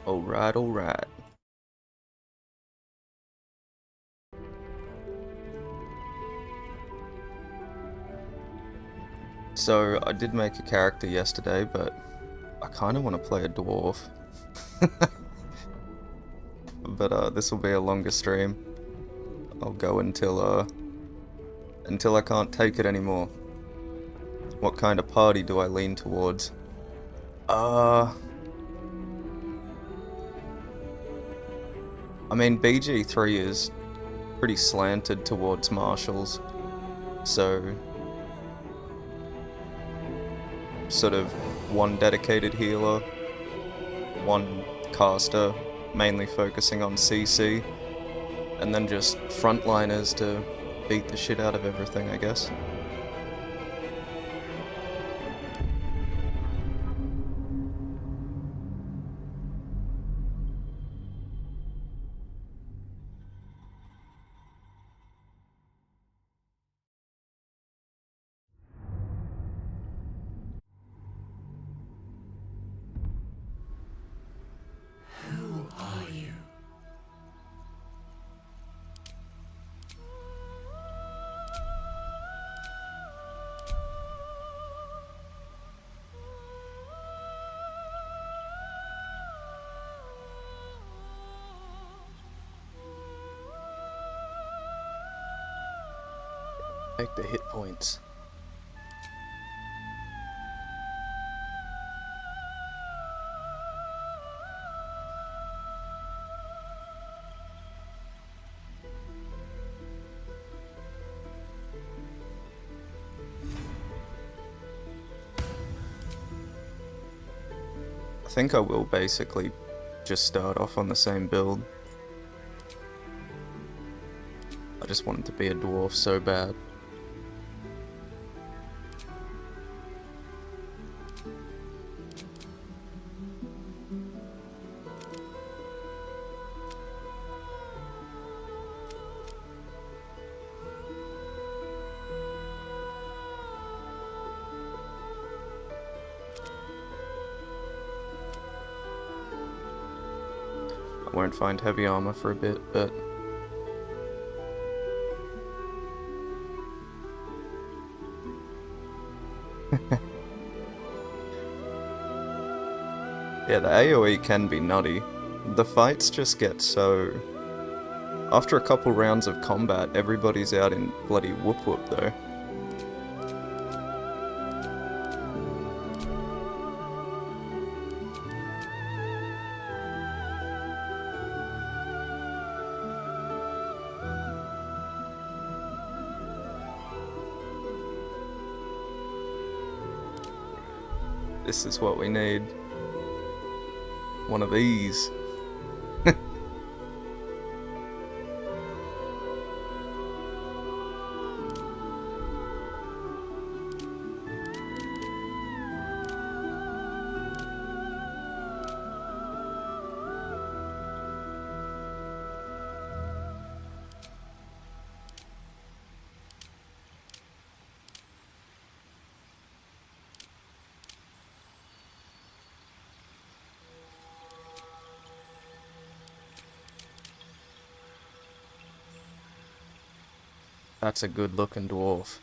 Alright, alright. So, I did make a character yesterday, but I kind of want to play a dwarf. But this will be a longer stream. I'll go until I can't take it anymore. What kind of party do I lean towards? I mean, BG3 is pretty slanted towards martials, so sort of one dedicated healer, one caster, mainly focusing on CC, and then just frontliners to beat the shit out of everything, I guess. Who are you? Take the hit points. I think I will basically just start off on the same build. I just wanted to be a dwarf so bad. I won't find heavy armor for a bit, but yeah, the AoE can be nutty. The fights just get so... After a couple rounds of combat, everybody's out in bloody whoop whoop though. This is what we need. One of these. That's a good looking dwarf.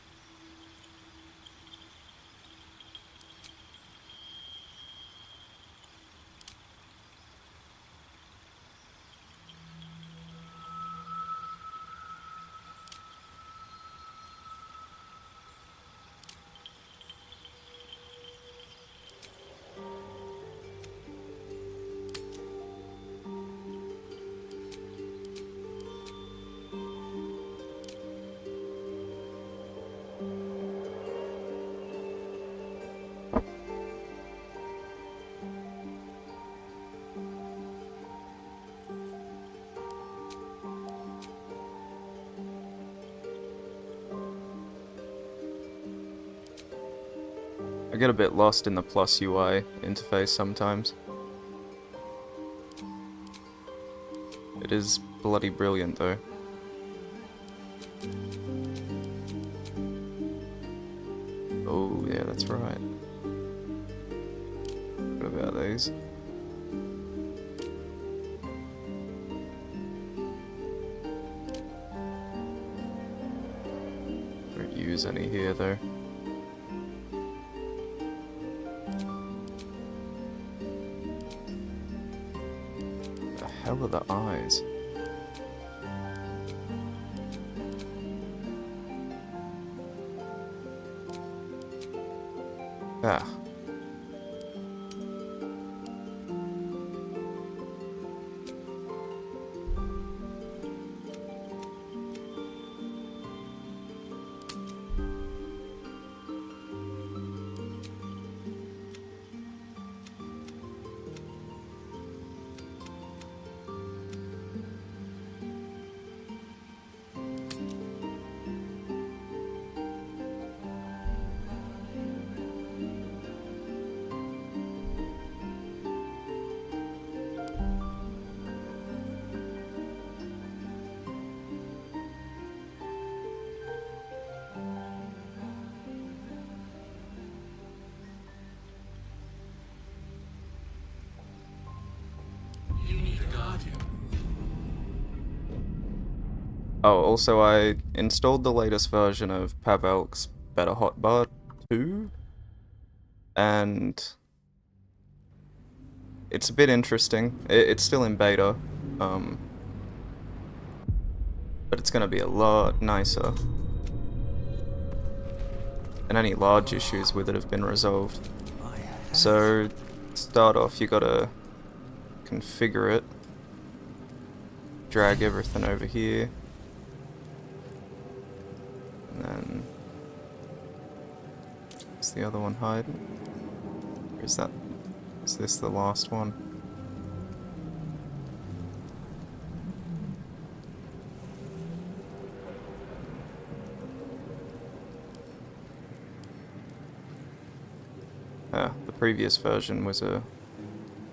I get a bit lost in the plus UI interface sometimes. It is bloody brilliant though. Oh yeah, that's right. What about these? use any here though. The hell are the eyes? Ah. Oh, also I installed the latest version of Pavelk's Better Hotbar 2, and it's a bit interesting. It's still in beta, but it's gonna be a lot nicer. And any large issues with it have been resolved. So, to start off, you gotta configure it. Drag everything over here. And then... is the other one hiding? Or is that... is this the last one? The previous version was a...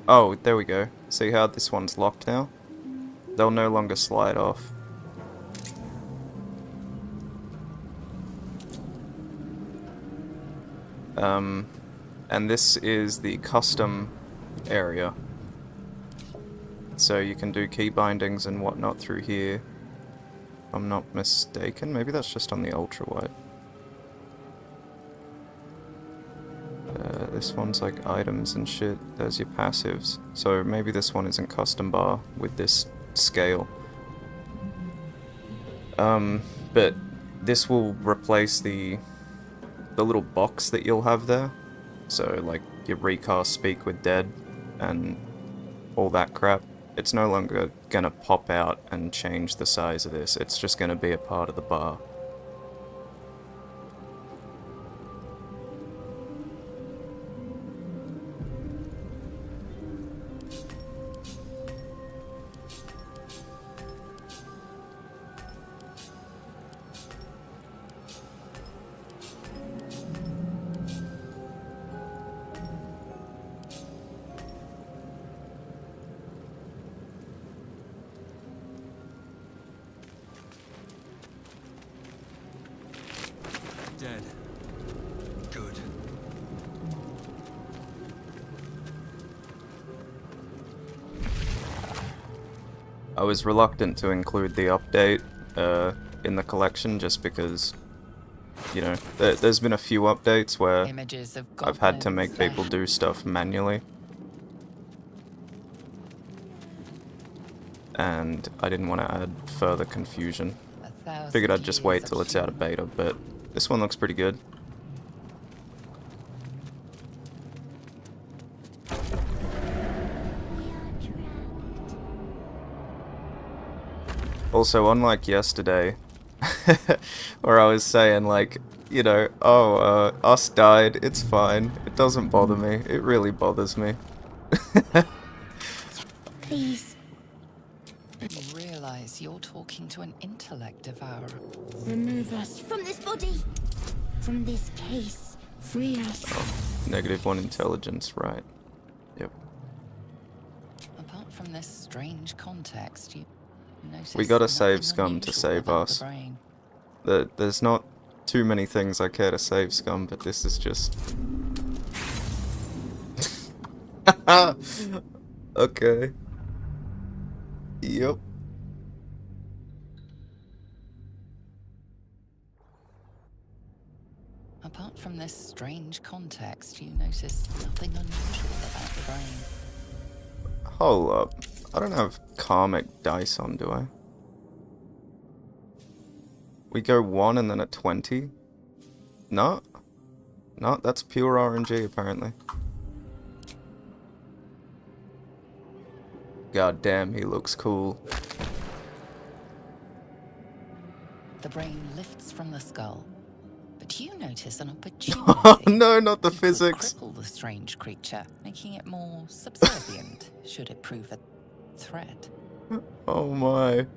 oh, there we go. See how this one's locked now? They'll no longer slide off. And this is the custom area. So you can do key bindings and whatnot through here. If I'm not mistaken, maybe that's just on the ultra wide. This one's like items and shit. There's your passives. So maybe this one isn't custom bar with this scale. But this will replace the little box that you'll have there. So like your recast speak with dead and all that crap. It's no longer gonna pop out and change the size of this. It's just gonna be a part of the bar. Dead. Good. I was reluctant to include the update in the collection just because, you know, there's been a few updates where Images of I've had to goblins make people do stuff manually. And I didn't want to add further confusion. Figured I'd just wait till it's out of beta, but this one looks pretty good. Also, unlike yesterday, where I was saying like, you know, oh, us died, it's fine, it doesn't bother me, it really bothers me. Please. You realize you're talking to an intellect devourer. Remove us from this body. From this case. Free us. -1 intelligence, right. Yep. Apart from this strange context, you notice We gotta nothing save Scum to unusual save about us. the brain. There's not too many things I care to save Scum, but this is just... okay. Yep. Apart from this strange context, you notice nothing unusual about the brain. Hold up. I don't have karmic dice on, do I? We go 1 and then a 20? No? No, that's pure RNG apparently. God damn, he looks cool. The brain lifts from the skull, but you notice an opportunity. Oh no, not the You could physics. cripple the strange creature, making it more subservient should it prove a threat. Oh my.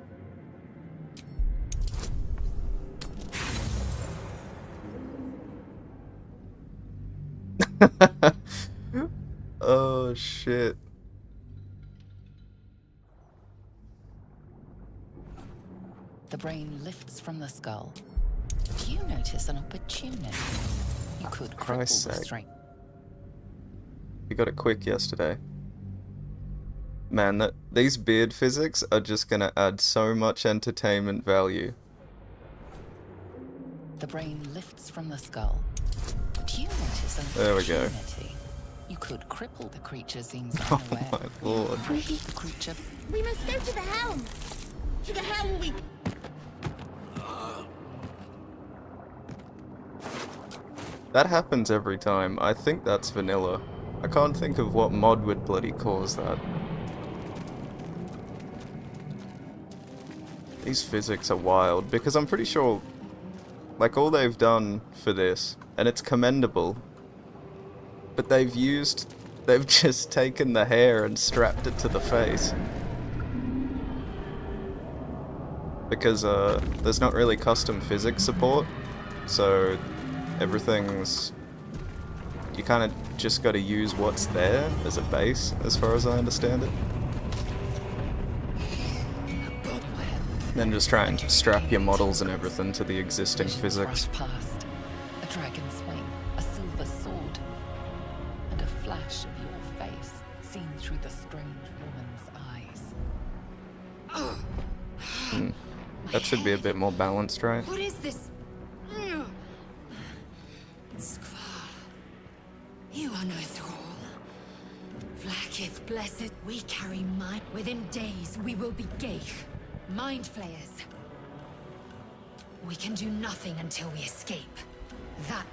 Oh shit. The brain lifts from the skull, but you notice an opportunity. You could Christ's cripple the sake. strange. You got it quick yesterday. Man, these beard physics are just gonna add so much entertainment value. The brain lifts from the skull, but you notice an There we go. opportunity. You could cripple the creature seems Oh unaware. my lord. The creature We must go to the helm. To the helm we... That happens every time. I think that's vanilla. I can't think of what mod would bloody cause that. These physics are wild, because I'm pretty sure, like, all they've done for this, and it's commendable, but they've just taken the hair and strapped it to the face. Because, there's not really custom physics support, so everything's... You kind of just gotta use what's there as a base, as far as I understand it. Then just try and strap your models and everything to the existing visions physics. rush past. A dragon's wing, a silver sword, and a flash of your face seen through the strange woman's eyes. That should be a bit more balanced, right? What is this? Skvar, you are no thrall. Vlaakith, blessed, we carry mind. Within days, we will be Geich, mind flayers. We can do nothing until we escape. That.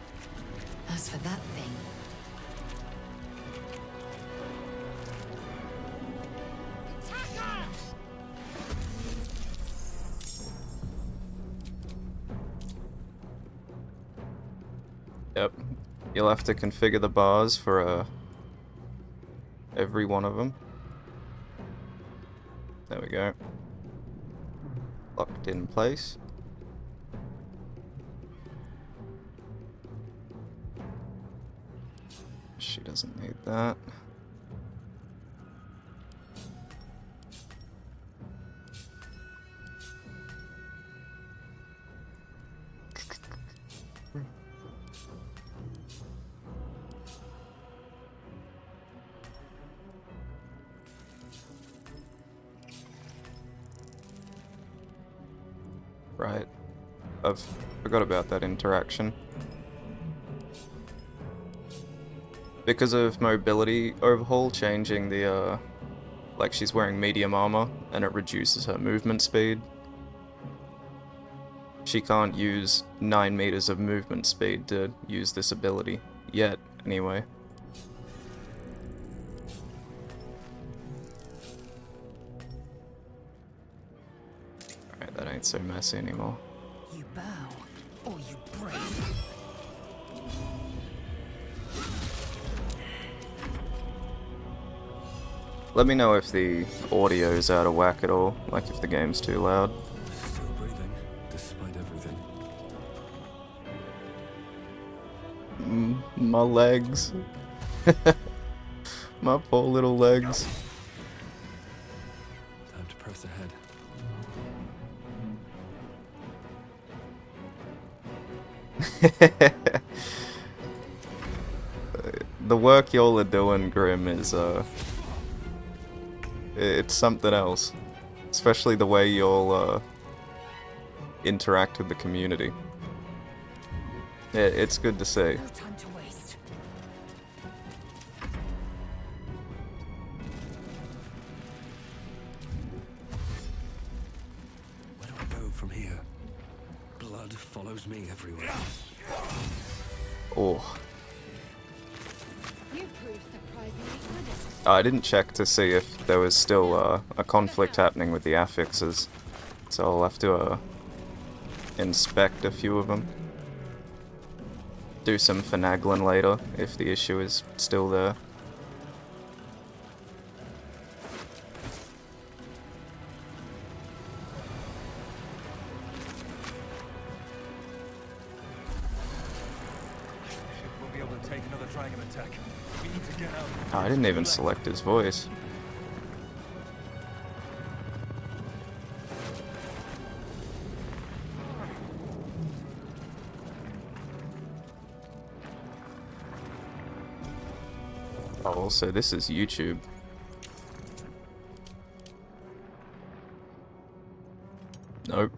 As for that thing. Yep. You'll have to configure the bars for every one of them. There we go. Locked in place. She doesn't need that. Right. I've forgot about that interaction. Because of mobility overhaul changing the, like she's wearing medium armor and it reduces her movement speed. She can't use 9 meters of movement speed to use this ability. Yet, anyway. Alright, that ain't so messy anymore. You bow, or you break. Let me know if the audio's out of whack at all, like if the game's too loud. Still breathing, despite everything. My legs. My poor little legs. Time to press ahead. The work y'all are doing, Grim, is, it's something else. Especially the way y'all, interact with the community. It's good to see. No time to waste. Where do I go from here? Blood follows me everywhere. Oh. You prove surprisingly good. I didn't check to see if there was still a conflict happening with the affixes, so I'll have to inspect a few of them. Do some finagling later if the issue is still there. We'll be able to take another dragon attack. We need to get out. Oh, I didn't even select his voice. Oh, also, this is YouTube. Nope.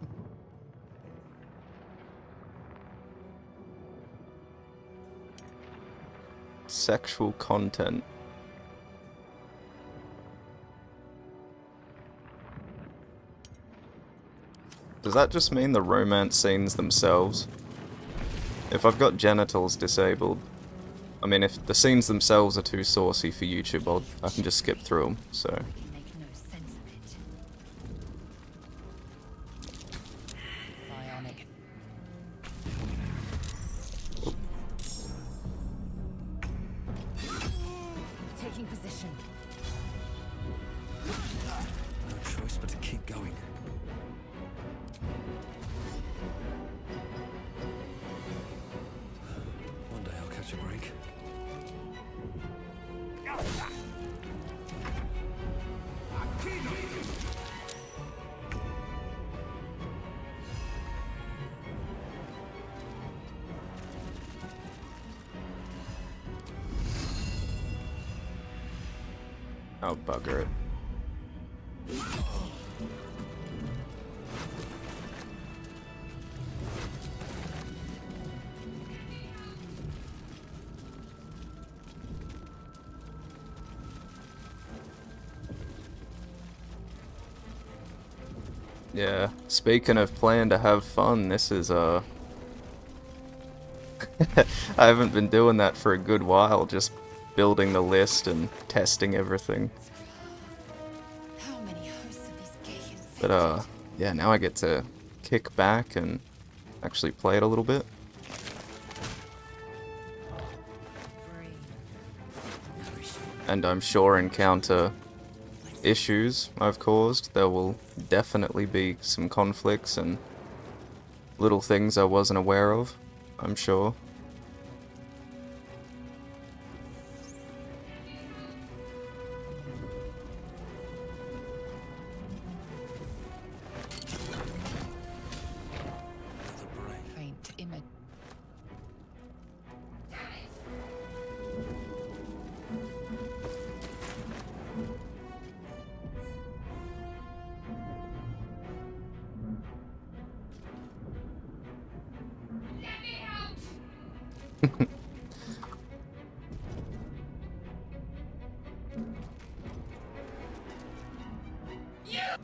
Sexual content. Does that just mean the romance scenes themselves? If I've got genitals disabled, I mean, if the scenes themselves are too saucy for YouTube, I can just skip through them, so... We can make no sense of it. Psionic. Taking position. No choice but to keep going. One day I'll catch a break. Oh, bugger it. Yeah, speaking of playing to have fun, this is, I haven't been doing that for a good while, just building the list and testing everything. How many hosts of these gay But, yeah, now I get to kick back and actually play it a little bit. And I'm sure encounter issues I've caused. There will definitely be some conflicts and little things I wasn't aware of, I'm sure. Faint image.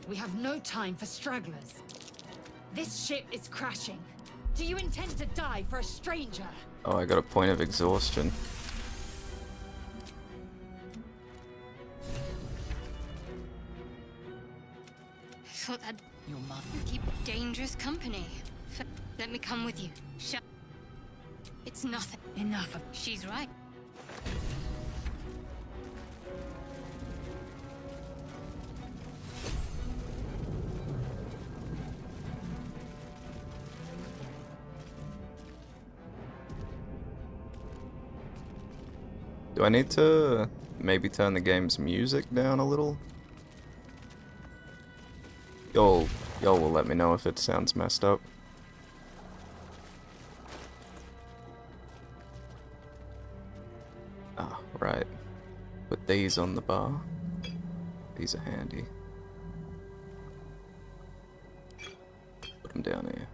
We have no time for stragglers. This ship is crashing. Do you intend to die for a stranger? Oh, I got a point of exhaustion. Thought that Your mother. keep dangerous company. Let me come with you. It's nothing. Enough of... She's right. Do I need to maybe turn the game's music down a little? Y'all will let me know if it sounds messed up. Ah, right. Put these on the bar. These are handy. Put them down here.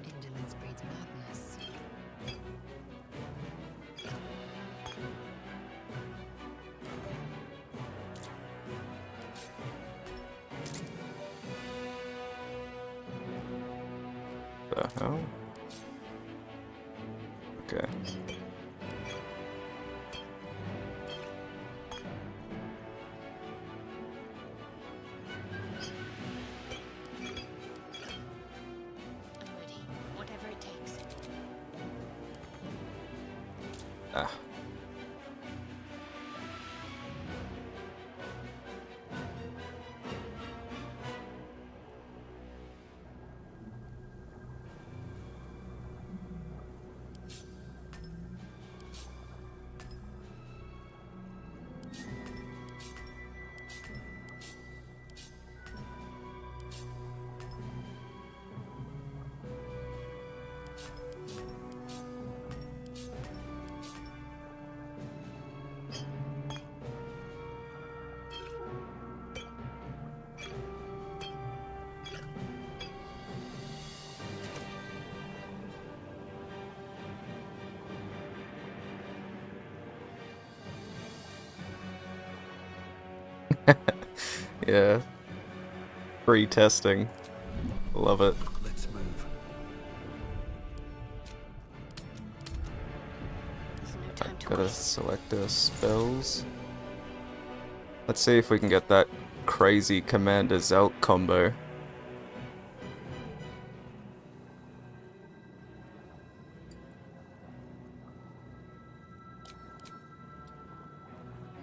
Indolence breeds madness. The hell? Okay. I'm ready. Whatever it takes. Ah. Yeah. Free testing. Love it. Let's move. There's no time to Gotta waste. select our spells. Let's see if we can get that crazy Commander Zelk combo.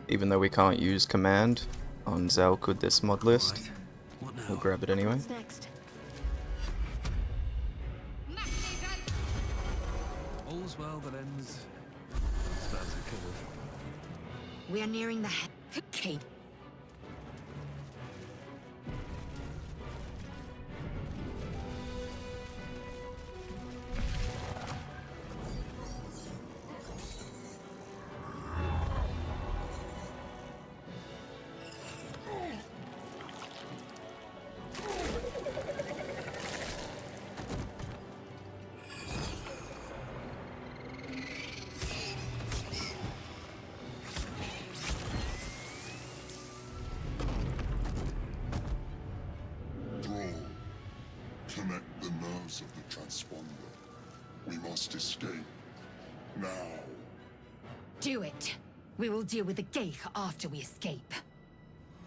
Even though we can't use command on Zelk with this mod list, Right. What now? we'll grab it anyway. What's next? All's well that ends. Spells are killed. We are nearing the head. Cape. Thrall, connect the nerves of the transponder. We must escape. Now. Do it. We will deal with the Geich after we escape.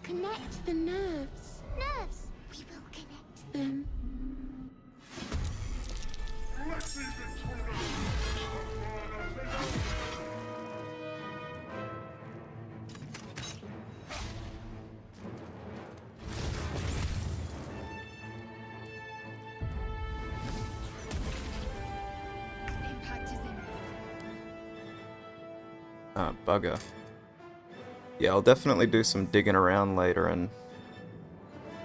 Connect the nerves. Nerves. We will connect them. Impact is in. Ah, bugger. Yeah, I'll definitely do some digging around later and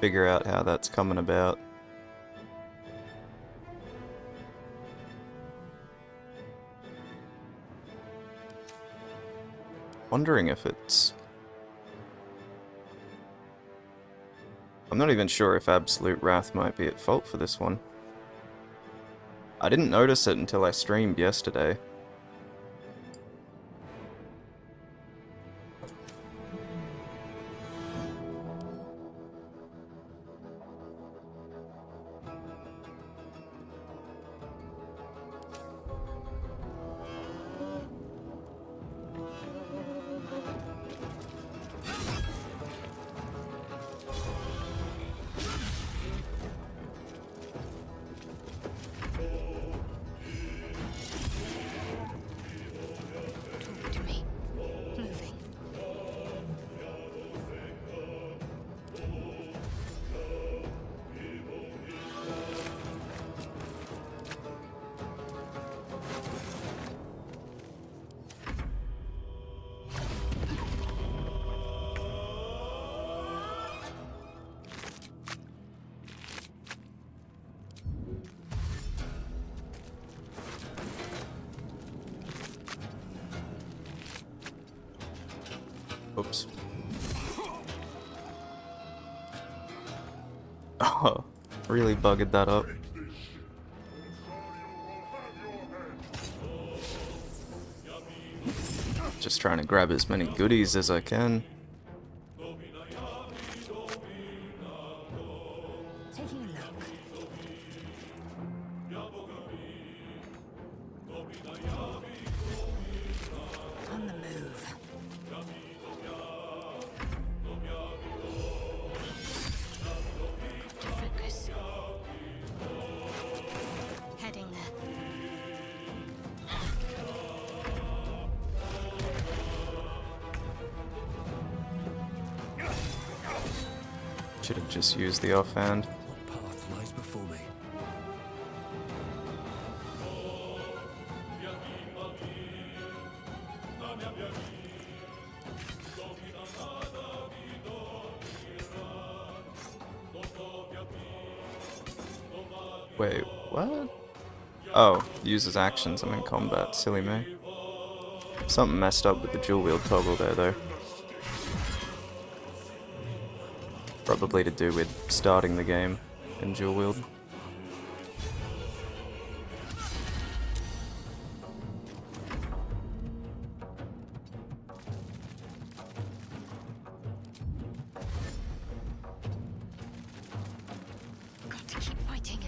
figure out how that's coming about. Wondering if it's... I'm not even sure if Absolute Wrath might be at fault for this one. I didn't notice it until I streamed yesterday. Talk to me. Moving. Oops. Oh, really buggered that up. Just trying to grab as many goodies as I can. Taking a look. On the move. To focus. Heading there. Should have just used the offhand. What path lies before me? Wait, what? Oh, uses actions, I'm in combat. Silly me. Something messed up with the dual wield toggle there, though. Probably to do with starting the game in dual wield. Got to keep fighting.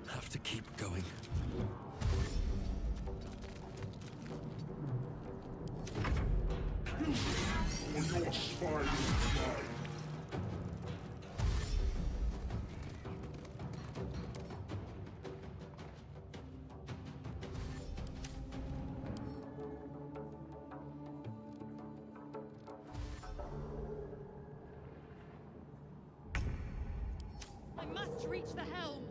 Have to keep going. Or your spider's blood. I must reach the helm.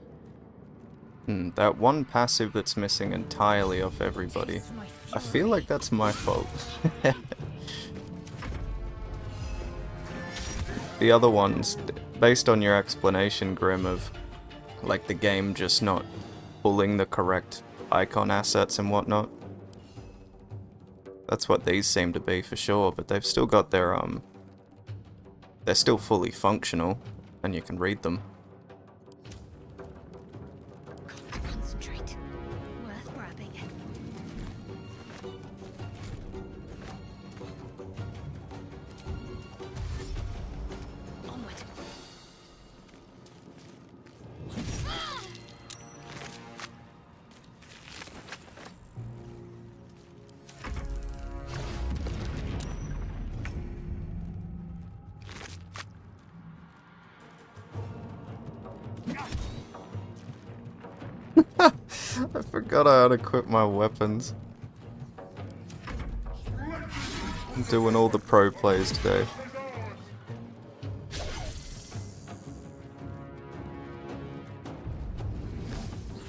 That one passive that's missing entirely off everybody. I feel like that's my fault. The other ones, based on your explanation, Grim, of like the game just not pulling the correct icon assets and whatnot. That's what these seem to be for sure, but they've still got their, they're still fully functional, and you can read them. Got to concentrate. Worth grabbing. Onward. I forgot I had equipped my weapons. I'm doing all the pro plays today.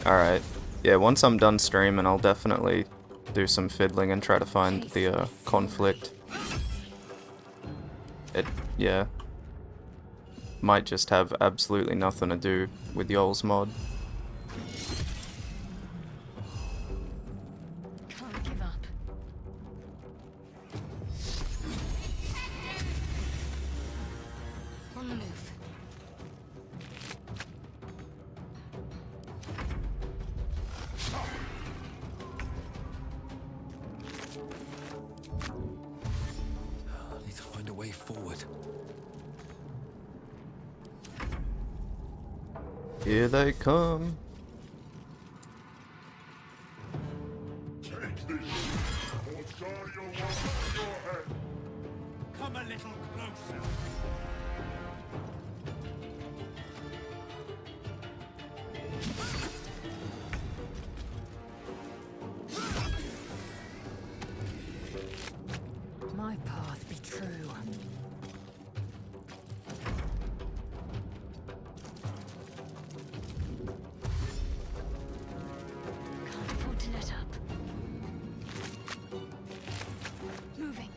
Alright. Yeah, once I'm done streaming, I'll definitely do some fiddling and try to find the conflict. Yeah. Might just have absolutely nothing to do with Yoel's mod. Can't give up. On the move. I need to find a way forward. Here they come. Take this, or Dario will cut your head. Come a little closer. My path be true. Can't afford to let up. Moving.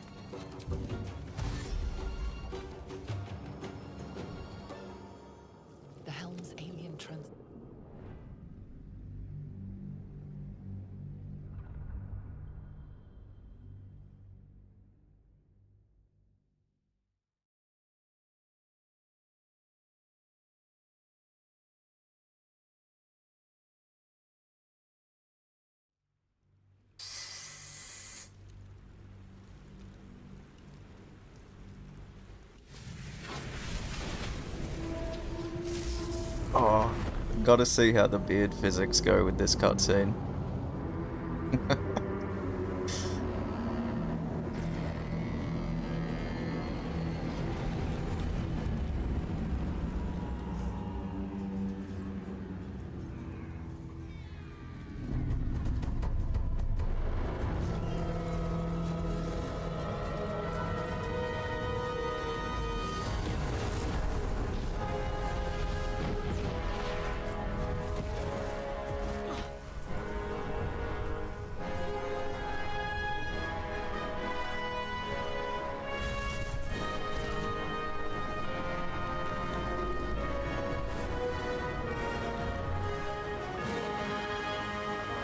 Gotta see how the beard physics go with this cutscene.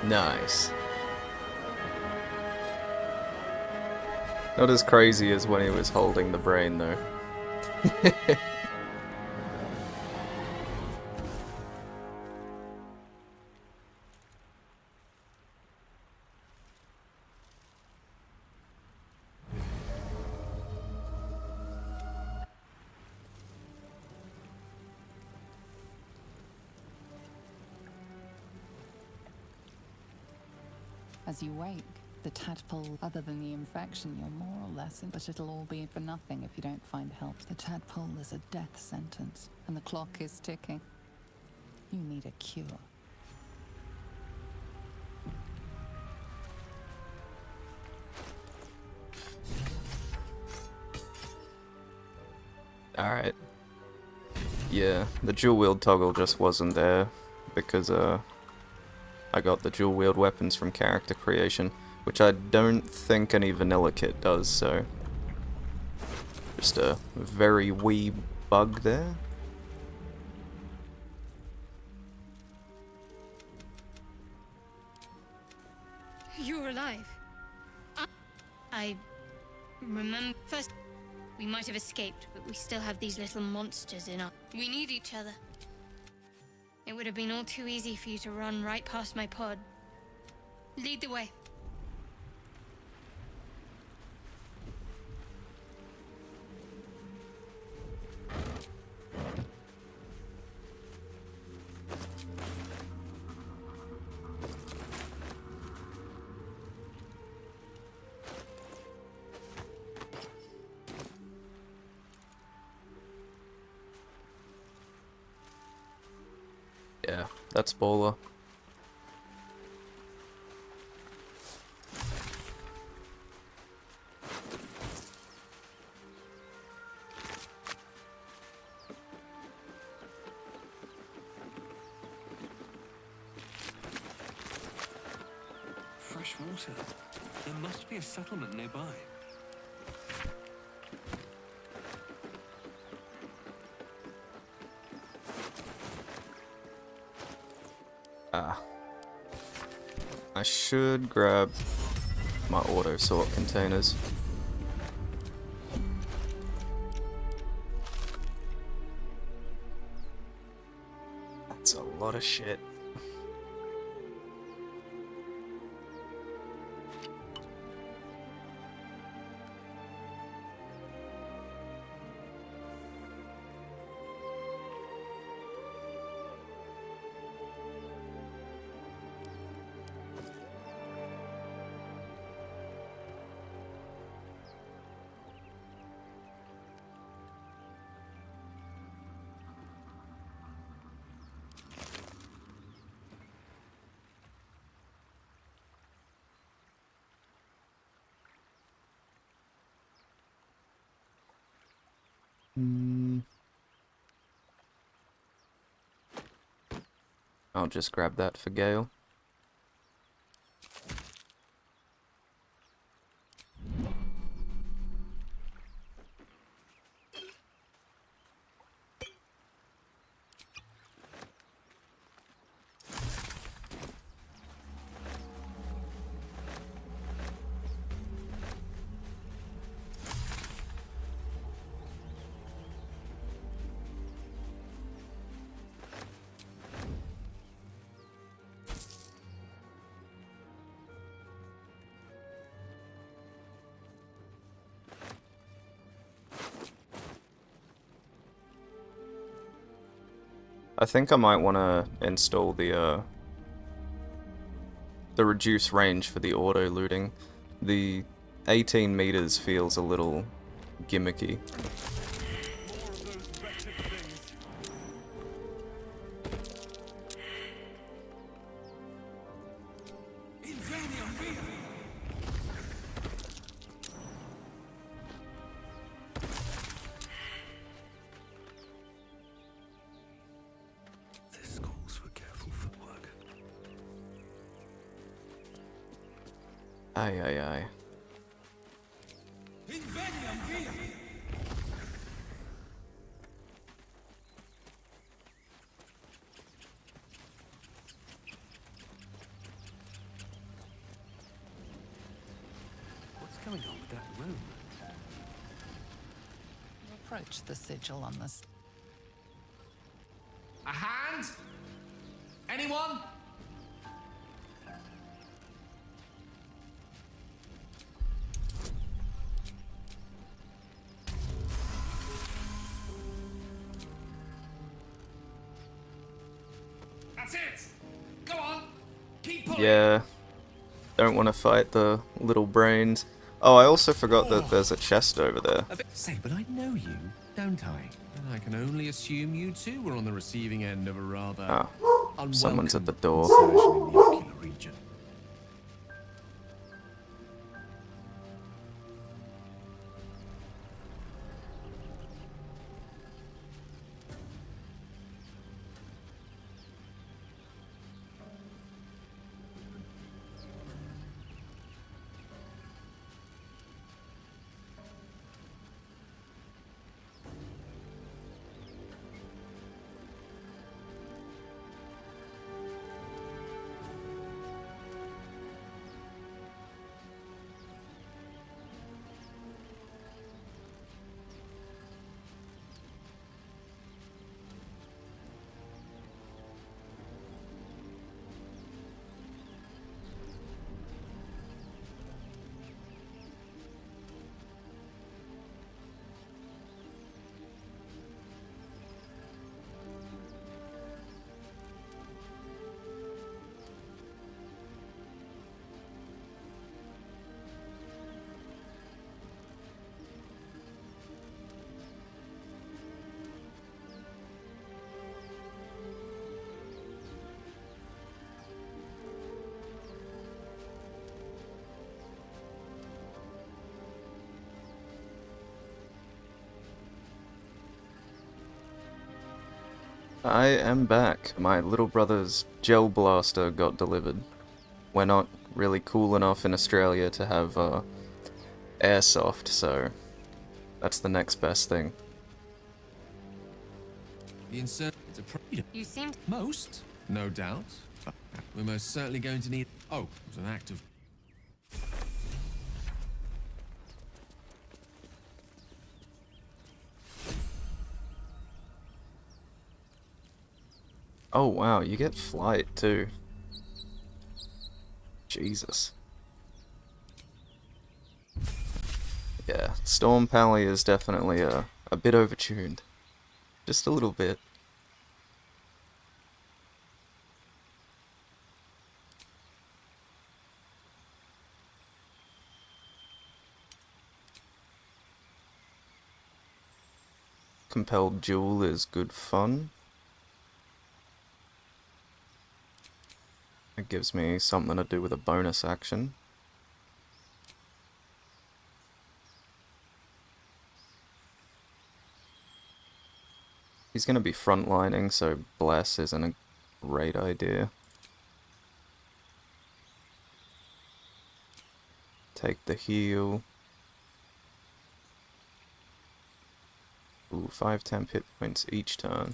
Nice. Not as crazy as when he was holding the brain, though. As you wake, the tadpole, other than the infection, you're more or less in, but it'll all be for nothing if you don't find help. The tadpole is a death sentence, and the clock is ticking. You need a cure. Alright. Yeah, the dual wield toggle just wasn't there because I got the dual wield weapons from character creation, which I don't think any vanilla kit does, so just a very wee bug there. You're alive. I remember first we might have escaped, but we still have these little monsters in our... We need each other. It would have been all too easy for you to run right past my pod. Lead the way. Yeah, that's baller. Fresh water. There must be a settlement nearby. I should grab my auto sort containers. That's a lot of shit. I'll just grab that for Gale. I think I might want to install the reduced range for the auto looting. The 18 meters feels a little gimmicky. More of those wretched things. This calls for careful footwork. Aye, aye, aye. What's going on with that room? Approach the sigil on this. A hand? Anyone? That's it! Go on! Keep pulling! Yeah. Don't want to fight the little brains. Oh, I also forgot that there's a chest over there. Say, but I know you, don't I? And I can only assume you too were on the receiving end of a rather Ah, someone's at the door. insertion in the ocular region. I am back. My little brother's gel blaster got delivered. We're not really cool enough in Australia to have airsoft, so that's the next best thing. The insert is a You seem most, no doubt. We're most certainly going to need. Oh, it's an act of. Oh wow, you get flight too. Jesus. Yeah, Storm Pally is definitely a bit overtuned. Just a little bit. Compelled Duel is good fun. It gives me something to do with a bonus action. He's going to be frontlining, so Bless isn't a great idea. Take the heal. Ooh, 5 temp hit points each turn.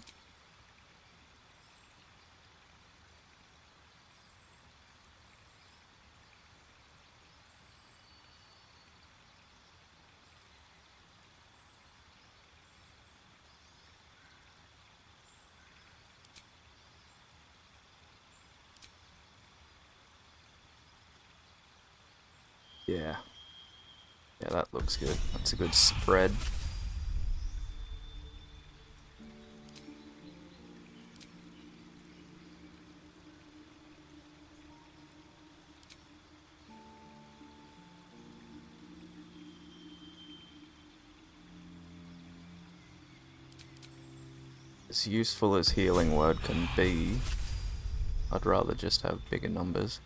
Yeah. Yeah, that looks good. That's a good spread. As useful as healing word can be, I'd rather just have bigger numbers.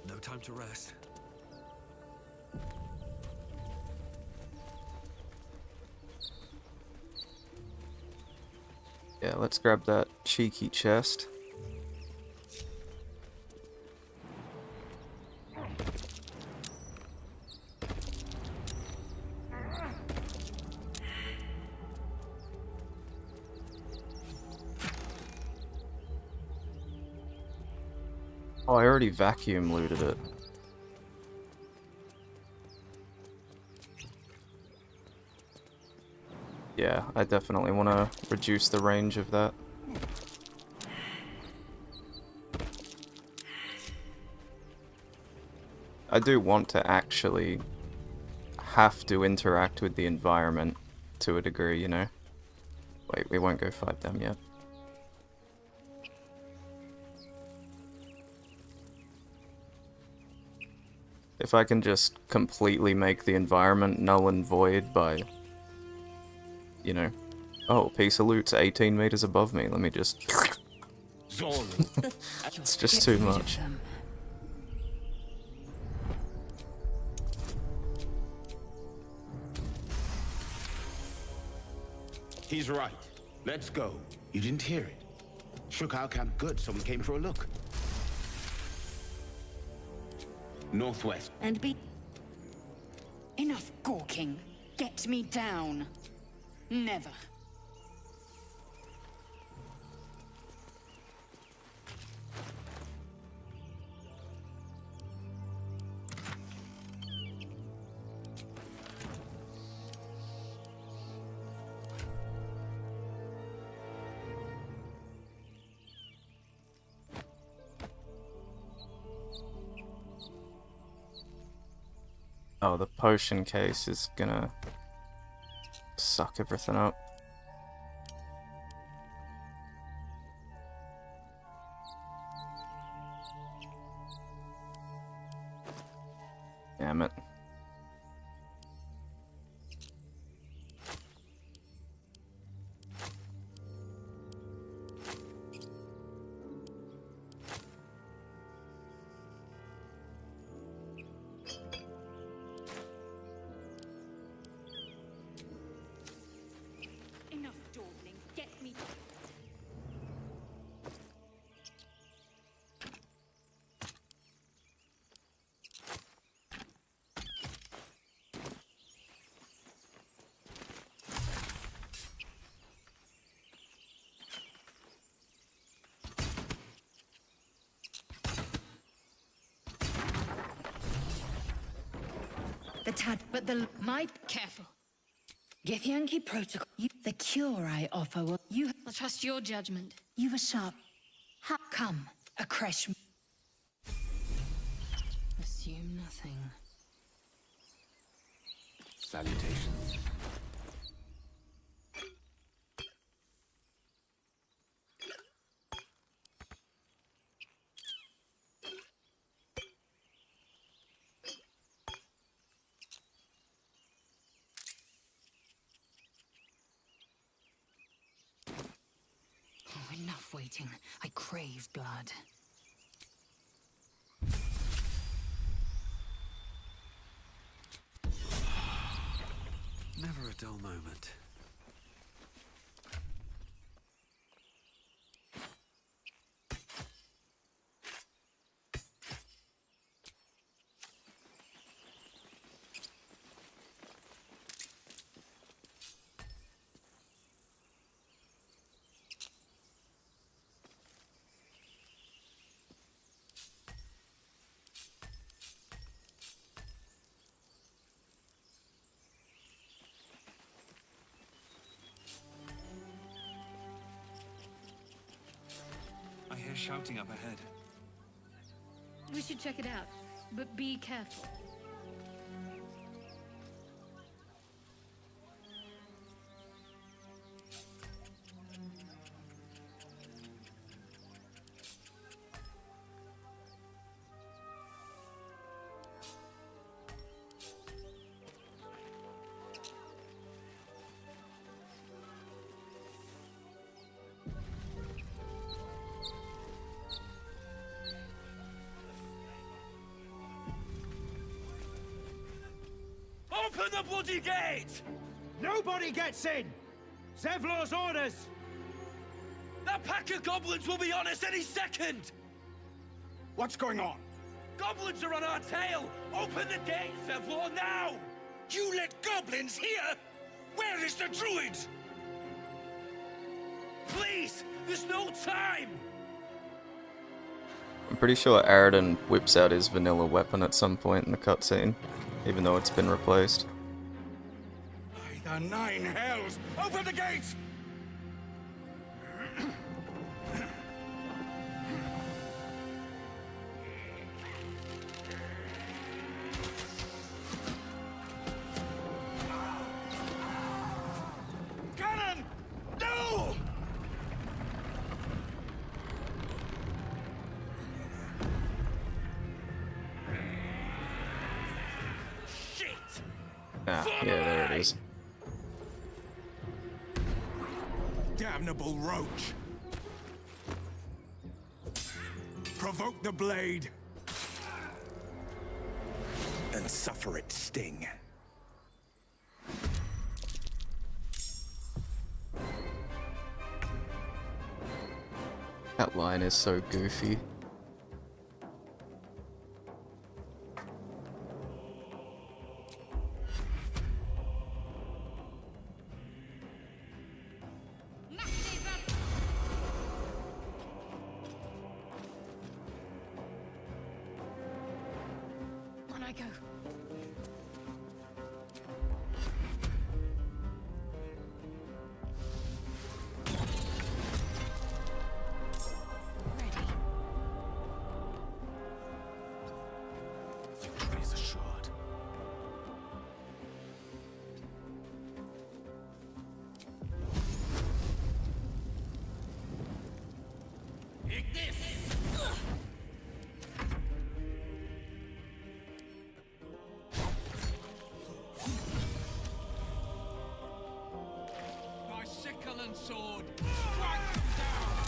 No time to rest. Yeah, let's grab that cheeky chest. Oh, I already vacuum looted it. Yeah, I definitely want to reduce the range of that. I do want to actually have to interact with the environment to a degree, you know? Wait, we won't go fight them yet. If I can just completely make the environment null and void by, you know, oh, piece of loot's 18 meters above me, let me just... It's just too much. He's right. Let's go. You didn't hear it. Shook our camp good, so we came for a look. Northwest. And be... Enough gawking. Get me down. Never. Oh, the potion case is gonna suck everything up. Damn it. The tad, but careful. Githyanki protocol. The cure I offer will I'll trust your judgment. You were sharp. Come, a crash. Assume nothing. Salutations. fighting. I crave blood. Never a dull moment. I hear shouting up ahead. We should check it out, but be careful. Open the bloody gate! Nobody gets in! Zevlor's orders! That pack of goblins will be on us any second! What's going on? Goblins are on our tail! Open the gate, Zevlor, now! You let goblins here? Where is the druid? Please! There's no time! I'm pretty sure Aridin whips out his vanilla weapon at some point in the cutscene, even though it's been replaced. By the nine hells! Open the gates! Cannon! No! Shit! Ah, yeah, there it is. Damnable roach! Provoke the blade! And suffer its sting. That line is so goofy. On I go. Victory's assured. Thy sickle and sword, strike them down!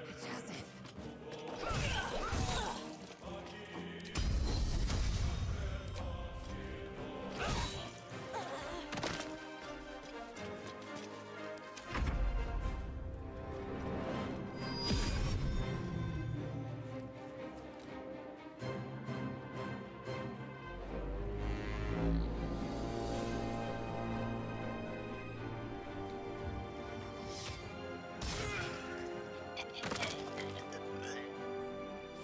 It's as if.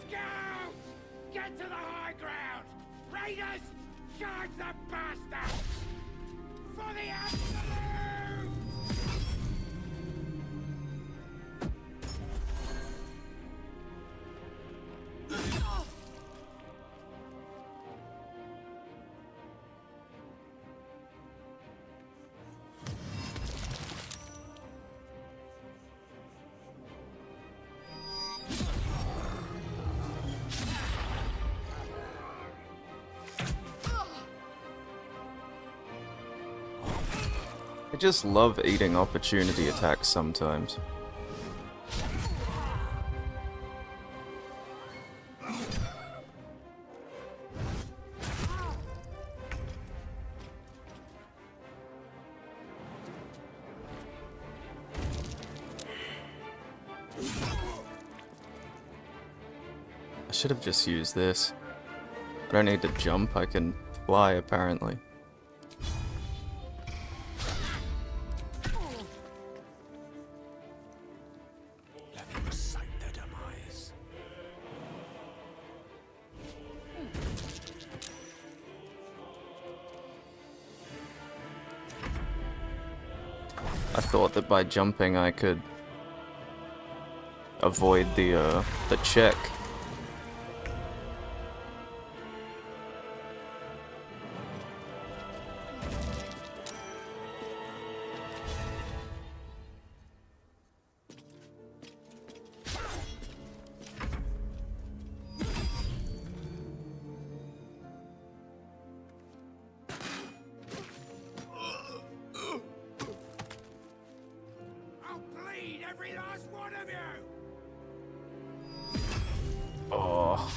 Scouts! Get to the high ground! Raiders! Charge the bastards! For the absolute! I just love eating opportunity attacks sometimes. I should have just used this. I don't need to jump, I can fly apparently. Let me recite their demise. I thought that by jumping I could avoid the check. I'll bleed every last one of you! Oh.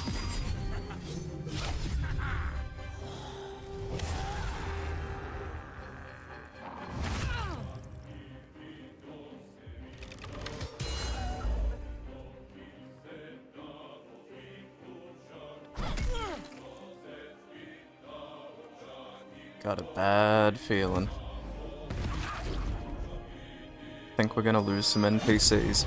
Got a bad feeling. Think we're gonna lose some NPCs.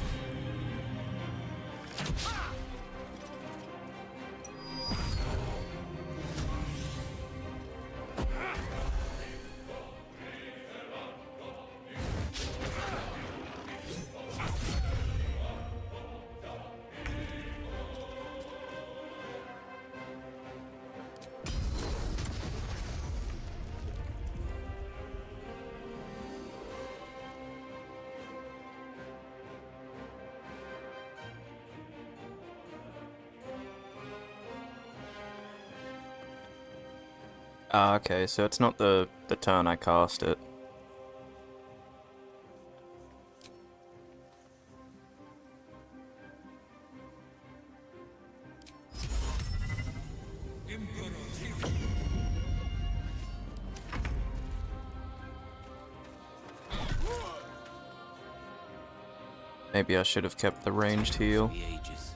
Ah, okay, so it's not the turn I cast it. Maybe I should have kept the ranged heal. The ages.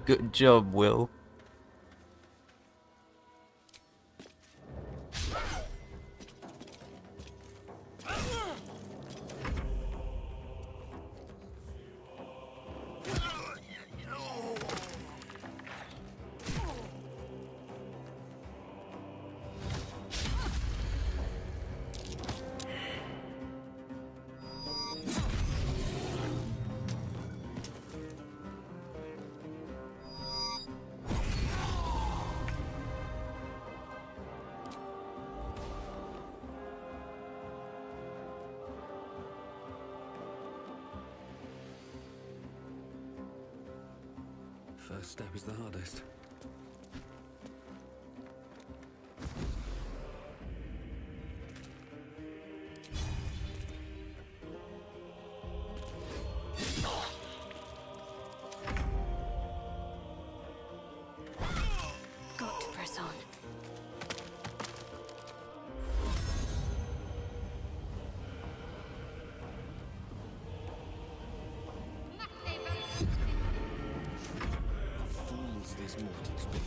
Good job, Will. First step is the hardest. Got to press on. How fools these mortals be.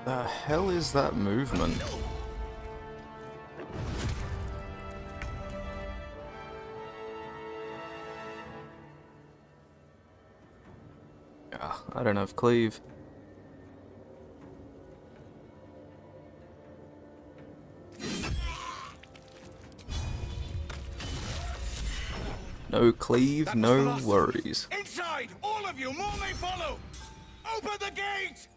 The hell is that movement? Ah, I don't have cleave. No cleave, no worries. Inside! All of you! More may follow! Open the gate!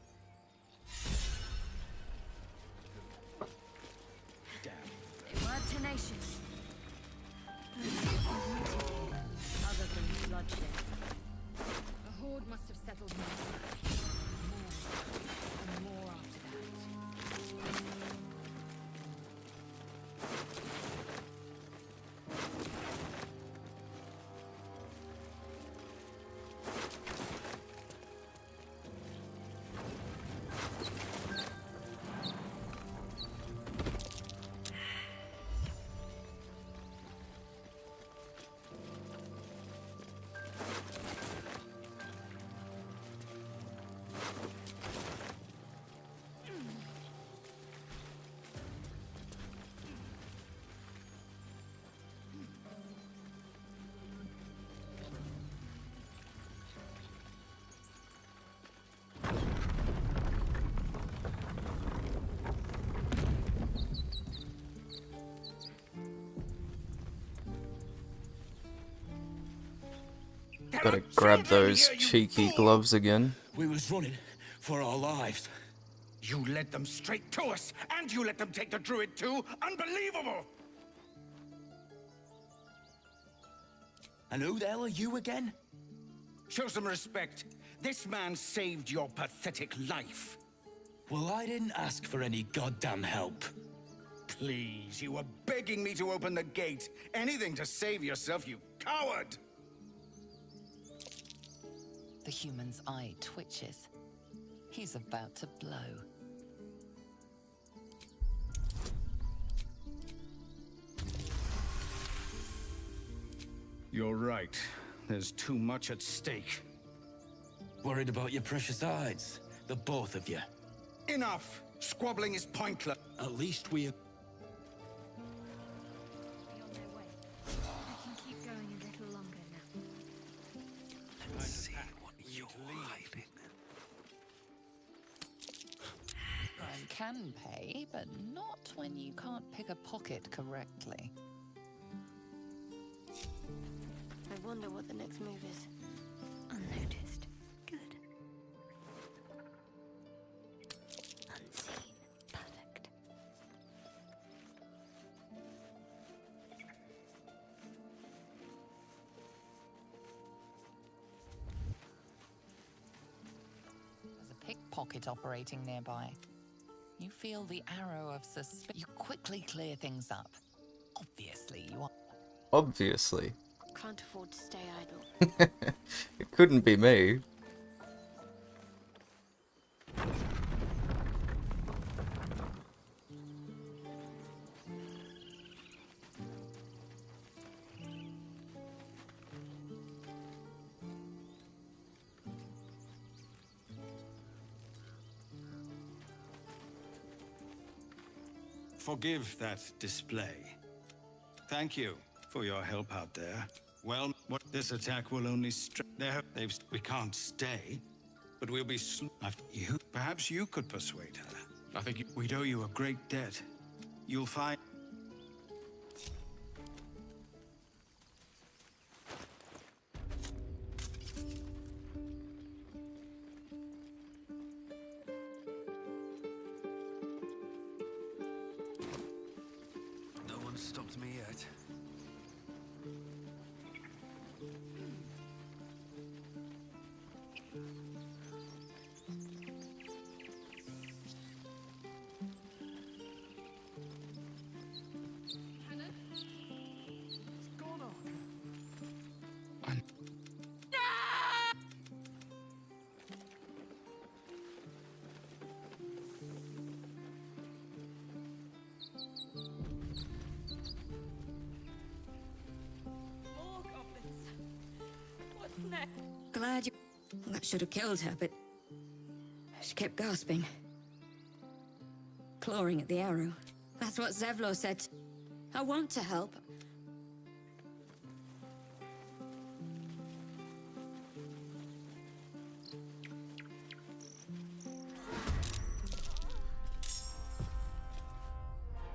They were tenacious. Other than bloodshed. The horde must have settled more. More and more after that. Gotta grab those cheeky gloves again. We was running for our lives. You led them straight to us, and you let them take the druid too? Unbelievable! And who the hell are you again? Show some respect. This man saved your pathetic life. Well, I didn't ask for any goddamn help. Please, you were begging me to open the gate. Anything to save yourself, you coward! The human's eye twitches. He's about to blow. You're right. There's too much at stake. Worried about your precious hides, the both of you. Enough! Squabbling is pointless. At least we... On their way. We can keep going a little longer now. Let's see what you're hiding. And can pay, but not when you can't pick a pocket correctly. I wonder what the next move is. Unnoticed. Good. Unseen. Perfect. There's a pickpocket operating nearby. You feel the arrow of suspicion. You quickly clear things up. Obviously, you are. Obviously. Can't afford to stay idle. It couldn't be me. Forgive that display. Thank you for your help out there. Well, this attack will only we can't stay, but we'll be after you. Perhaps you could persuade her. I think We'd owe you a great debt. You'll find... No one stopped me yet. More goblins. What's next? Glad you... That should have killed her, but... She kept gasping. clawing at the arrow. That's what Zevlor said. I want to help.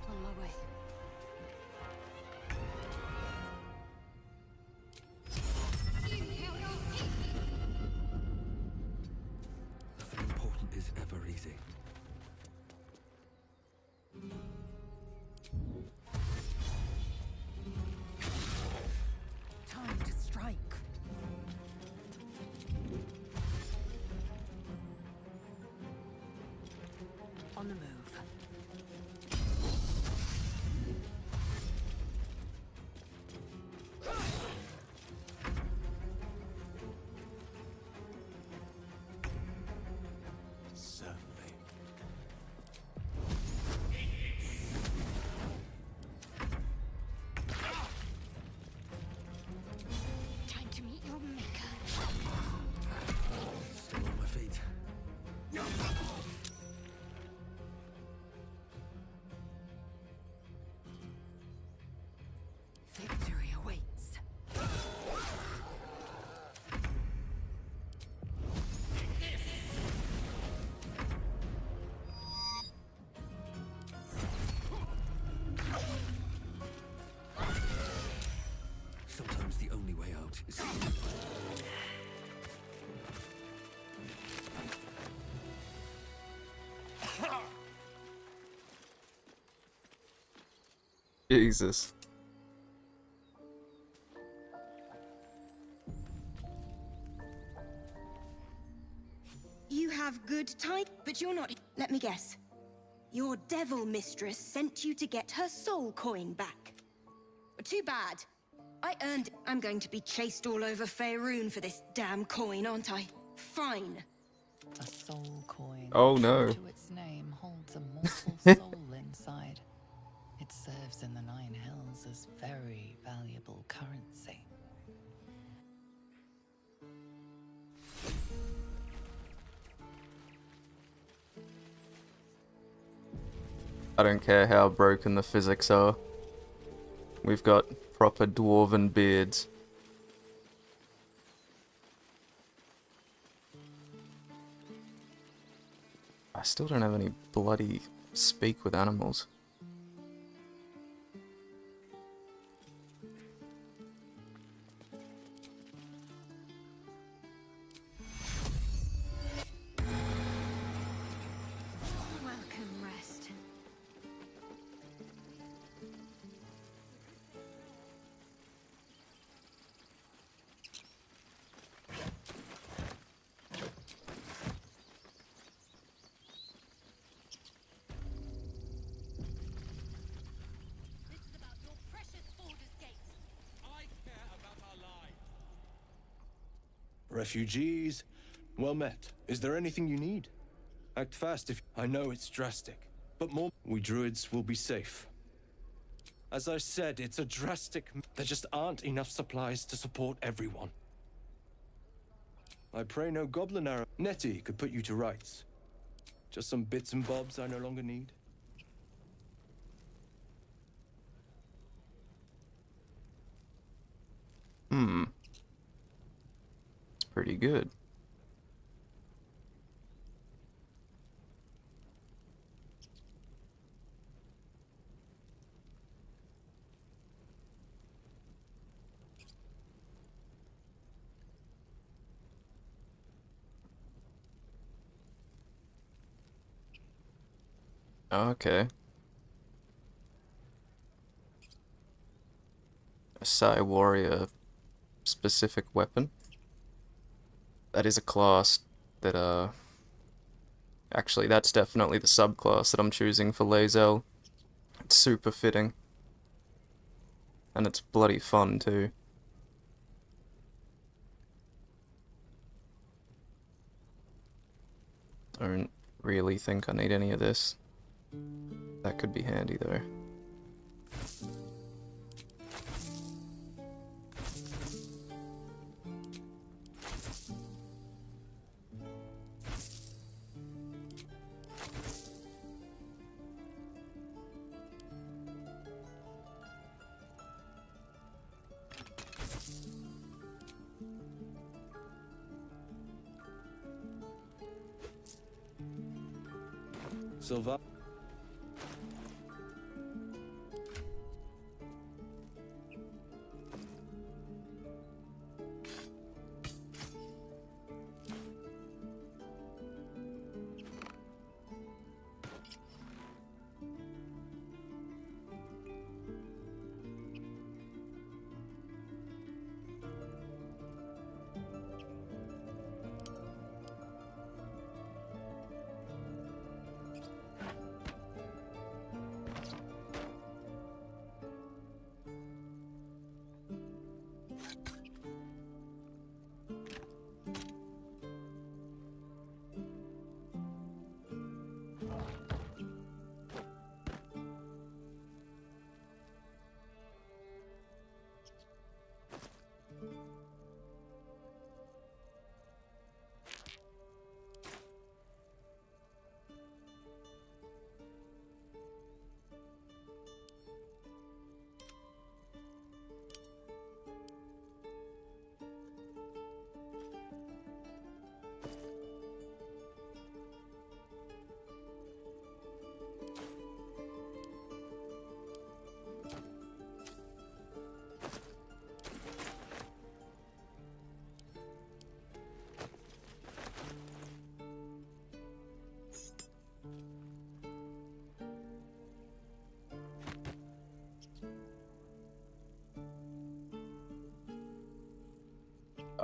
On my way. Nothing important is ever easy. Time to strike. On the move. Certainly. Time to meet your maker. Still on my feet. Victory awaits. Sometimes the only way out is Jesus. You have good time, but you're not. Let me guess. Your devil mistress sent you to get her soul coin back. Too bad. I earned it. I'm going to be chased all over Faerun for this damn coin, aren't I? Fine. A soul coin. Oh, no. To its name holds a mortal soul inside. It serves in the Nine Hells as very valuable currency. I don't care how broken the physics are. We've got proper dwarven beards. I still don't have any bloody speak with animals. Welcome, rest. Refugees, well met. Is there anything you need? Act fast if... I know it's drastic, but more... We druids will be safe. As I said, it's a drastic... There just aren't enough supplies to support everyone. I pray no goblin arrow... Nettie could put you to rights. Just some bits and bobs I no longer need. It's pretty good. Okay. A Sai warrior specific weapon. That is a class that, actually, that's definitely the subclass that I'm choosing for Lae'zel. It's super fitting. And it's bloody fun, too. Don't really think I need any of this. That could be handy, though. Silva.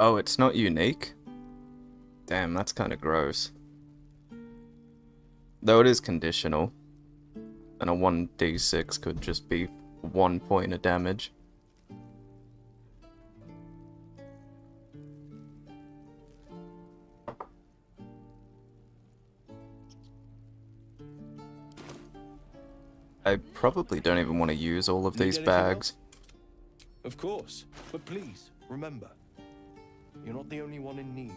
Oh, it's not unique? Damn, that's kind of gross. Though it is conditional. And a 1d6 could just be 1 point of damage. I probably don't even want to use all of these bags. Of course, but please, remember, you're not the only one in need.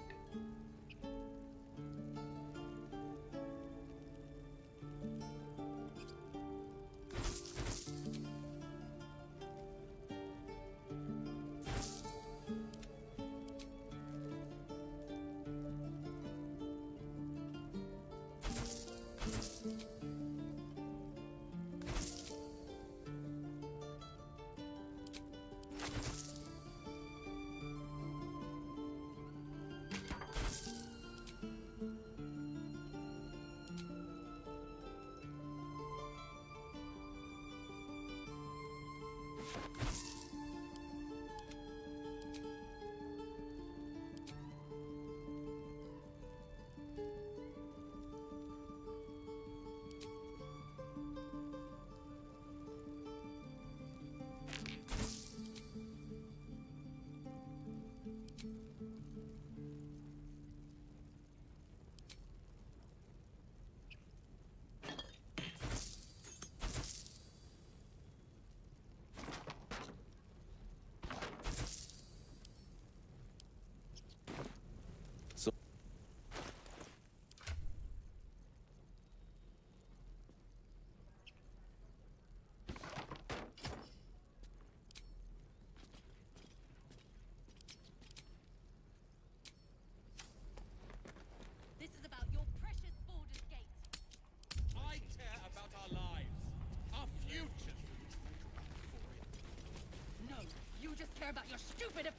About your stupid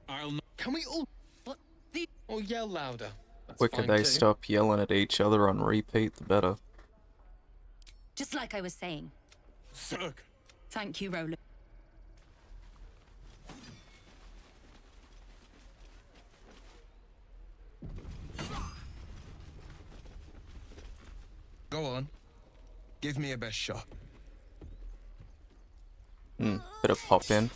I'll not. Can we all? What the? Or yell louder. That's Quicker fine they too. stop yelling at each other on repeat, the better. Just like I was saying. Zerg. Thank you, Roland. Go on. Give me a best shot. Bit of pop in.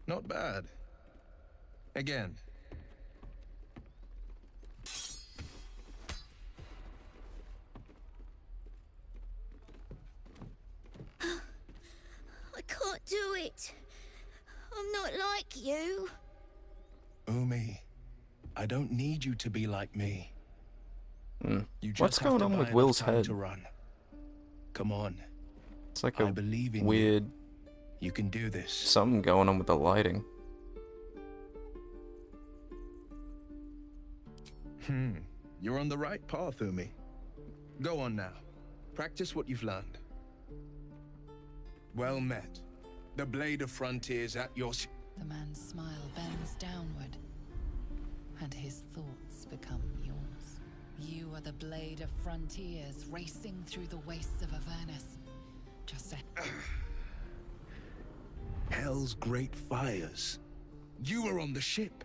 Not bad. Again. I can't do it. I'm not like you. Umi, I don't need you to be like me. You just What's have going to on buy with enough Will's time head? to run. Come on. It's like I a believe in weird you can do this. something going on with the lighting. You're on the right path, Umi. Go on now. Practice what you've learned. Well met. The blade of frontiers at your... The man's smile bends downward, and his thoughts become yours. You are the blade of frontiers racing through the wastes of Avernus. Just a... Hell's great fires. You were on the ship.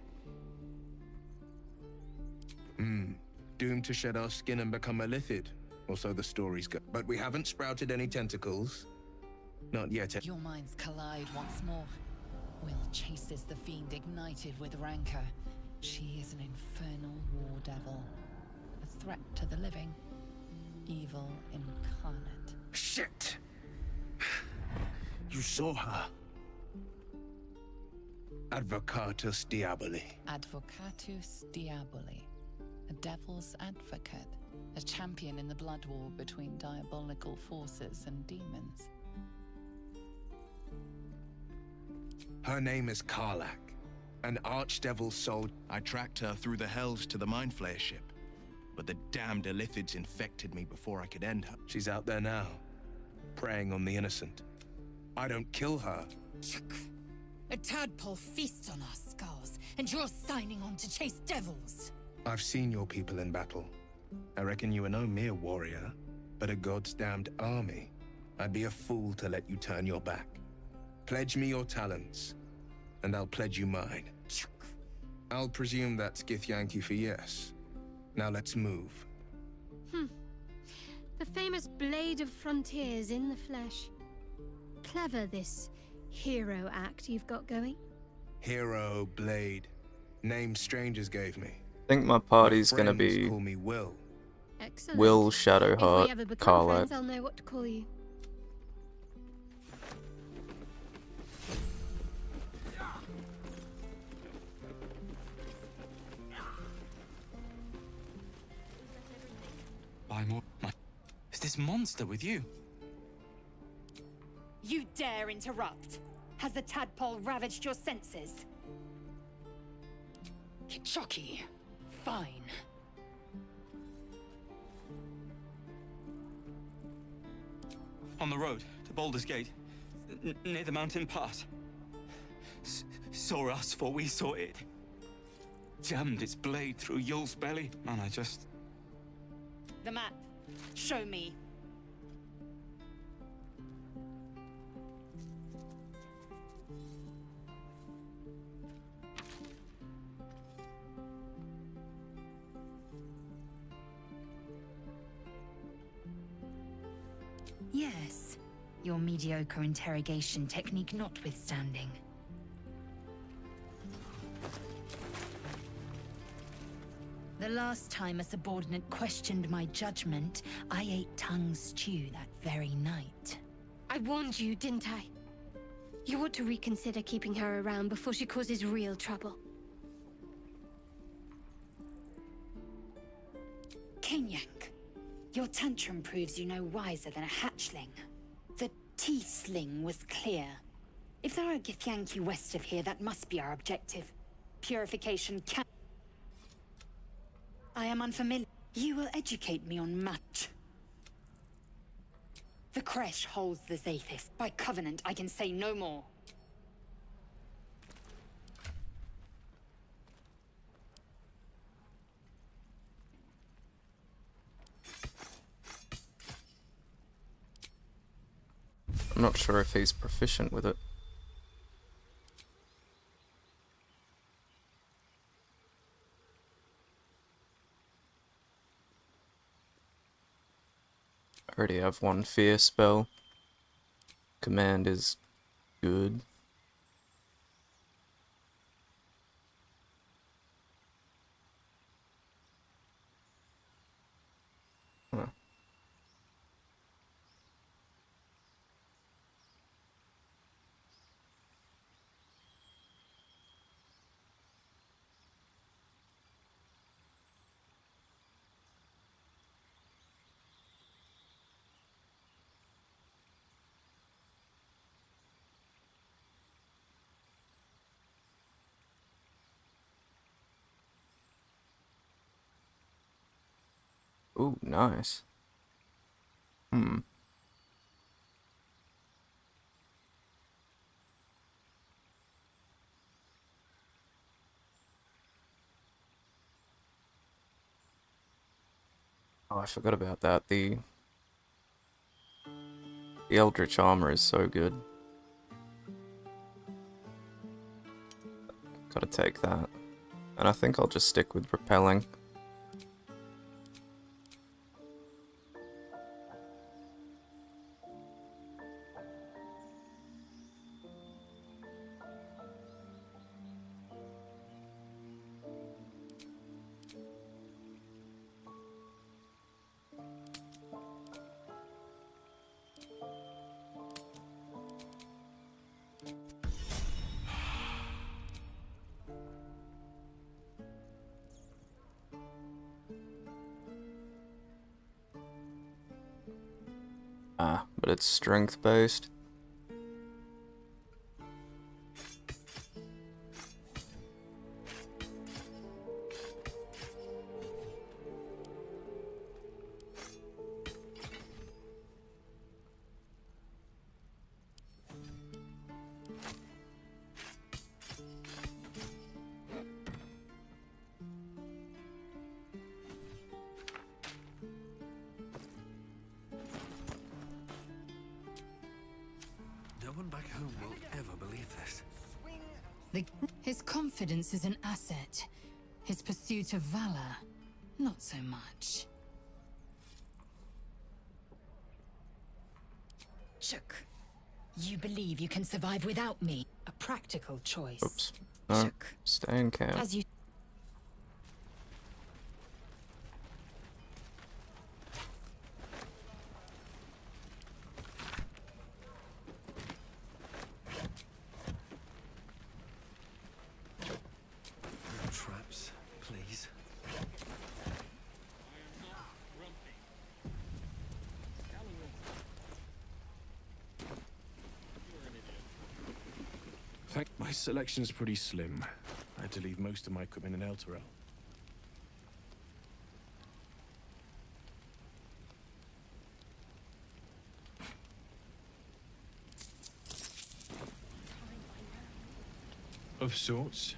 Doomed to shed our skin and become a lithid. Or so the stories go. But we haven't sprouted any tentacles. Not yet. Your minds collide once more. Will chases the fiend ignited with rancor. She is an infernal war devil. A threat to the living. Evil incarnate. Shit! You saw her. Advocatus Diaboli. Advocatus Diaboli. A devil's advocate. A champion in the blood war between diabolical forces and demons. Her name is Karlak, an archdevil soul. I tracked her through the hells to the Mind Flayer ship, but the damned Illithids infected me before I could end her. She's out there now, preying on the innocent. I don't kill her. A tadpole feasts on our skulls, and you're signing on to chase devils. I've seen your people in battle. I reckon you are no mere warrior, but a god's damned army. I'd be a fool to let you turn your back. Pledge me your talents, and I'll pledge you mine. I'll presume that's Githyanki for yes. Now let's move. The famous Blade of Frontiers in the flesh. Clever, this hero act you've got going. Hero, Blade. Name strangers gave me. I think my party's gonna be call me Will. Excellent. Will, If we Shadowheart, ever become Karlak. friends, I'll know what to call you. Buy more. Is this monster with you? You dare interrupt? Has the tadpole ravaged your senses? Kichoki. Fine. On the road to Baldur's Gate, near the mountain pass. Saw us, for we saw it. Jammed its blade through Yul's belly. Man, I just... The map. Show me. Yes, your mediocre interrogation technique notwithstanding. The last time a subordinate questioned my judgment, I ate tongue stew that very night. I warned you, didn't I? You ought to reconsider keeping her around before she causes real trouble. Kenyak, your tantrum proves you no wiser than a hatchling. The tiefling was clear. If there are Githyanki west of here, that must be our objective. Purification can... I am unfamiliar. You will educate me on much. The Kresh holds the Zathis. By covenant, I can say no more. I'm not sure if he's proficient with it. I already have one fear spell. Command is good. Huh. Ooh, nice. Hmm. Oh, I forgot about that. The Eldritch armor is so good. Gotta take that. And I think I'll just stick with repelling. Ah, but it's strength based. No one back home will ever believe this. His confidence is an asset. His pursuit of valor, not so much. Shook. You believe you can survive without me? A practical choice. Oops. No, stay in camp. As you... No traps, please. My selection's pretty slim. I had to leave most of my equipment in Elturel. Of sorts.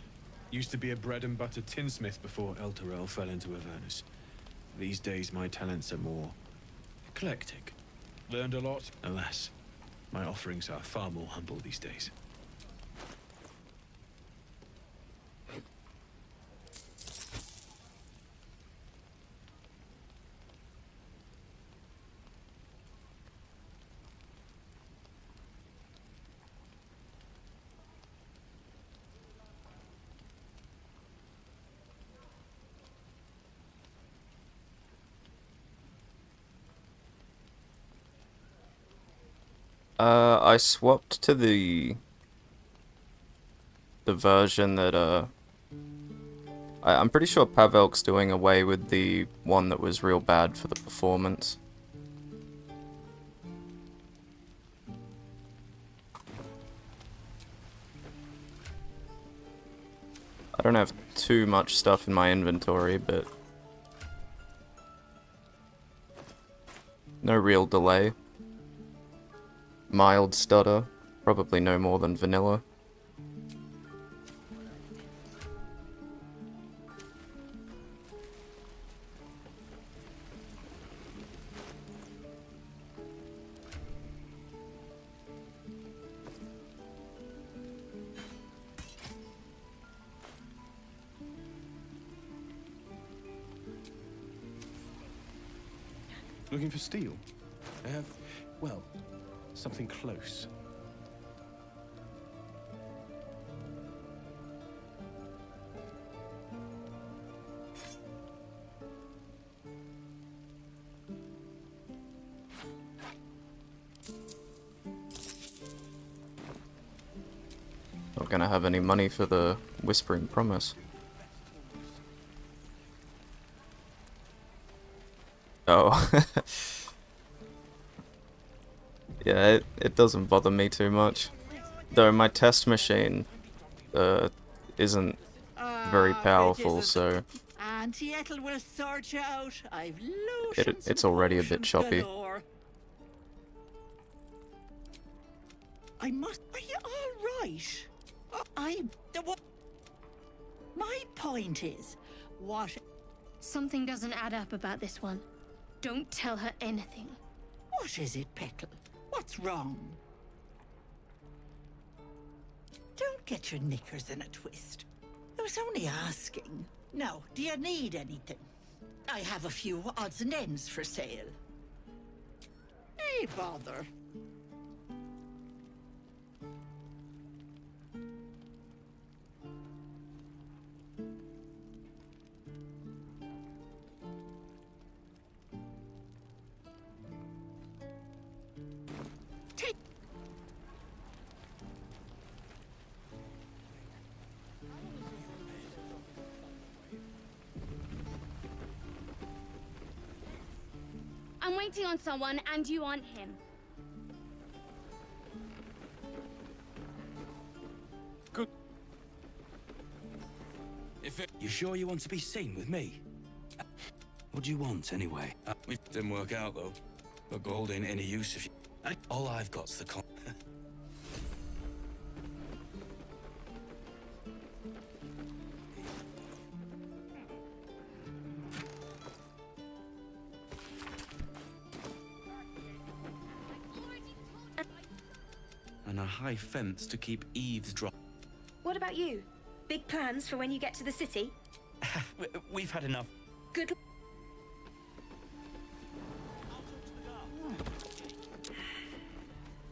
Used to be a bread and butter tinsmith before Elturel fell into Avernus. These days my talents are more eclectic. Learned a lot. Alas, my offerings are far more humble these days. I swapped to the version that, I'm pretty sure Pavelk's doing away with the one that was real bad for the performance. I don't have too much stuff in my inventory, but no real delay. Mild stutter, probably no more than vanilla. Looking for steel? I have, well, something close. Not gonna have any money for the Whispering Promise. Oh. Yeah, it doesn't bother me too much. Though my test machine isn't very powerful, so Auntie Ethel will sort you out. I've lotions It's and already a bit potions choppy. galore. I must. Are you all right? What? My point is, what? Something doesn't add up about this one. Don't tell her anything. What is it, Peckle? What's wrong? Don't get your knickers in a twist. I was only asking. Now, do you need anything? I have a few odds and ends for sale. Hey, bother. I'm waiting on someone, and you want him. Good. You sure you want to be seen with me? What do you want, anyway? It didn't work out, though. But gold ain't any use if you... All I've got's the con... and a high fence to keep eavesdrop. What about you? Big plans for when you get to the city? We've had enough. Good. Hope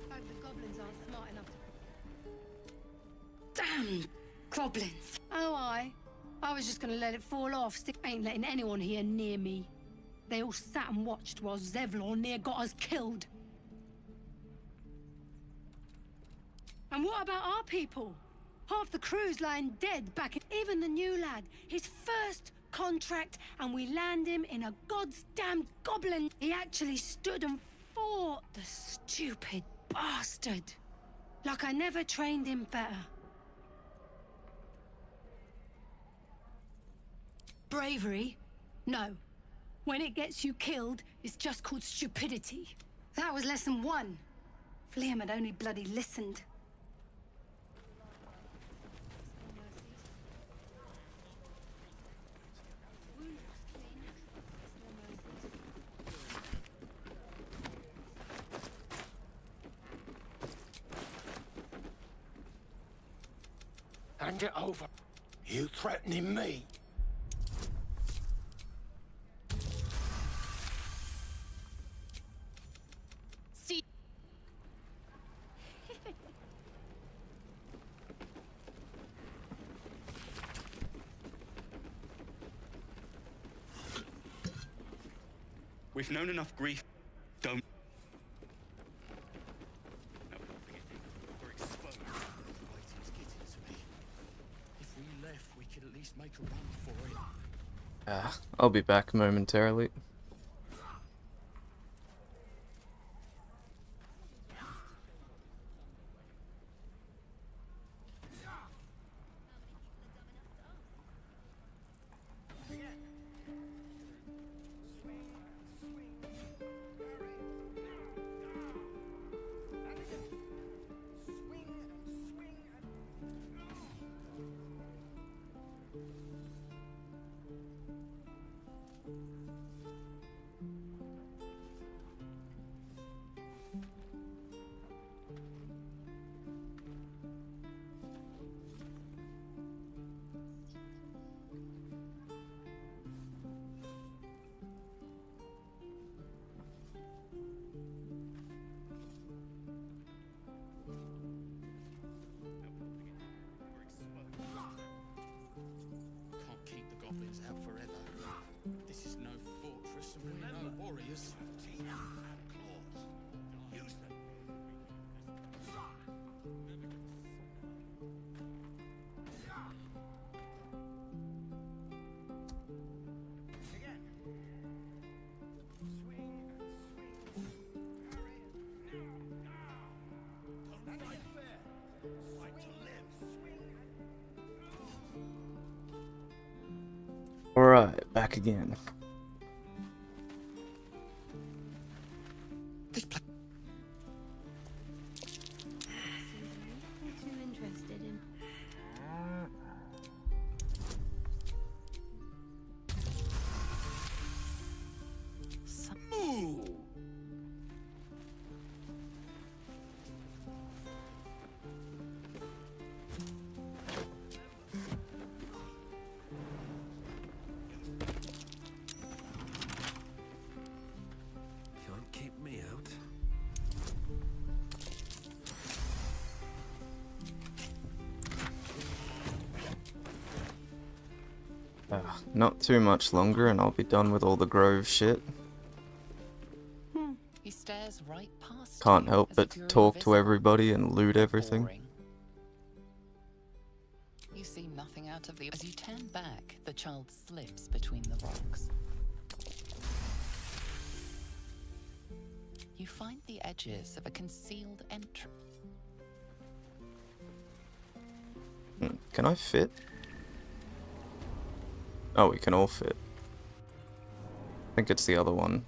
the goblins aren't smart enough to... Damn goblins. Oh, I was just gonna let it fall off. Ain't letting anyone here near me. They all sat and watched while Zevlor near got us killed. And what about our people? Half the crew's lying dead back in... Even the new lad, his first contract, and we land him in a goddamn goblin. He actually stood and fought, the stupid bastard. Like I never trained him better. Bravery? No. When it gets you killed, it's just called stupidity. That was lesson 1. If Liam had only bloody listened. Hand it over. You threatening me? See. We've known enough grief. Don't. We're exposed. Waiting's getting to me. If we left, we could at least make a run for it. I'll be back momentarily. Can't keep the goblins out forever. This is no fortress, and we're no warriors. Teeth and claws. Use them. Alright, back again. Too interested in. Moo! Can't keep me out. Not too much longer and I'll be done with all the Grove shit. He stares right past Can't you help as but if you're talk to invisible. everybody and loot everything. Boring. You see nothing out of the... As you turn back, the child slips between the rocks. You find the edges of a concealed entrance. Can I fit? Oh, we can all fit. I think it's the other one.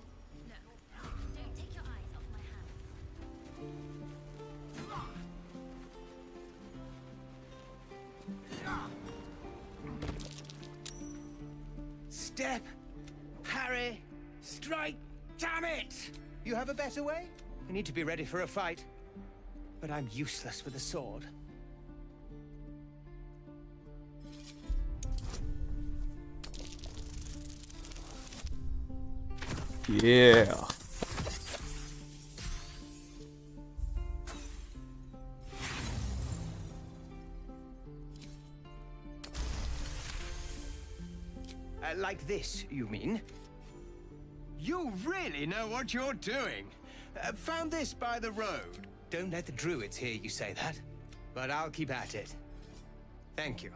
Step, Harry, strike, damn it! You have a better way? I need to be ready for a fight, but I'm useless with a sword. Yeah. Like this, you mean? You really know what you're doing. Found this by the road. Don't let the druids hear you say that, but I'll keep at it. Thank you.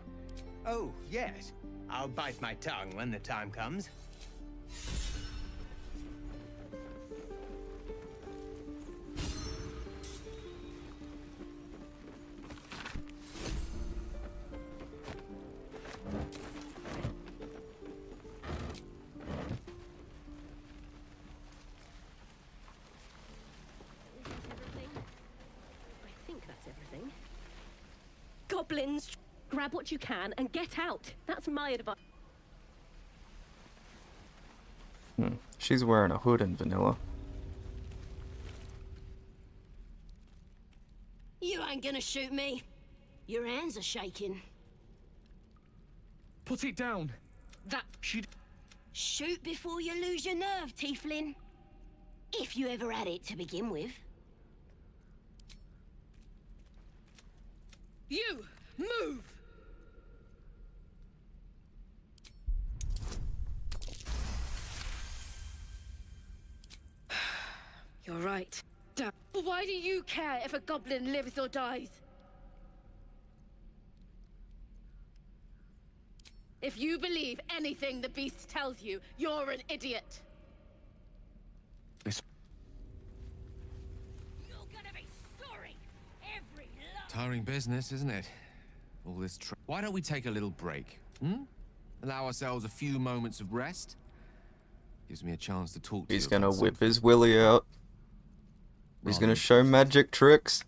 Oh, yes. I'll bite my tongue when the time comes. I think that's everything. Goblins, grab what you can and get out. That's my advice. She's wearing a hood in vanilla. You ain't gonna shoot me. Your hands are shaking. Put it down. That shoot before you lose your nerve, Tieflin. If you ever had it to begin with. You move! You're right. Why do you care if a goblin lives or dies? If you believe anything the beast tells you, you're an idiot. Tiring business, isn't it? All this Why don't we take a little break? Allow ourselves a few moments of rest. Gives me a chance to talk to you. He's gonna about whip his willy out. He's gonna show magic tricks.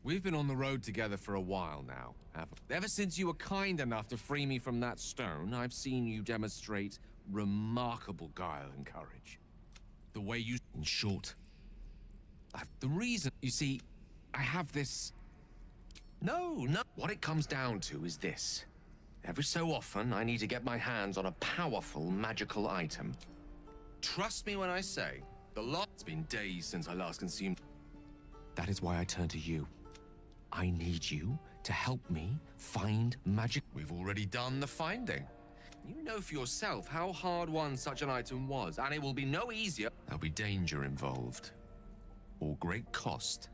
We've been on the road together for a while now, haven't we? Ever since you were kind enough to free me from that stone, I've seen you demonstrate remarkable guile and courage. The way you... In short, the reason... You see, I have this... No. What it comes down to is this. Every so often, I need to get my hands on a powerful magical item. Trust me when I say, it's been days since I last consumed... That is why I turn to you. I need you to help me find magic. We've already done the finding. You know for yourself how hard won such an item was, and it will be no easier. There'll be danger involved. Or great cost.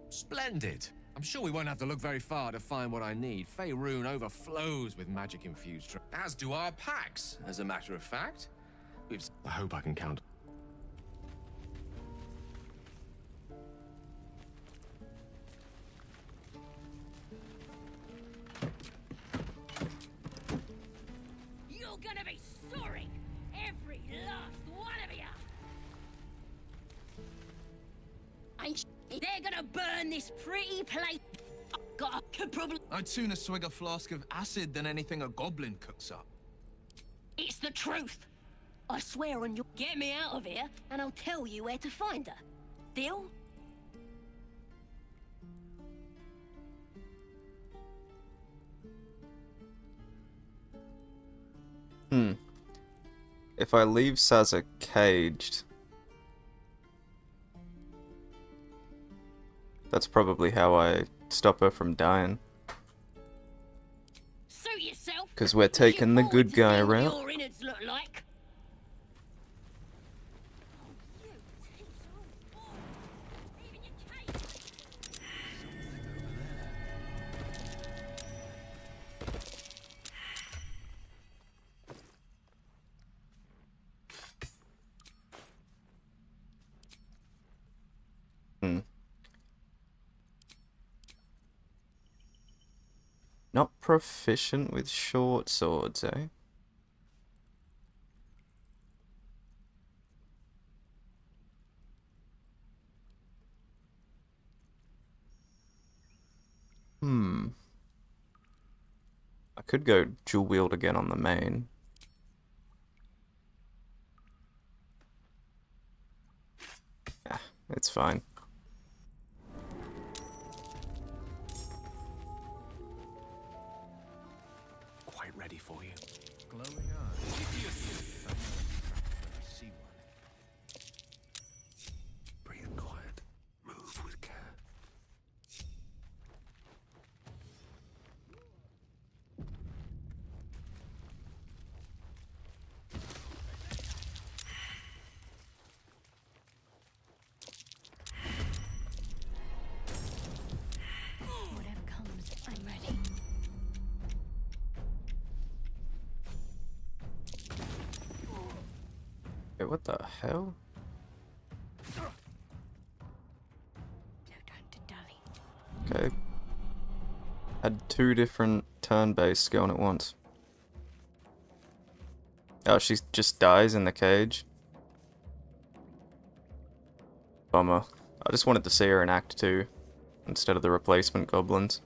Splendid. I'm sure we won't have to look very far to find what I need. Faerun overflows with magic-infused as do our packs, as a matter of fact. I hope I can count. play. Got a problem. I'd sooner swig a flask of acid than anything a goblin cooks up. It's the truth. I swear on you. Get me out of here, and I'll tell you where to find her. Deal? If I leave Sazza caged, that's probably how I stop her from dying. Suit yourself. Because we're taking the good guy What route. your innards look like. Not proficient with short swords, eh? I could go dual wield again on the main. Yeah, it's fine. Quite ready for you. Glowing eyes. I see one. Breathe quiet. Move with care. Whatever comes, I'm ready. Wait, what the hell? Okay. Had two different turn-based going at once. Oh, she just dies in the cage. Bummer. I just wanted to see her in Act 2 instead of the replacement goblins.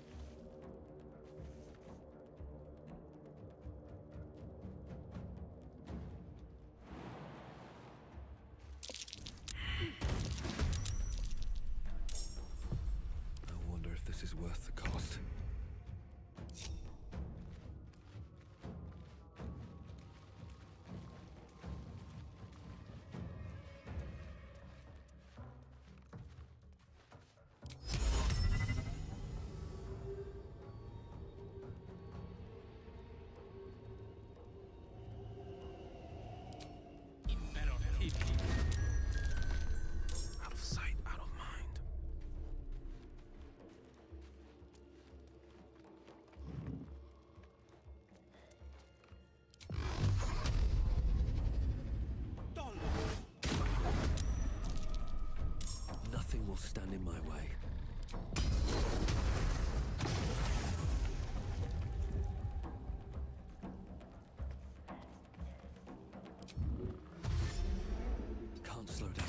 I wonder if this is worth the cost. Out of sight, out of mind. Nothing will stand in my way. Can't slow down.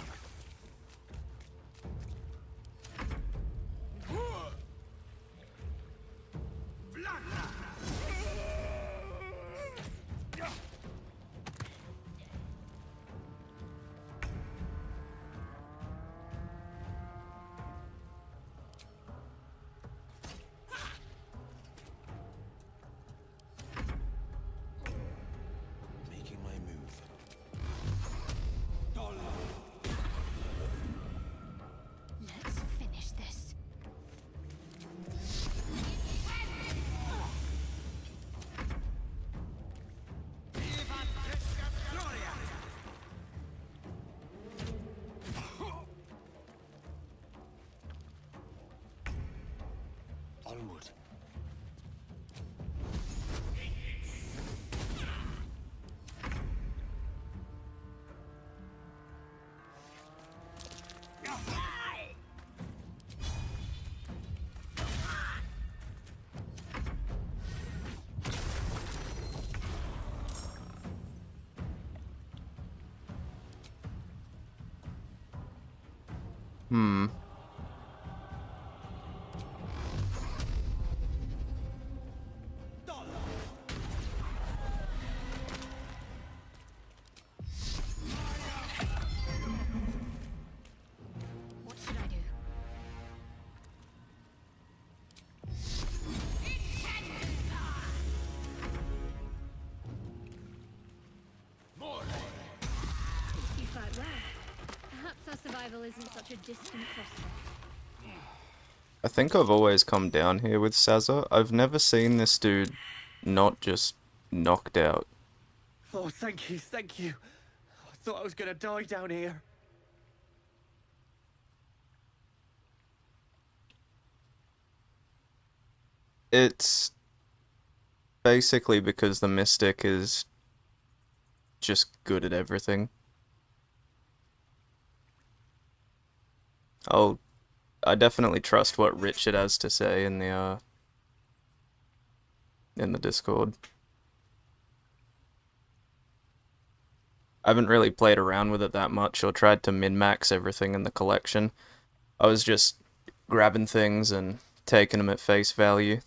Making my move. Let's finish this. Onward. arrival isn't such a distant prospect. I think I've always come down here with Sazza. I've never seen this dude not just knocked out. Oh, thank you, thank you. I thought I was gonna die down here. It's basically because the Mystic is just good at everything. I definitely trust what Richard has to say in the Discord. I haven't really played around with it that much or tried to min-max everything in the collection. I was just grabbing things and taking them at face value.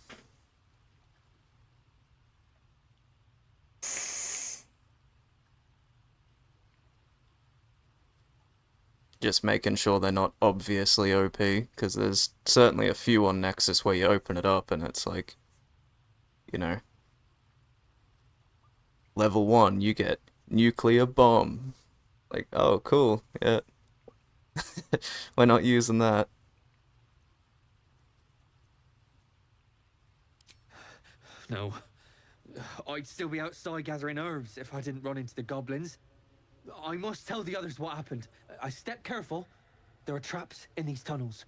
Just making sure they're not obviously OP, because there's certainly a few on Nexus where you open it up and it's like, you know, level 1, you get nuclear bomb. Like, oh, cool, yeah. We're not using that. No. I'd still be outside gathering herbs if I didn't run into the goblins. I must tell the others what happened. I step careful. There are traps in these tunnels.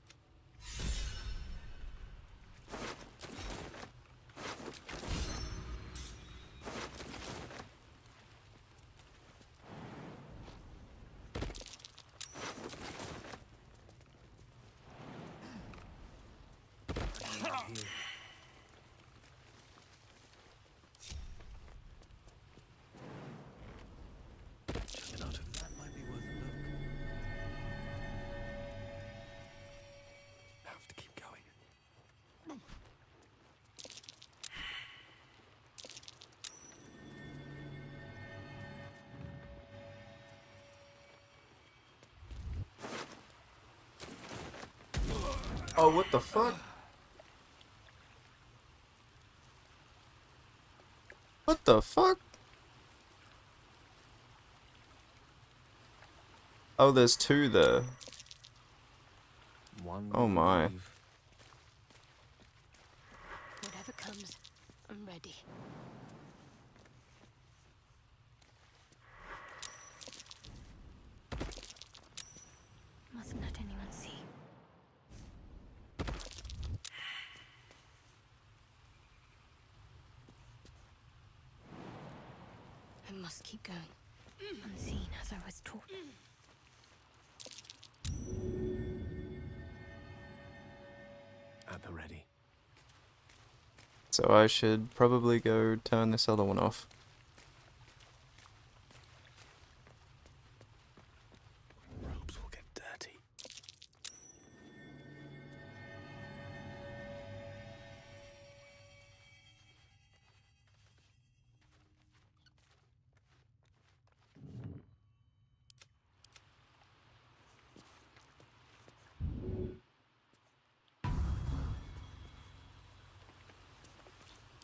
Oh, what the fuck? What the fuck? Oh, there's two there. Oh my. Whatever comes, I'm ready. Mustn't let anyone see. I must keep going, unseen as I was taught. At the ready. So I should probably go turn this other one off. Robes will get dirty.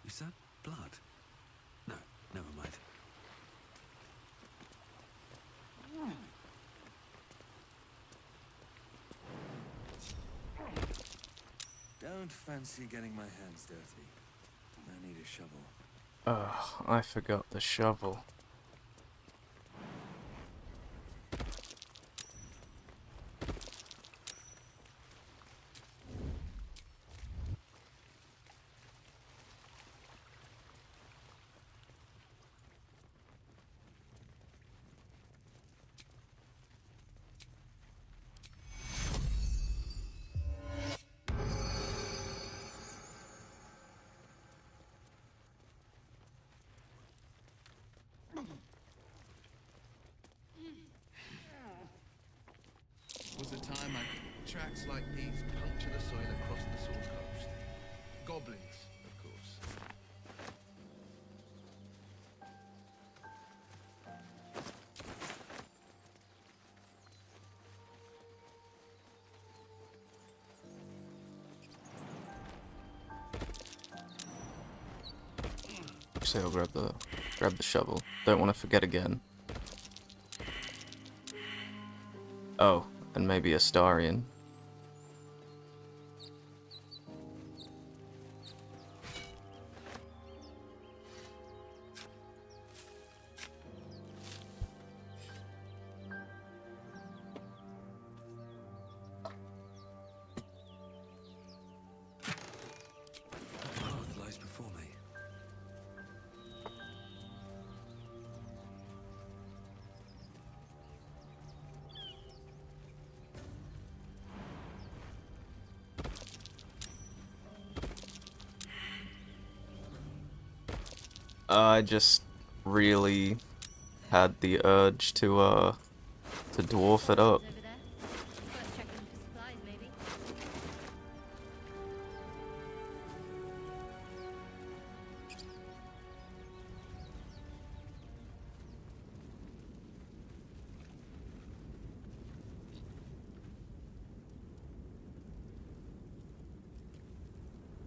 Is that blood? No, never mind. Don't fancy getting my hands dirty. I need a shovel. Ugh, I forgot the shovel. Was the time tracks like these puncture the soil across the Sword Coast. Goblins, of course. Actually, I'll grab the shovel. Don't want to forget again. Oh, and maybe Astarion. Path lies before me. I just really had the urge to dwarf it up.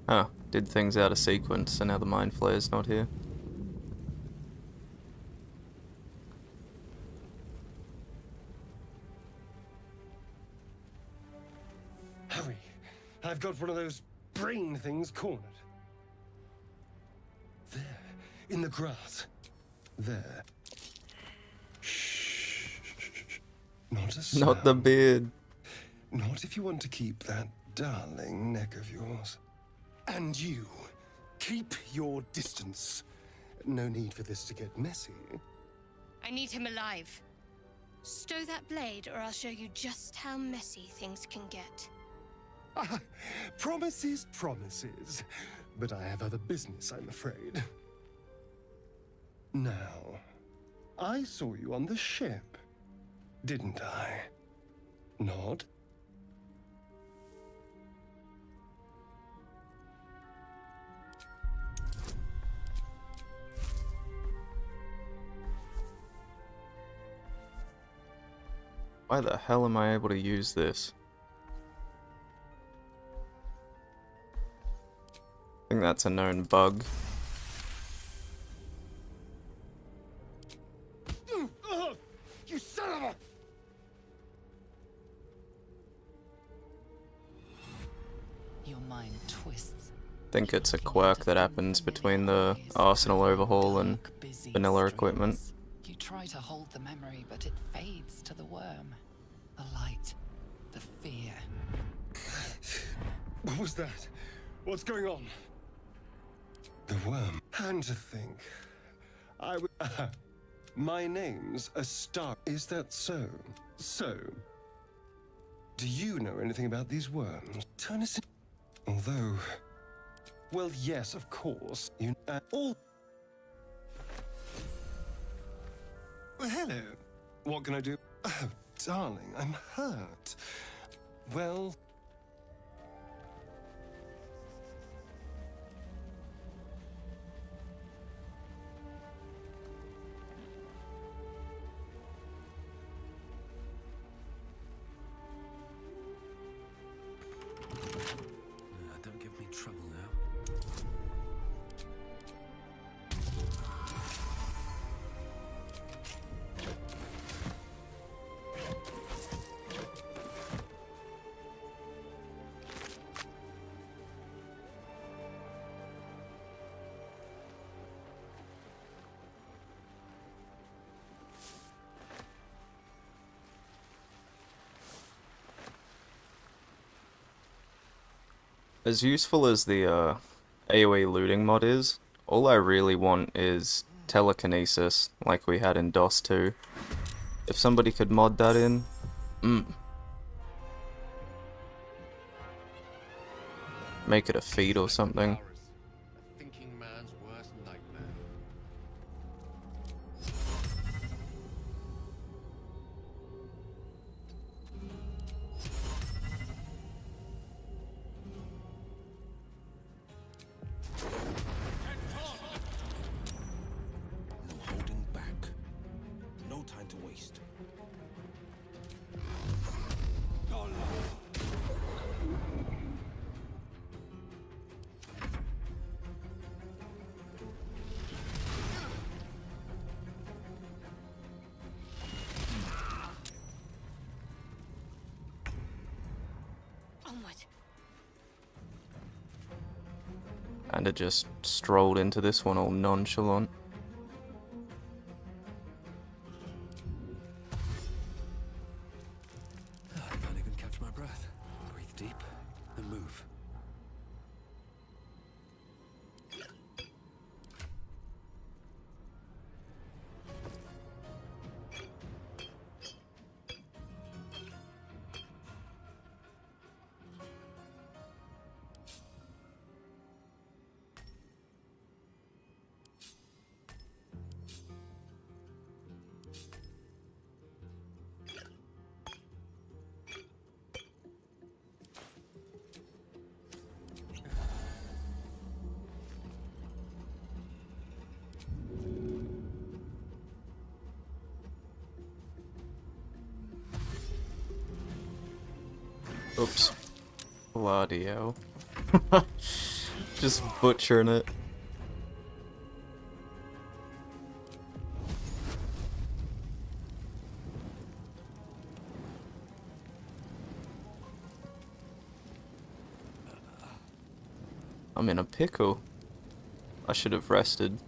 Huh, did things out of sequence, so now the Mind Flayer's not here. Harry, I've got one of those brain things cornered. There, in the grass. There. Shh. Not a sound. Not the beard. Not if you want to keep that darling neck of yours. And you, keep your distance. No need for this to get messy. I need him alive. Stow that blade, or I'll show you just how messy things can get. Promises, promises. But I have other business, I'm afraid. Now, I saw you on the ship, didn't I? Nod? Why the hell am I able to use this? I think that's a known bug. You son of a... Your mind twists. Think it's a quirk that happens between the Arsenal overhaul and vanilla equipment. You try to hold the memory, but it fades to the worm. The light. The fear. What was that? What's going on? The worm. And to think, I would... my name's a star. Is that so? So, do you know anything about these worms? Turn us in... Although... Well, yes, of course. You... all... Well, hello. What can I do? Oh, darling, I'm hurt. Well... Don't give me trouble now. As useful as the AoE looting mod is, all I really want is telekinesis, like we had in DOS 2. If somebody could mod that in, make it a feat or something. Thinking man's worst nightmare. No holding back. No time to waste. Onward. And it just strolled into this one all nonchalant. I can't even catch my breath. Breathe deep and move. Oops. Bloody hell. Just butchering it. I'm in a pickle. I should have rested.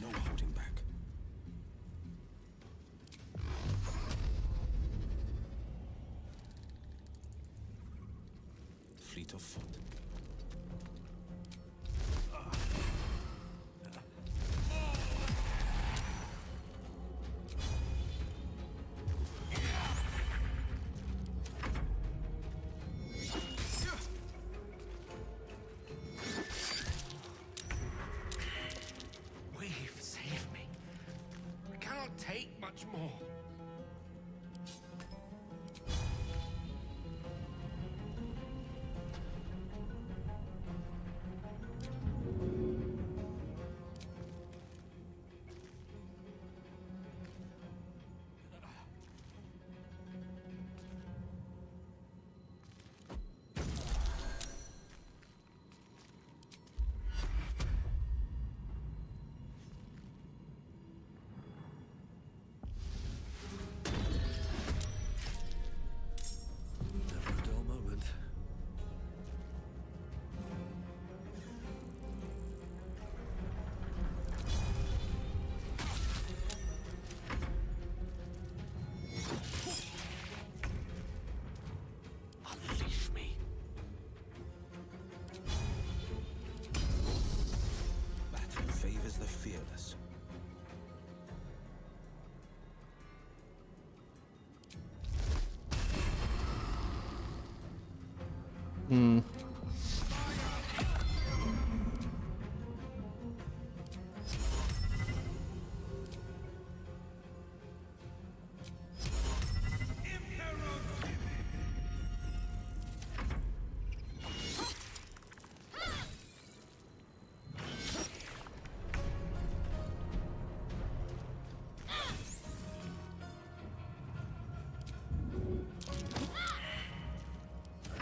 No holding back. Fleet of foot. Weave, save me. I cannot take much more. Never a dull moment. Unleash me. Battle favors the fearless. Hmm.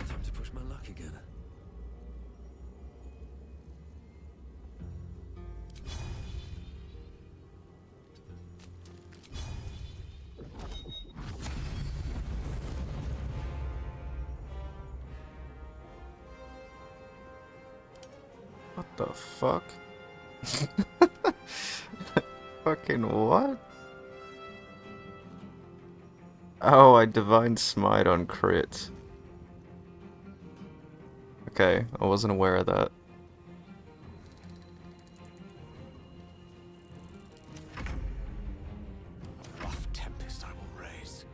Time to push my luck again. What the fuck? Fucking what? Oh, I divine smite on crit. Okay, I wasn't aware of that. Rough tempest I will raise.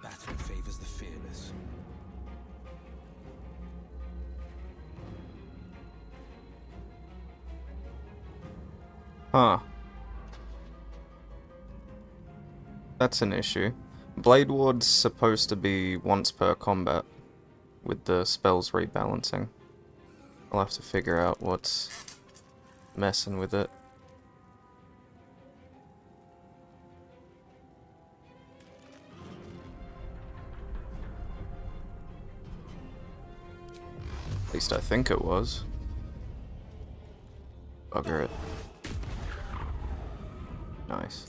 Battle favors the fearless. Huh. That's an issue. Blade Ward's supposed to be once per combat, with the spells rebalancing. I'll have to figure out what's messing with it. At least I think it was. Bugger it. Nice.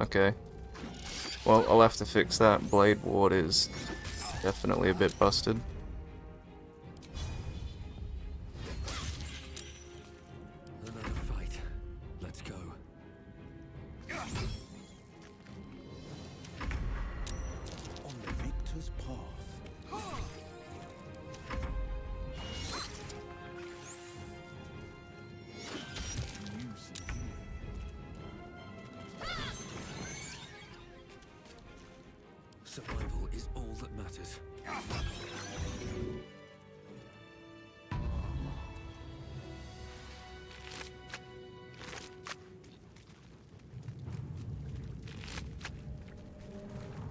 Okay. Well, I'll have to fix that. Blade Ward is definitely a bit busted. Another fight. Let's go. On the victor's path. Survival is all that matters.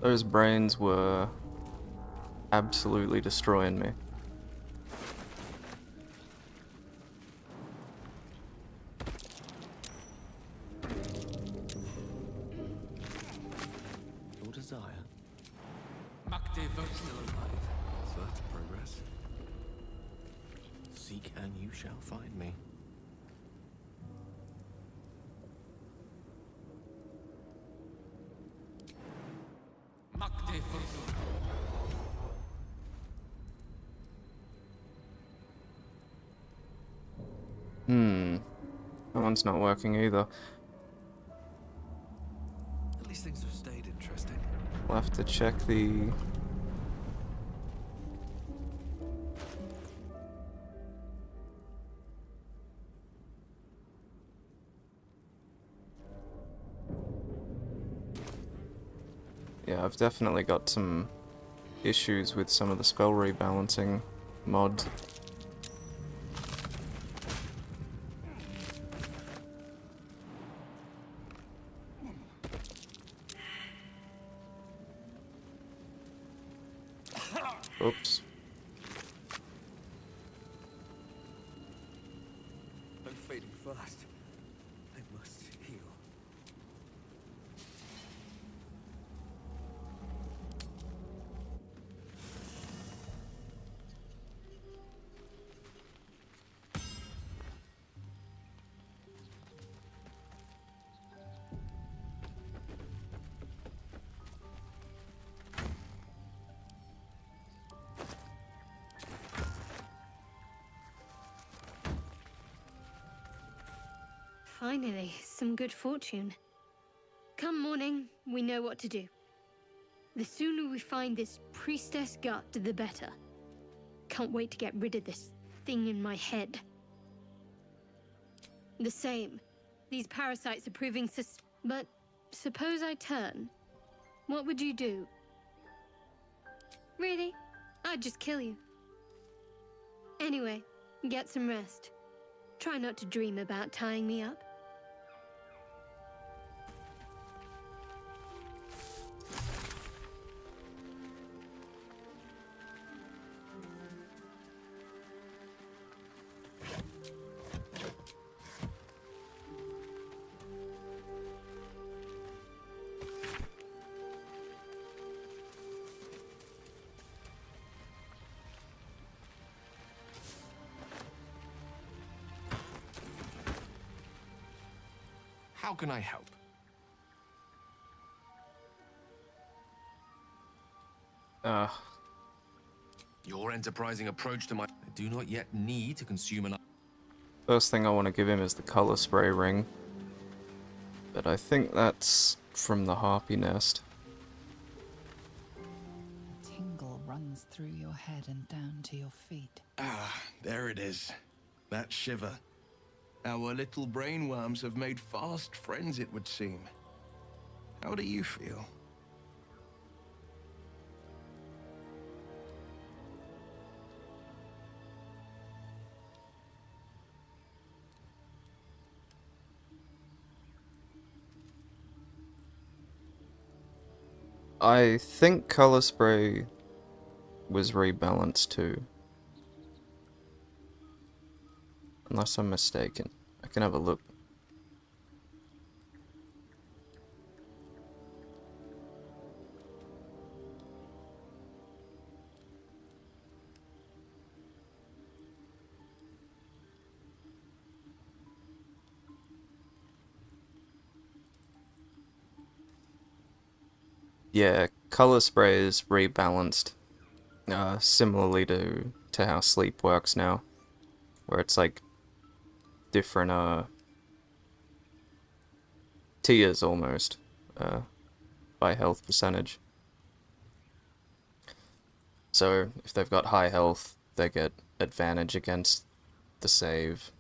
Those brains were absolutely destroying me. Your desire. Still alive. So that's progress. Seek and you shall find me. That one's not working either. At least things have stayed interesting. We'll have to check the... Yeah, I've definitely got some issues with some of the spell rebalancing mods. Oops. I'm fading fast. I must heal. Finally, some good fortune. Come morning, we know what to do. The sooner we find this priestess gut, the better. Can't wait to get rid of this thing in my head. The same. These parasites are proving but suppose I turn. What would you do? Really? I'd just kill you. Anyway, get some rest. Try not to dream about tying me up. How can I help? Your enterprising approach to my... I do not yet need to consume an... First thing I want to give him is the color spray ring. But I think that's from the harpy nest. A tingle runs through your head and down to your feet. Ah, there it is. That shiver. Our little brainworms have made fast friends, it would seem. How do you feel? I think color spray was rebalanced too. Unless I'm mistaken. I can have a look. Yeah, color spray is rebalanced, similarly to how sleep works now, where it's like different tiers almost, by health percentage. So if they've got high health, they get advantage against the save.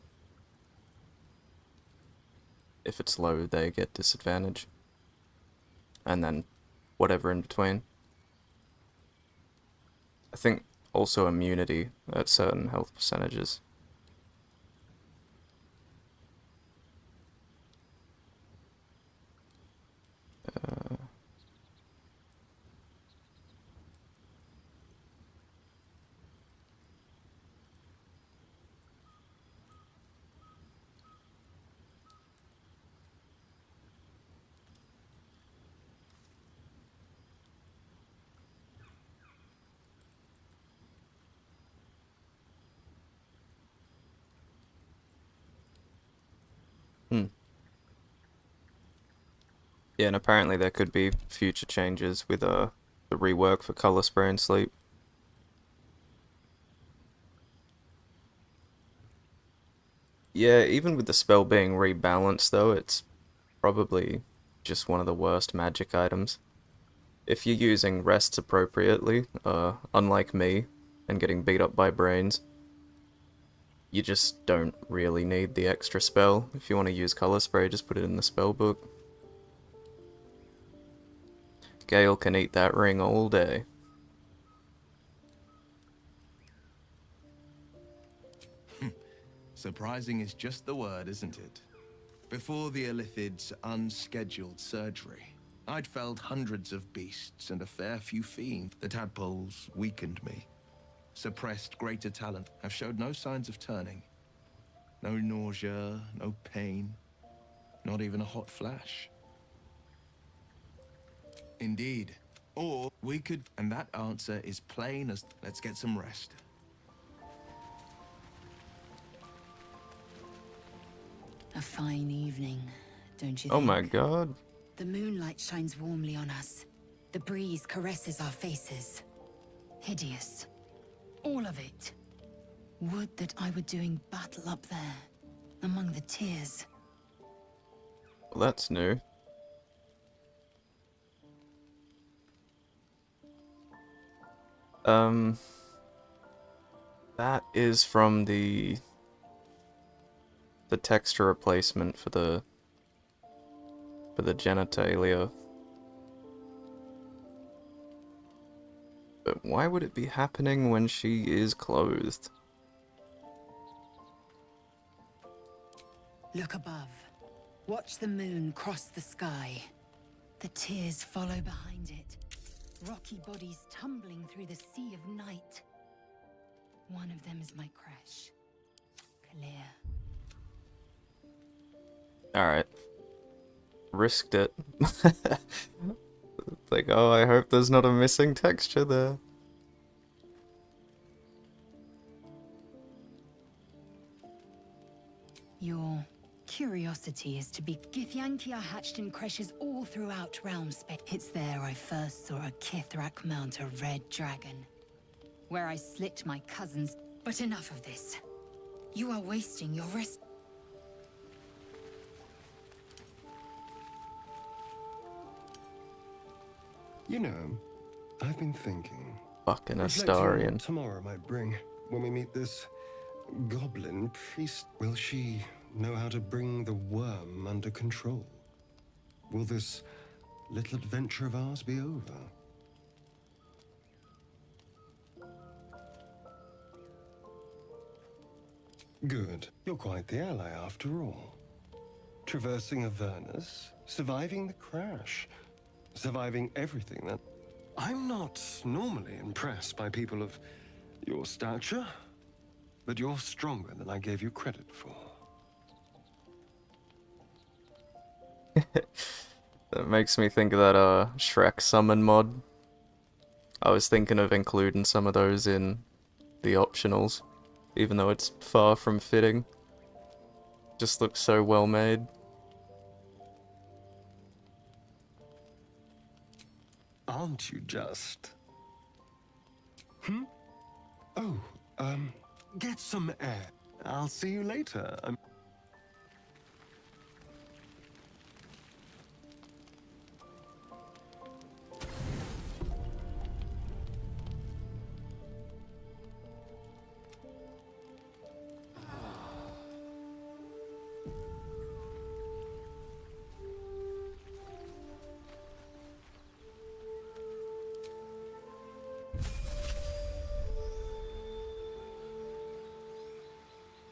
If it's low, they get disadvantage. And then whatever in between. I think also immunity at certain health percentages. Hmm. Yeah, and apparently there could be future changes with the rework for color spray and sleep. Yeah, even with the spell being rebalanced though, it's probably just one of the worst magic items. If you're using rests appropriately, unlike me, and getting beat up by brains, you just don't really need the extra spell. If you want to use color spray, just put it in the spell book. Gale can eat that ring all day. Surprising is just the word, isn't it? Before the Illithid's unscheduled surgery, I'd felled hundreds of beasts and a fair few fiends. The tadpoles weakened me. Suppressed greater talent, have showed no signs of turning. No nausea, no pain, not even a hot flash. Indeed. Or we could, and that answer is plain as, let's get some rest. A fine evening, don't you think? Oh my god. The moonlight shines warmly on us. The breeze caresses our faces. Hideous. All of it. Would that I were doing battle up there, among the tears. Well, that's new. That is from the texture replacement for the genitalia. But why would it be happening when she is clothed? Look above. Watch the moon cross the sky. The tears follow behind it. Rocky bodies tumbling through the sea of night. One of them is my crash. Clear. Alright. Risked it. Like, oh, I hope there's not a missing texture there. Your curiosity is to be... Githyanki are hatched in creches all throughout realm space. It's there I first saw a Kithrak mount a red dragon. Where I slit my cousins. But enough of this. You are wasting your rest. You know, I've been thinking. Fucking reflecting on Astarian. what tomorrow might bring when we meet this goblin priest. Will she know how to bring the worm under control? Will this little adventure of ours be over? Good. You're quite the ally after all. Traversing Avernus, surviving the crash, surviving everything that... I'm not normally impressed by people of your stature, but you're stronger than I gave you credit for. That makes me think of that Shrek summon mod. I was thinking of including some of those in the optionals, even though it's far from fitting. Just looks so well made. aren't you just? Hmm? Oh, get some air. I'll see you later.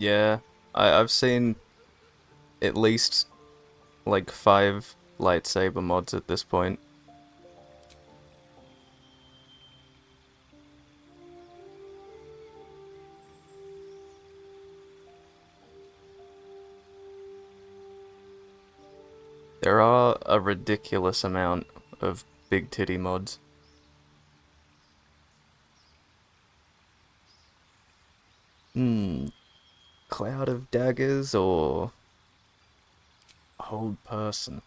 Yeah, I've seen at least like 5 lightsaber mods at this point. There are a ridiculous amount of big titty mods. Cloud of daggers or old person?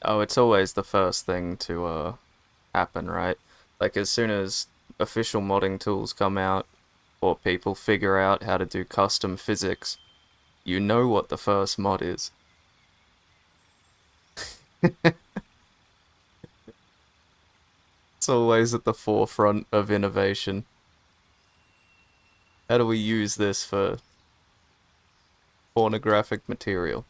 Oh, it's always the first thing to happen, right? Like as soon as official modding tools come out or people figure out how to do custom physics, you know what the first mod is. It's always at the forefront of innovation. How do we use this for pornographic material?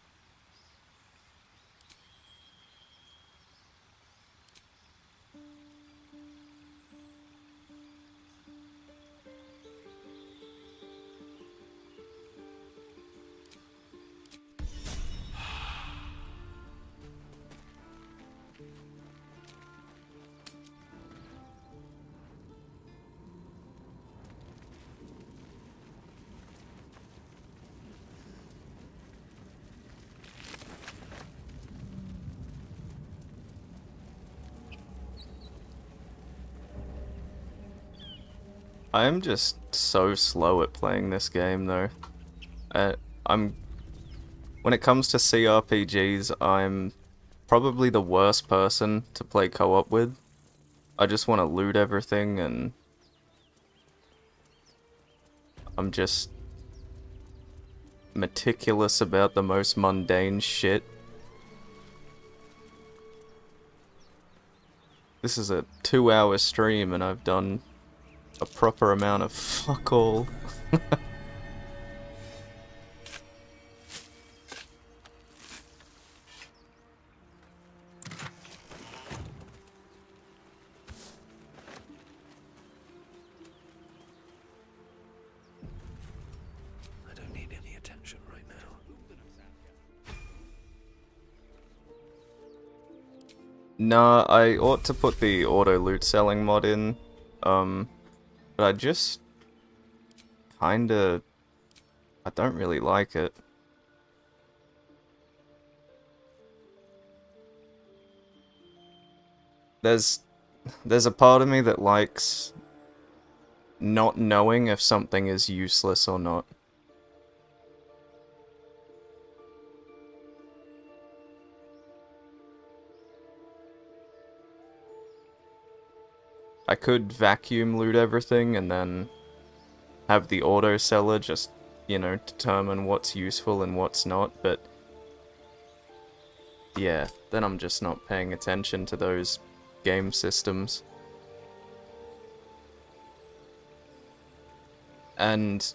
I'm just so slow at playing this game, though. When it comes to CRPGs, I'm probably the worst person to play co-op with. I just want to loot everything, and I'm just meticulous about the most mundane shit. This is a 2-hour stream, and I've done a proper amount of fuck all. I don't need any attention right now. Nah, I ought to put the auto loot selling mod in, but I just kinda, I don't really like it. There's a part of me that likes not knowing if something is useless or not. I could vacuum loot everything and then have the auto seller just, you know, determine what's useful and what's not, but yeah, then I'm just not paying attention to those game systems. And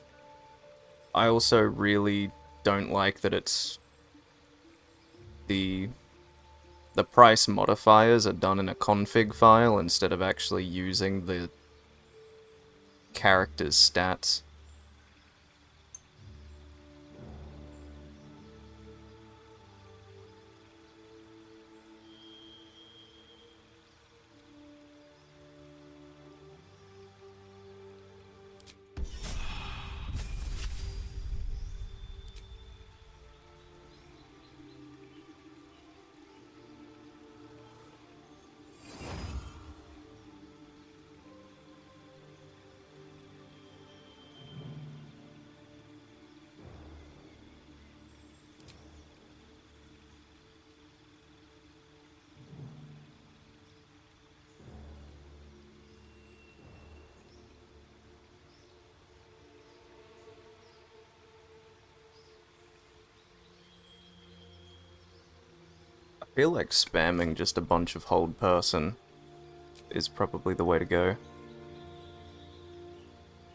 I also really don't like that it's the price modifiers are done in a config file instead of actually using the character's stats. I feel like spamming just a bunch of hold person is probably the way to go.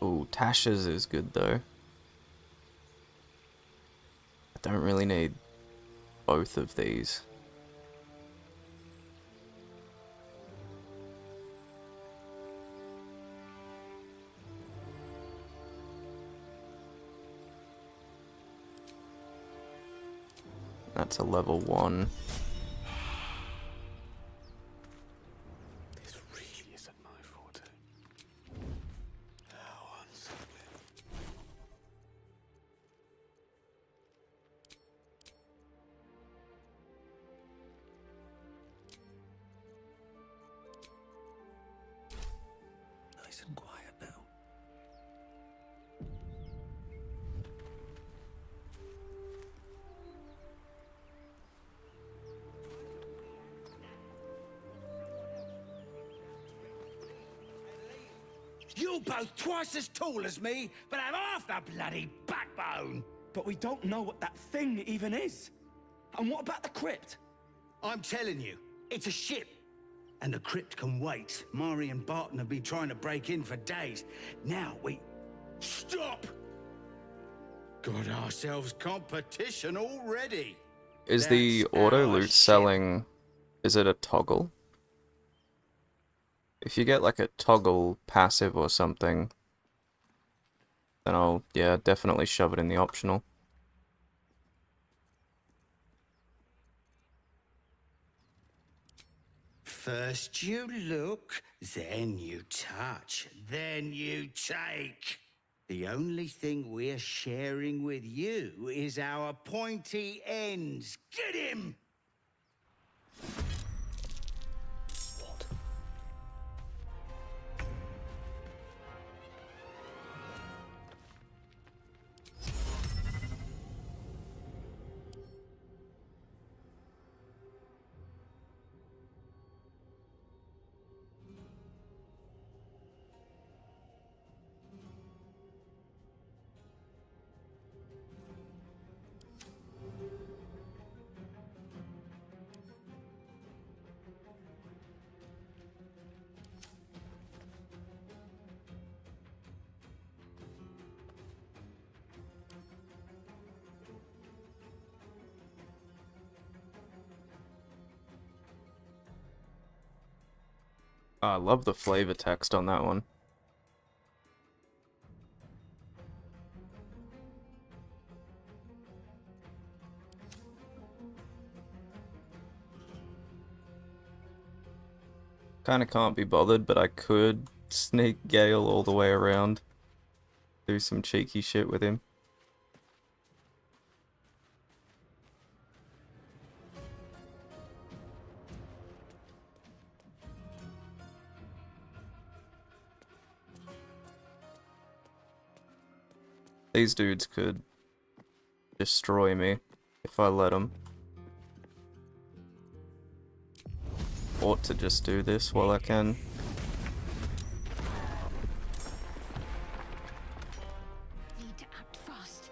Ooh, Tasha's is good though. I don't really need both of these. That's a level 1. This really isn't my forte. How unsettling. Nice and quiet now. You're both twice as tall as me, but have half the bloody backbone. But we don't know what that thing even is. And what about the crypt? I'm telling you, it's a ship. And the crypt can wait. Mari and Barton have been trying to break in for days. Now we... Stop! Got ourselves competition already. Is the auto loot selling... Is it a toggle? If you get like a toggle passive or something, then I'll, yeah, definitely shove it in the optional. First you look, then you touch, then you take. The only thing we're sharing with you is our pointy ends. Get him! I love the flavor text on that one. Kinda can't be bothered, but I could sneak Gale all the way around. Do some cheeky shit with him. These dudes could destroy me if I let them. Ought to just do this while I can. Need to act fast.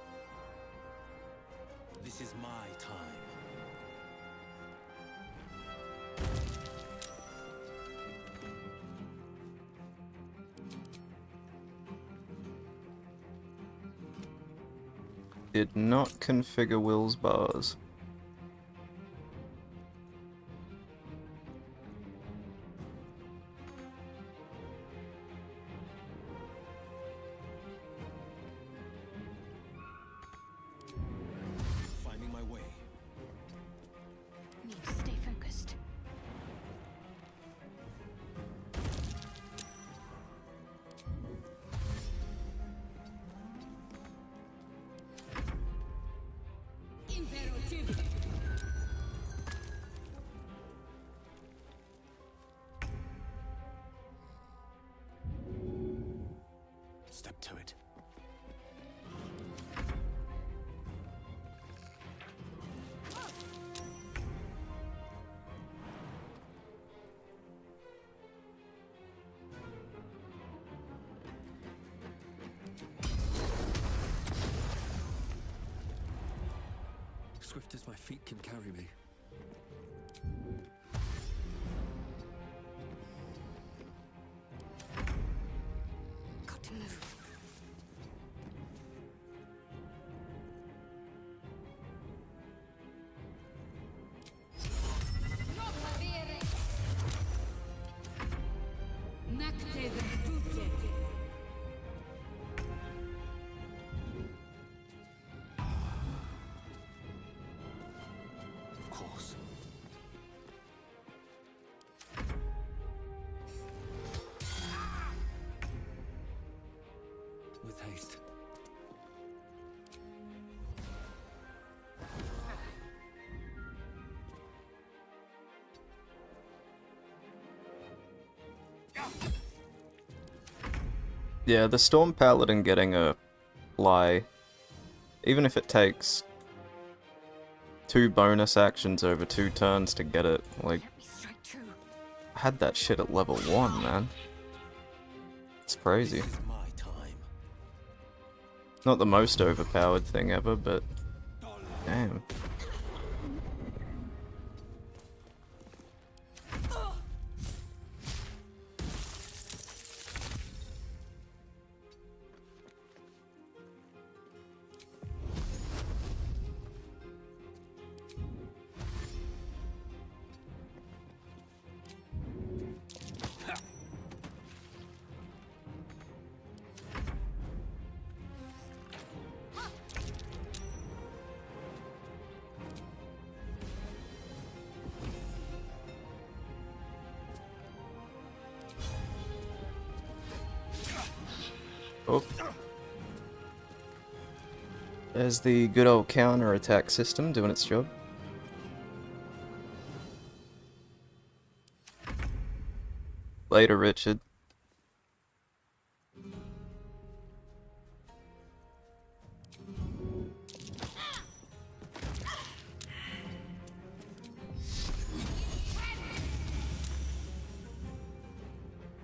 This is my time. Did not configure Will's bars. Finding my way. Need to stay focused. Step to it. Swift as my feet can carry me. haste. Yeah, the Storm Paladin getting a fly, even if it takes 2 bonus actions over 2 turns to get it, like, I had that shit at level 1, man. It's crazy. Not the most overpowered thing ever, but damn. Oh. There's the good old counter-attack system doing its job. Later, Richard.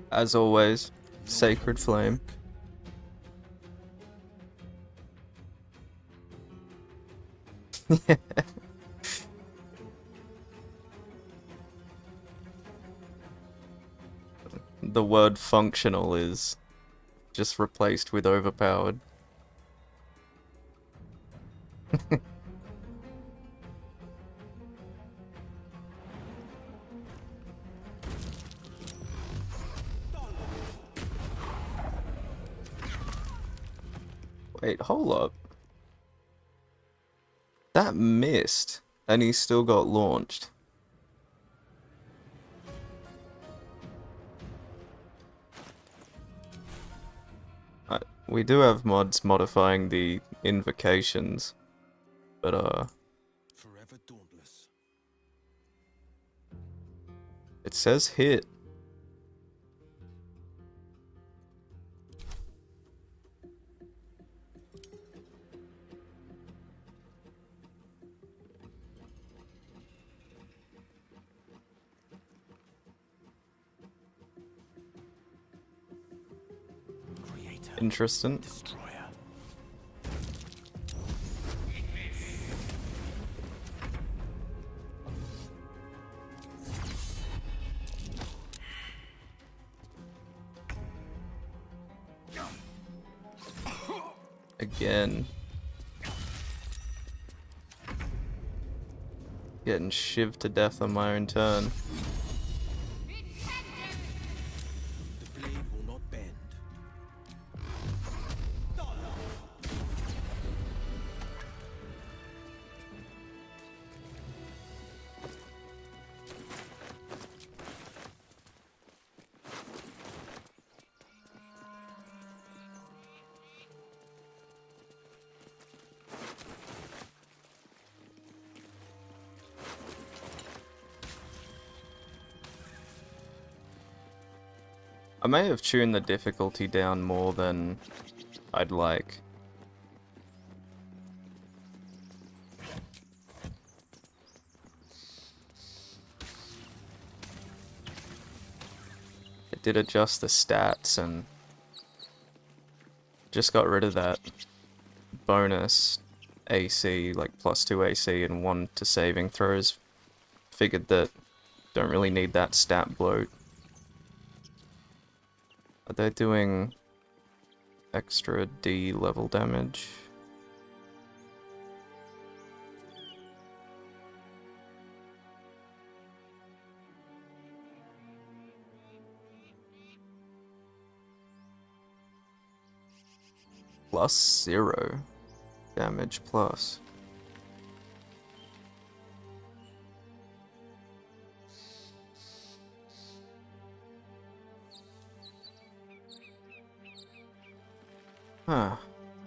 As always, Sacred Flame. The word functional is just replaced with overpowered. Wait, hold up. That missed, and he still got launched. We do have mods modifying the invocations, but Forever dauntless. it says hit. Interesting. Again. Getting shivved to death on my own turn. The blade will not bend. I may have tuned the difficulty down more than I'd like. It did adjust the stats and just got rid of that bonus AC, like +2 AC and 1 to saving throws. Figured that don't really need that stat bloat. Are they doing extra D level damage? +0 damage plus. Huh.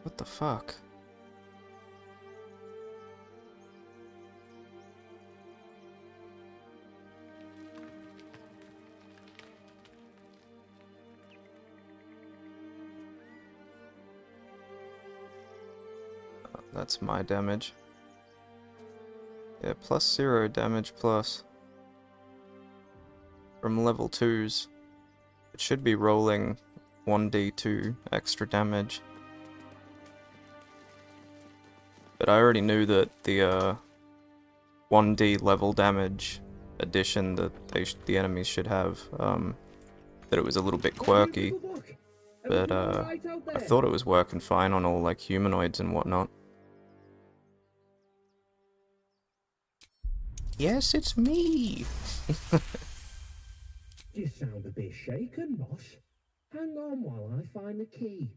What the fuck? That's my damage. Yeah, +0 damage plus. From level 2s. It should be rolling 1d2 extra damage. But I already knew that the 1d level damage addition that the enemies should have, that it was a little bit quirky. But I thought it was working fine on all like humanoids and whatnot. Yes, it's me! You sound a bit shaken, boss. Hang on while I find the key.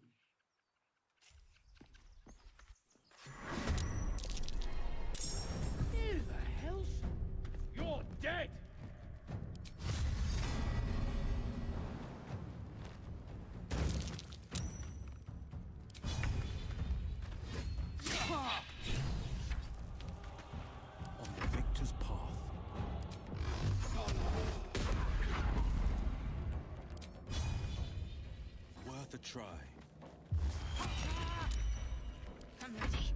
Who the hell's... You're dead! On the victor's path. Worth a try. I'm ready.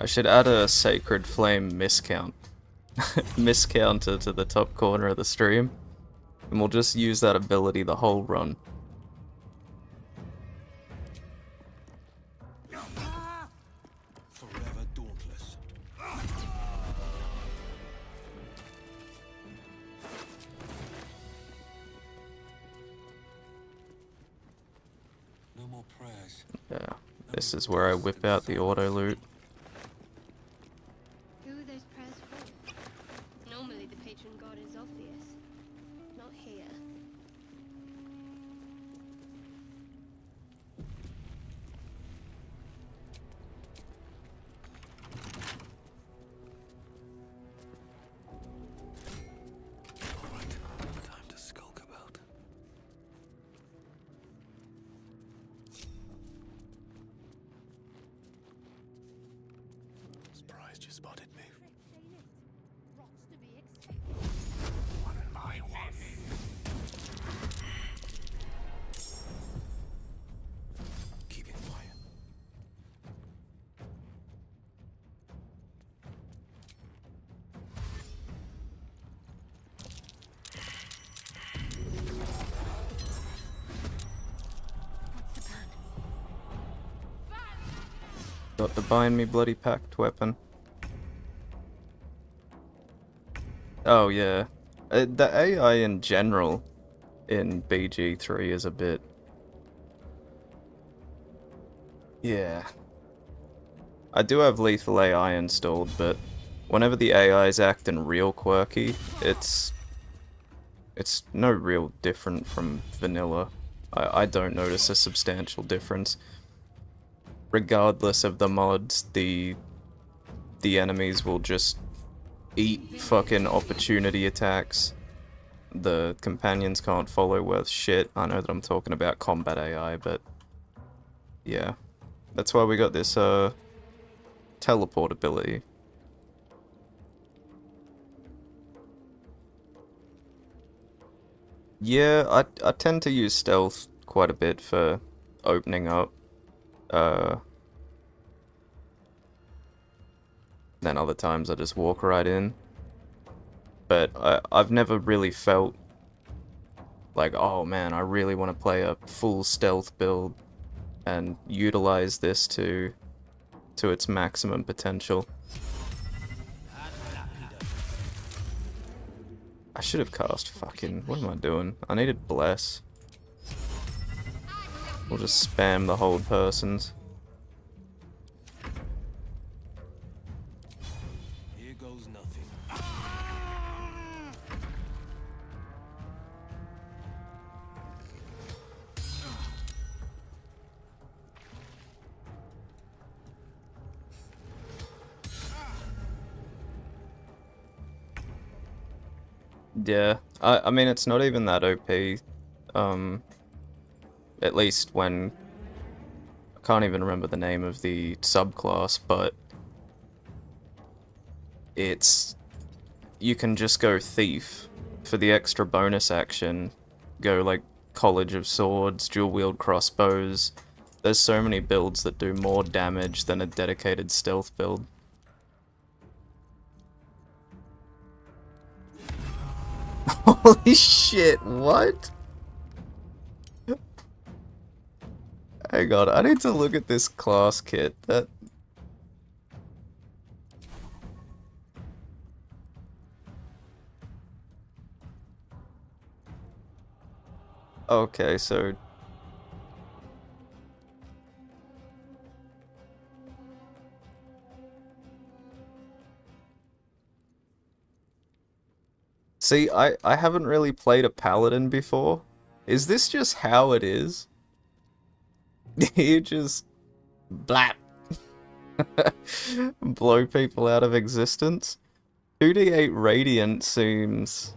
I should add a Sacred Flame miscount. Miscounter to the top corner of the stream. And we'll just use that ability the whole run. Forever dauntless. No more prayers. Yeah, this is where I whip out the auto loot. Who are those prayers for? Normally the patron god is obvious. Not here. Alright, time to skulk about. Surprised you spotted me. One by one. Keep it quiet. Got the Bind Me Bloody Pact weapon. Oh yeah. The AI in general in BG3 is a bit... Yeah. I do have Lethal AI installed, but whenever the AI is acting real quirky, it's no real different from vanilla. I don't notice a substantial difference. Regardless of the mods, the enemies will just eat fucking opportunity attacks. The companions can't follow worth shit. I know that I'm talking about combat AI, but yeah. That's why we got this teleport ability. Yeah, I tend to use stealth quite a bit for opening up. Then other times I just walk right in. But I've never really felt like, oh man, I really want to play a full stealth build and utilize this to its maximum potential. I should have cast fucking... What am I doing? I needed Bless. We'll just spam the hold persons. Here goes nothing. Yeah, I mean, it's not even that OP. At least when... I can't even remember the name of the subclass, but... It's... You can just go Thief. For the extra bonus action, go like College of Swords, dual-wield crossbows. There's so many builds that do more damage than a dedicated stealth build. Holy shit, what? Hang on, I need to look at this class kit. Okay, so... See, I haven't really played a paladin before. Is this just how it is? You just... blap! Blow people out of existence? 2d8 radiant seems...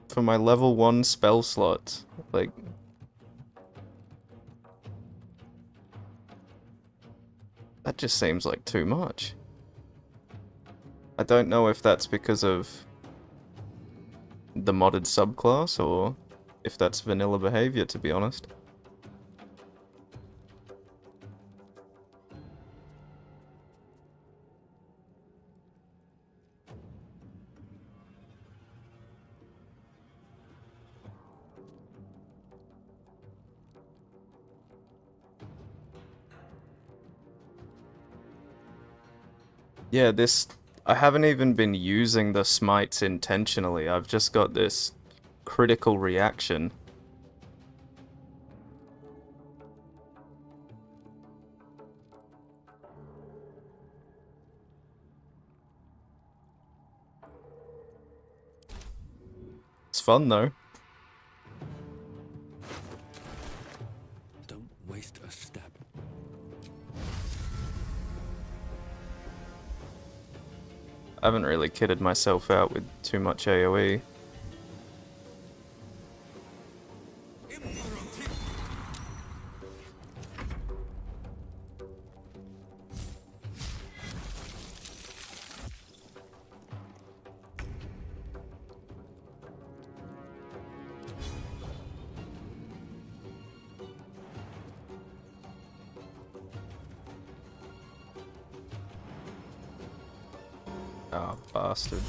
For my level 1 spell slot, like... That just seems like too much. I don't know if that's because of the modded subclass, or if that's vanilla behavior, to be honest. Yeah, this... I haven't even been using the smites intentionally, I've just got this critical reaction. It's fun though. Don't waste a step. I haven't really kitted myself out with too much AoE. Ah, bastard.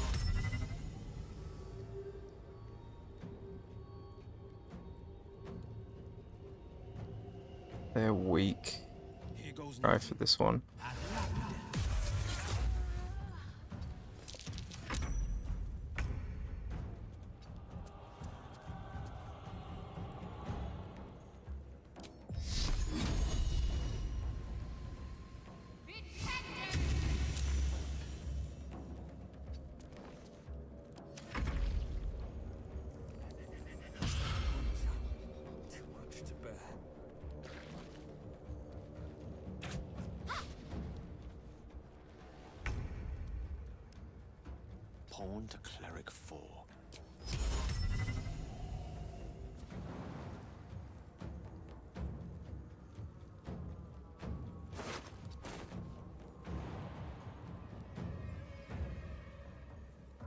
They're weak. Try for this one. Pawn to cleric 4.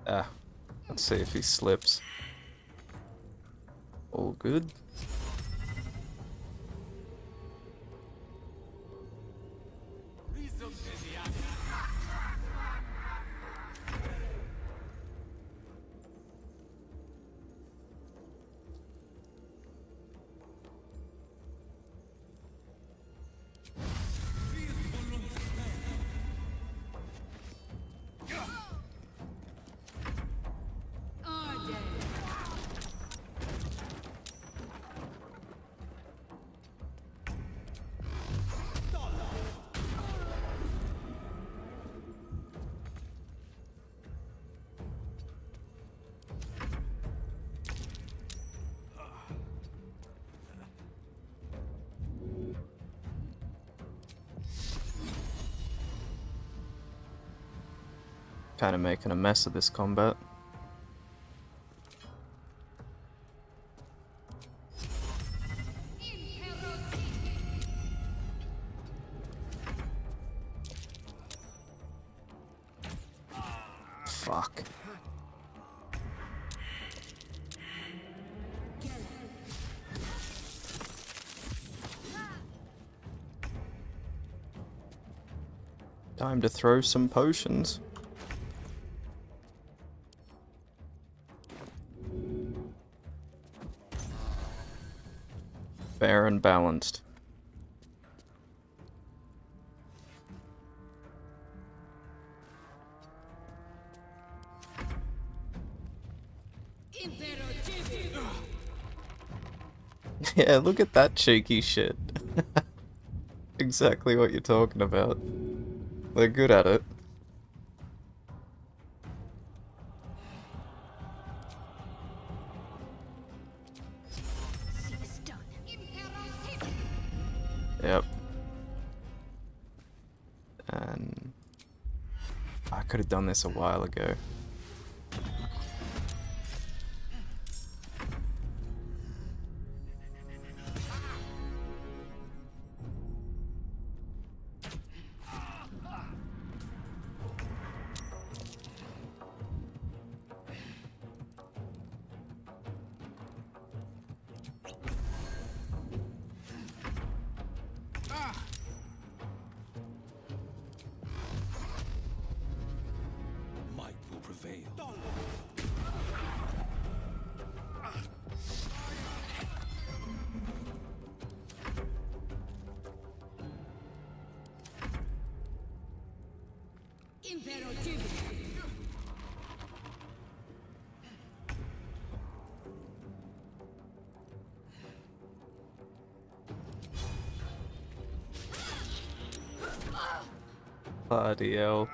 Ah, let's see if he slips. All good. kind of making a mess of this combat. Fuck. Time to throw some potions. Fair and balanced. Yeah, look at that cheeky shit. Exactly what you're talking about. They're good at it. Yep. And I could have done this a while ago. Might will prevail. Bloody hell.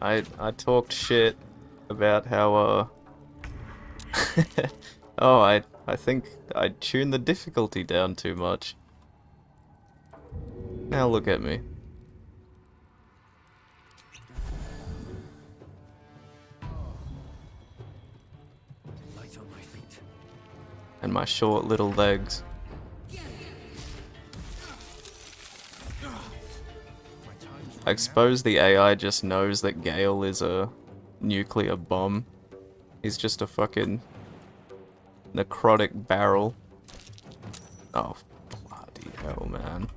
I talked shit about how oh, I think I tuned the difficulty down too much. Now look at me. Light on my feet. And my short little legs. I suppose the AI just knows that Gale is a nuclear bomb. He's just a fucking necrotic barrel. Oh, bloody hell, man.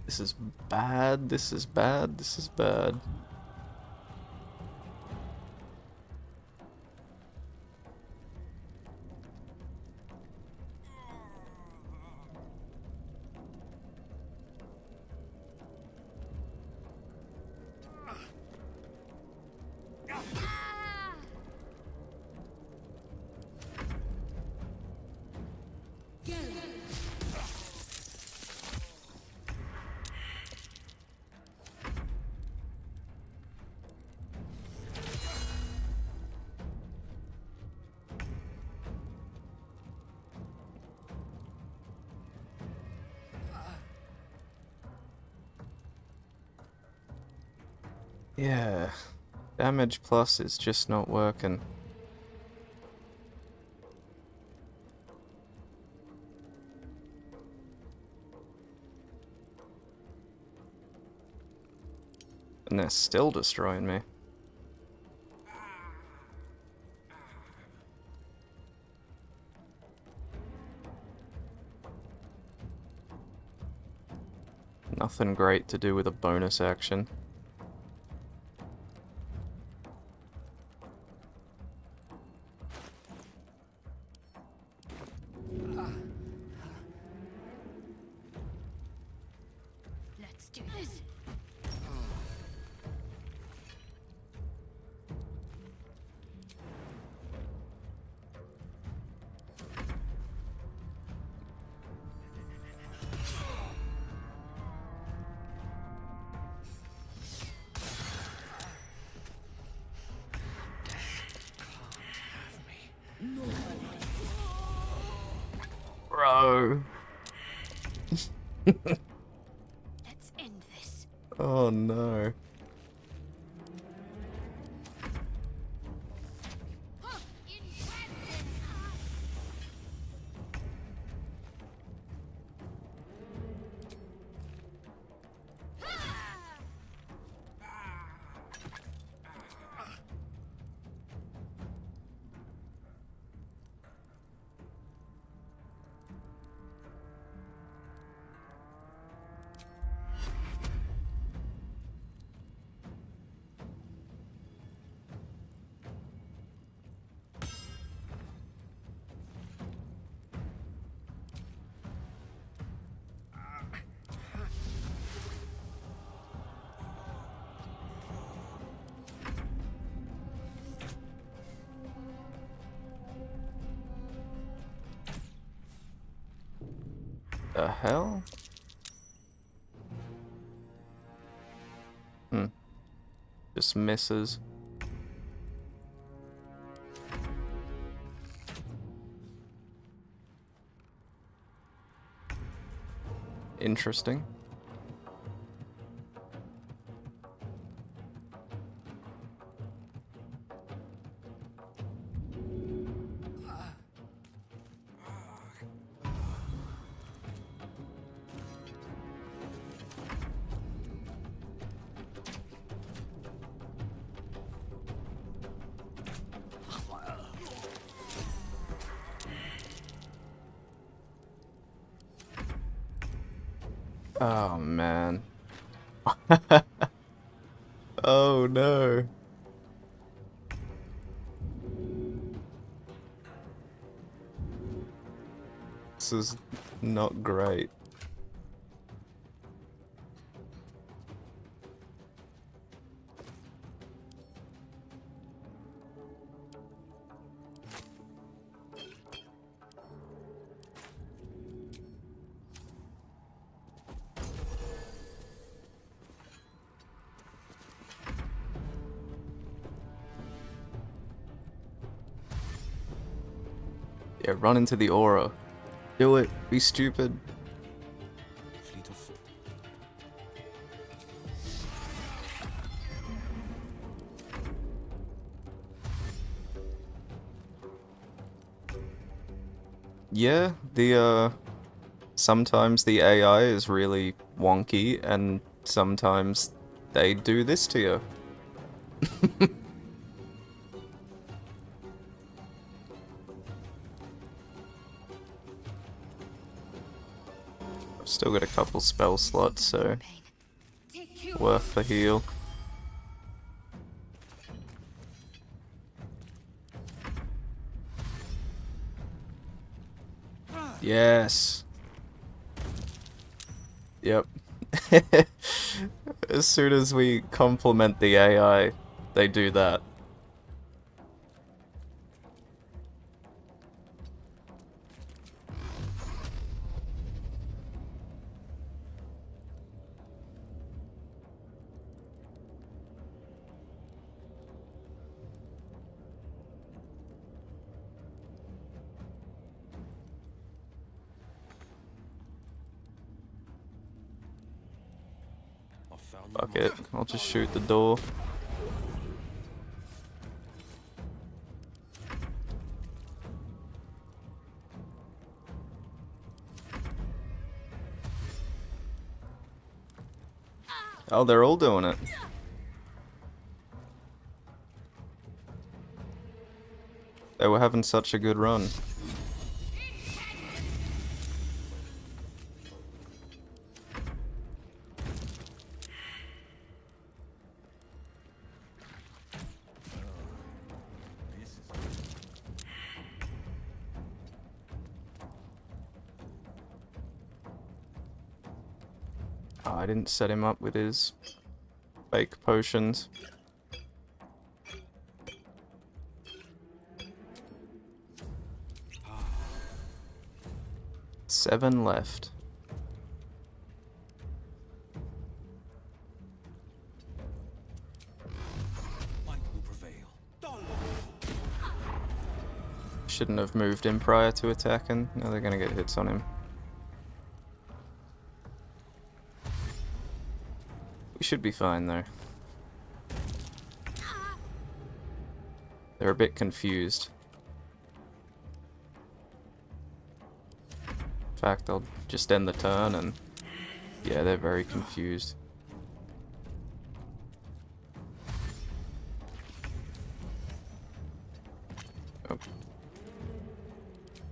This is bad, this is bad, this is bad. Yeah, damage plus is just not working. And they're still destroying me. Nothing great to do with a bonus action. Bro. Let's end this. Oh no. The hell? Just misses. Interesting. Oh man. Oh no. This is not great. Yeah, run into the aura. Do it. Be stupid. Fleet of foot. Yeah, sometimes the AI is really wonky, and sometimes they do this to you. I've still got a couple spell slots, so worth the heal. Yes. Yep. As soon as we compliment the AI, they do that. Fuck it, I'll just shoot the door. Oh, they're all doing it. They were having such a good run. Oh, I didn't set him up with his fake potions. Seven left. Might will prevail. Shouldn't have moved in prior to attacking. Now they're gonna get hits on him. We should be fine though. They're a bit confused. In fact, I'll just end the turn and... yeah, they're very confused. Oh.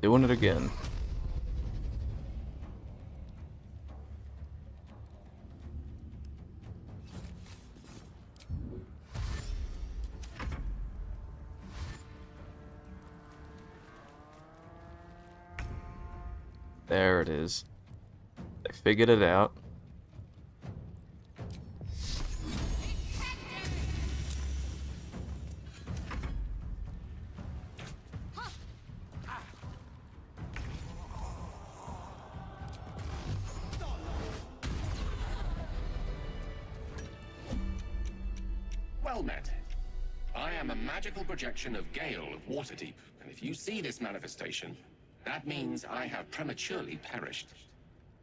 Doing it again. There it is. They figured it out. Well met. I am a magical projection of Gale of Waterdeep, and if you see this manifestation, that means I have prematurely perished.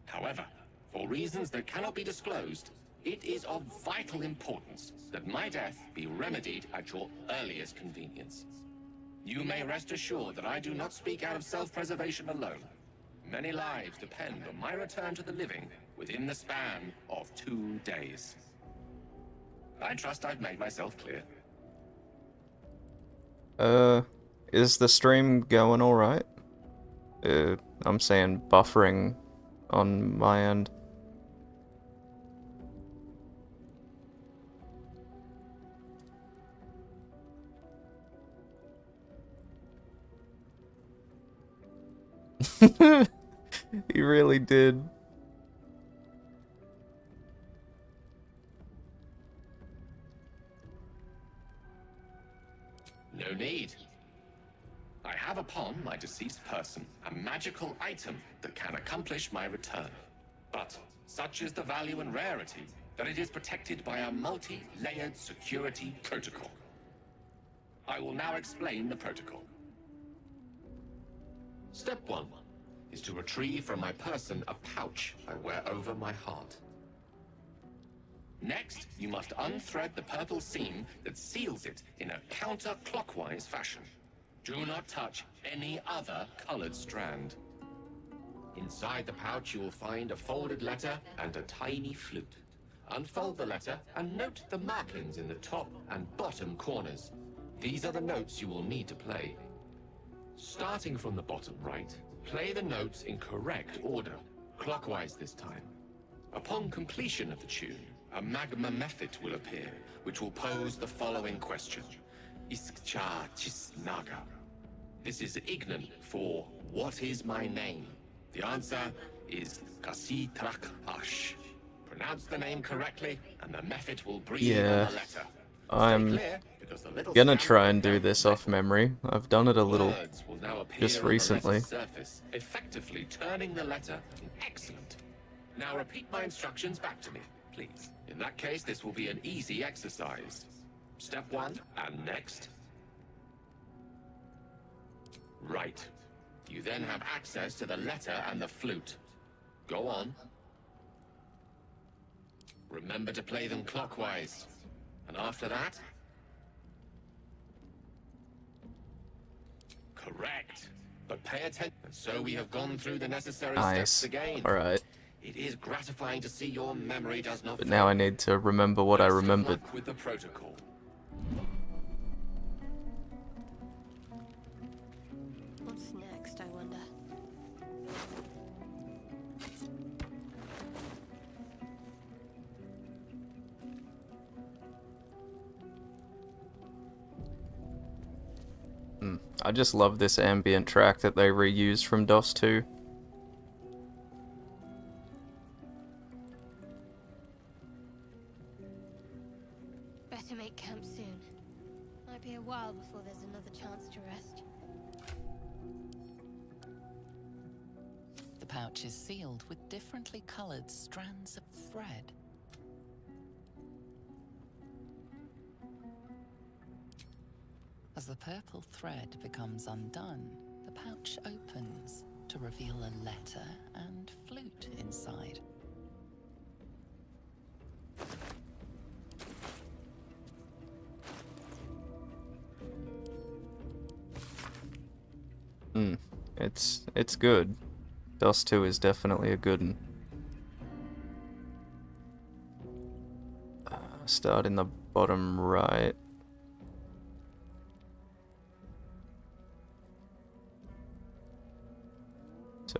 However, for reasons that cannot be disclosed, it is of vital importance that my death be remedied at your earliest convenience. You may rest assured that I do not speak out of self-preservation alone. Many lives depend on my return to the living within the span of 2 days. I trust I've made myself clear. Is the stream going alright? I'm saying buffering on my end. He really did. No need. I have upon my deceased person a magical item that can accomplish my return. But such is the value and rarity that it is protected by a multi-layered security protocol. I will now explain the protocol. Step 1 is to retrieve from my person a pouch I wear over my heart. Next, you must unthread the purple seam that seals it in a counterclockwise fashion. Do not touch any other colored strand. Inside the pouch you will find a folded letter and a tiny flute. Unfold the letter and note the markings in the top and bottom corners. These are the notes you will need to play. Starting from the bottom right, play the notes in correct order, clockwise this time. Upon completion of the tune, a magma method will appear, which will pose the following question. Iskcha Chisnaga. This is Ignan for what is my name? The answer is Kasitrak Ash. Pronounce the name correctly, and the method will breathe on the letter. I'm gonna try and do this off memory. I've done it a little just recently. Surface, effectively turning the letter excellent. Now repeat my instructions back to me, please. In that case, this will be an easy exercise. Step 1, and next. Right. You then have access to the letter and the flute. Go on. Remember to play them clockwise. And after that? Correct. But pay attention. And so we have gone through the necessary steps again. Alright. It is gratifying to see your memory does not But now I need to remember what I remembered. with the protocol. What's next, I wonder? I just love this ambient track that they reused from DOS 2. Better make camp soon. Might be a while before there's another chance to rest. The pouch is sealed with differently colored strands of thread. As As the purple thread becomes undone, the pouch opens to reveal a letter and flute inside. It's good. DOS 2 is definitely a good one. Start in the bottom right. So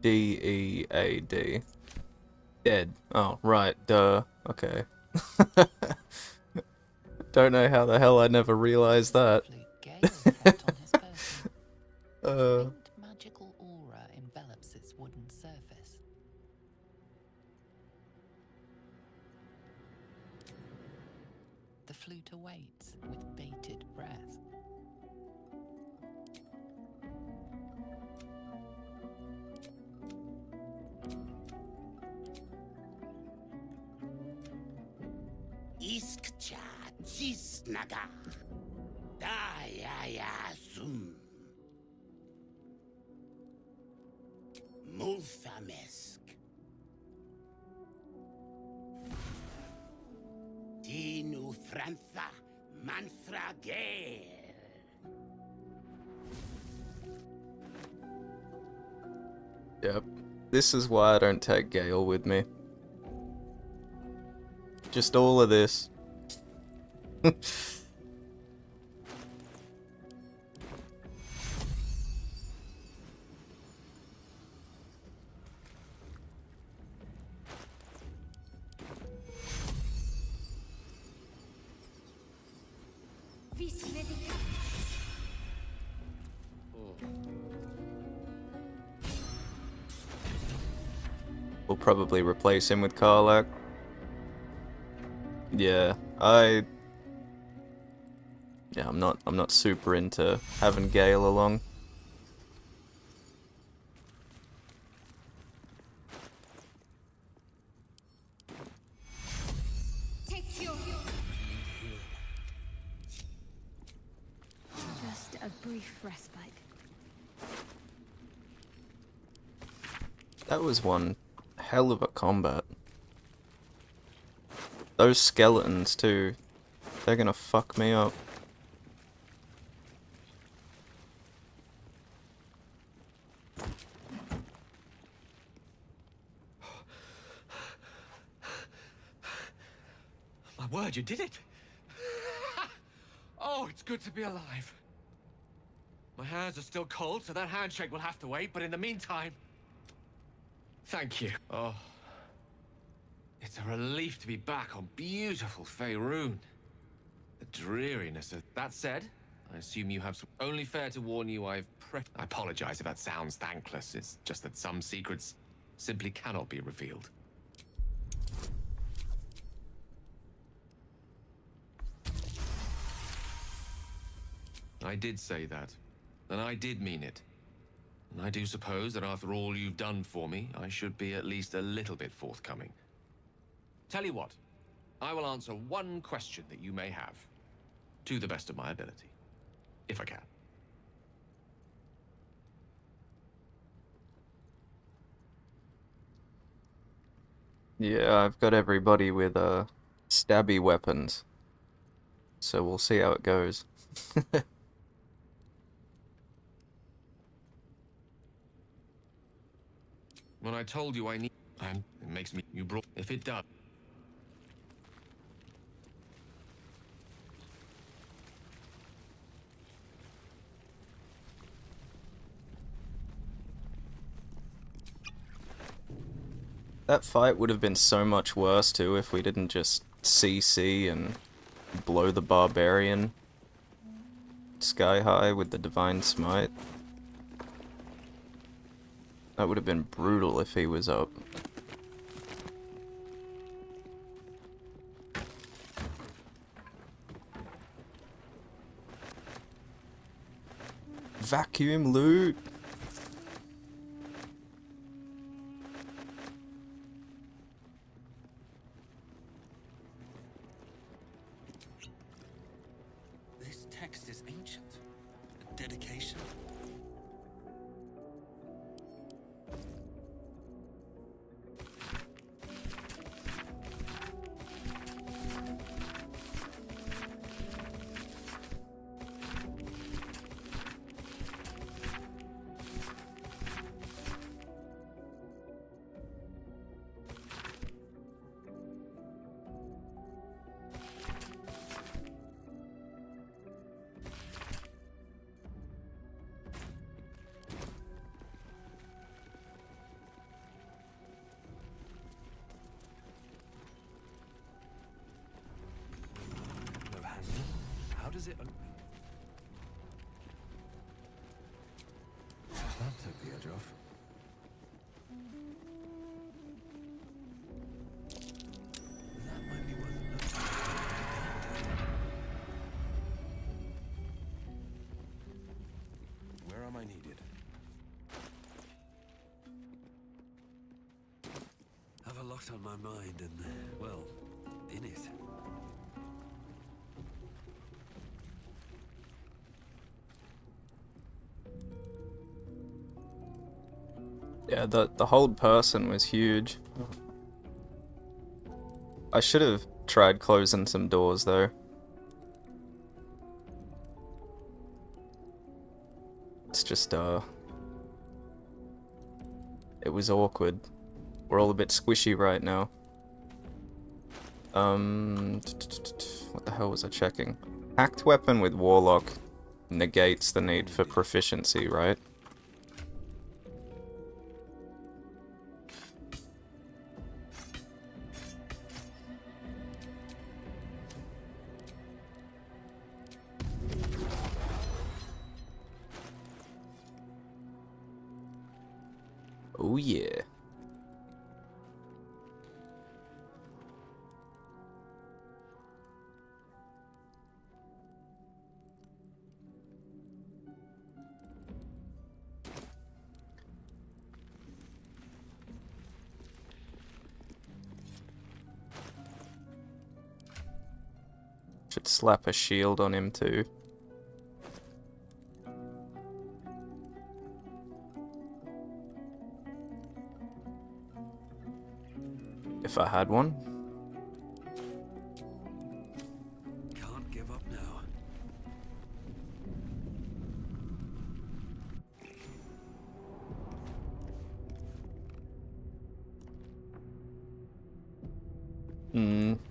D-E-A-D. Dead. Oh, right, duh. Okay. Don't know how the hell I never realized that. Magical aura envelops its wooden surface. The flute awaits with bated breath. Iskcha Cisnaga. Dayayasum. Multhamesk. Dinu Frantha Manthra Gale. Yep. This is why I don't take Gale with me. Just all of this. We'll probably replace him with Karlak. Yeah, I'm not super into having Gale along. Just a brief respite. That was one hell of a combat. Those skeletons too, they're gonna fuck me up. My word, you did it! Oh, it's good to be alive. My hands are still cold, so that handshake will have to wait, but in the meantime... Thank you. Oh. It's a relief to be back on beautiful Faerun. The dreariness of... That said, I assume you have some... Only fair to warn you I apologize if that sounds thankless. It's just that some secrets simply cannot be revealed. I did say that, and I did mean it. And I do suppose that after all you've done for me, I should be at least a little bit forthcoming. Tell you what, I will answer one question that you may have, to the best of my ability, if I can. Yeah, I've got everybody with stabby weapons, so we'll see how it goes. When I told you I need... And it makes me... You brought... If it does... That fight would have been so much worse too if we didn't just CC and blow the barbarian sky high with the divine smite. That would have been brutal if he was up. Vacuum loot! This text is ancient. No handle? How does it open? That took the edge off. That might be worth a look. Where am I needed? Have a lot on my mind and, well, in it. Yeah, the hold person was huge. I should have tried closing some doors though. It's just it was awkward. We're all a bit squishy right now. What the hell was I checking? Hacked weapon with Warlock negates the need for proficiency, right? Oh yeah. Should slap a shield on him too. If I had one. Can't give up now.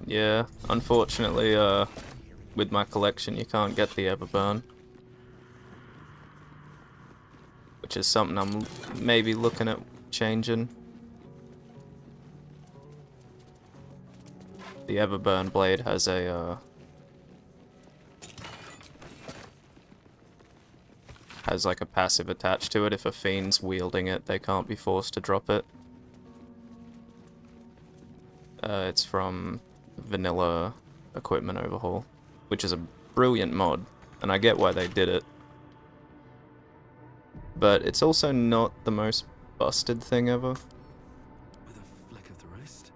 Yeah. Unfortunately, with my collection you can't get the Everburn. Which is something I'm maybe looking at changing. The Everburn blade has a has like a passive attached to it. If a fiend's wielding it, they can't be forced to drop it. It's from Vanilla Equipment Overhaul, which is a brilliant mod, and I get why they did it. But it's also not the most busted thing ever. With a flick of the wrist.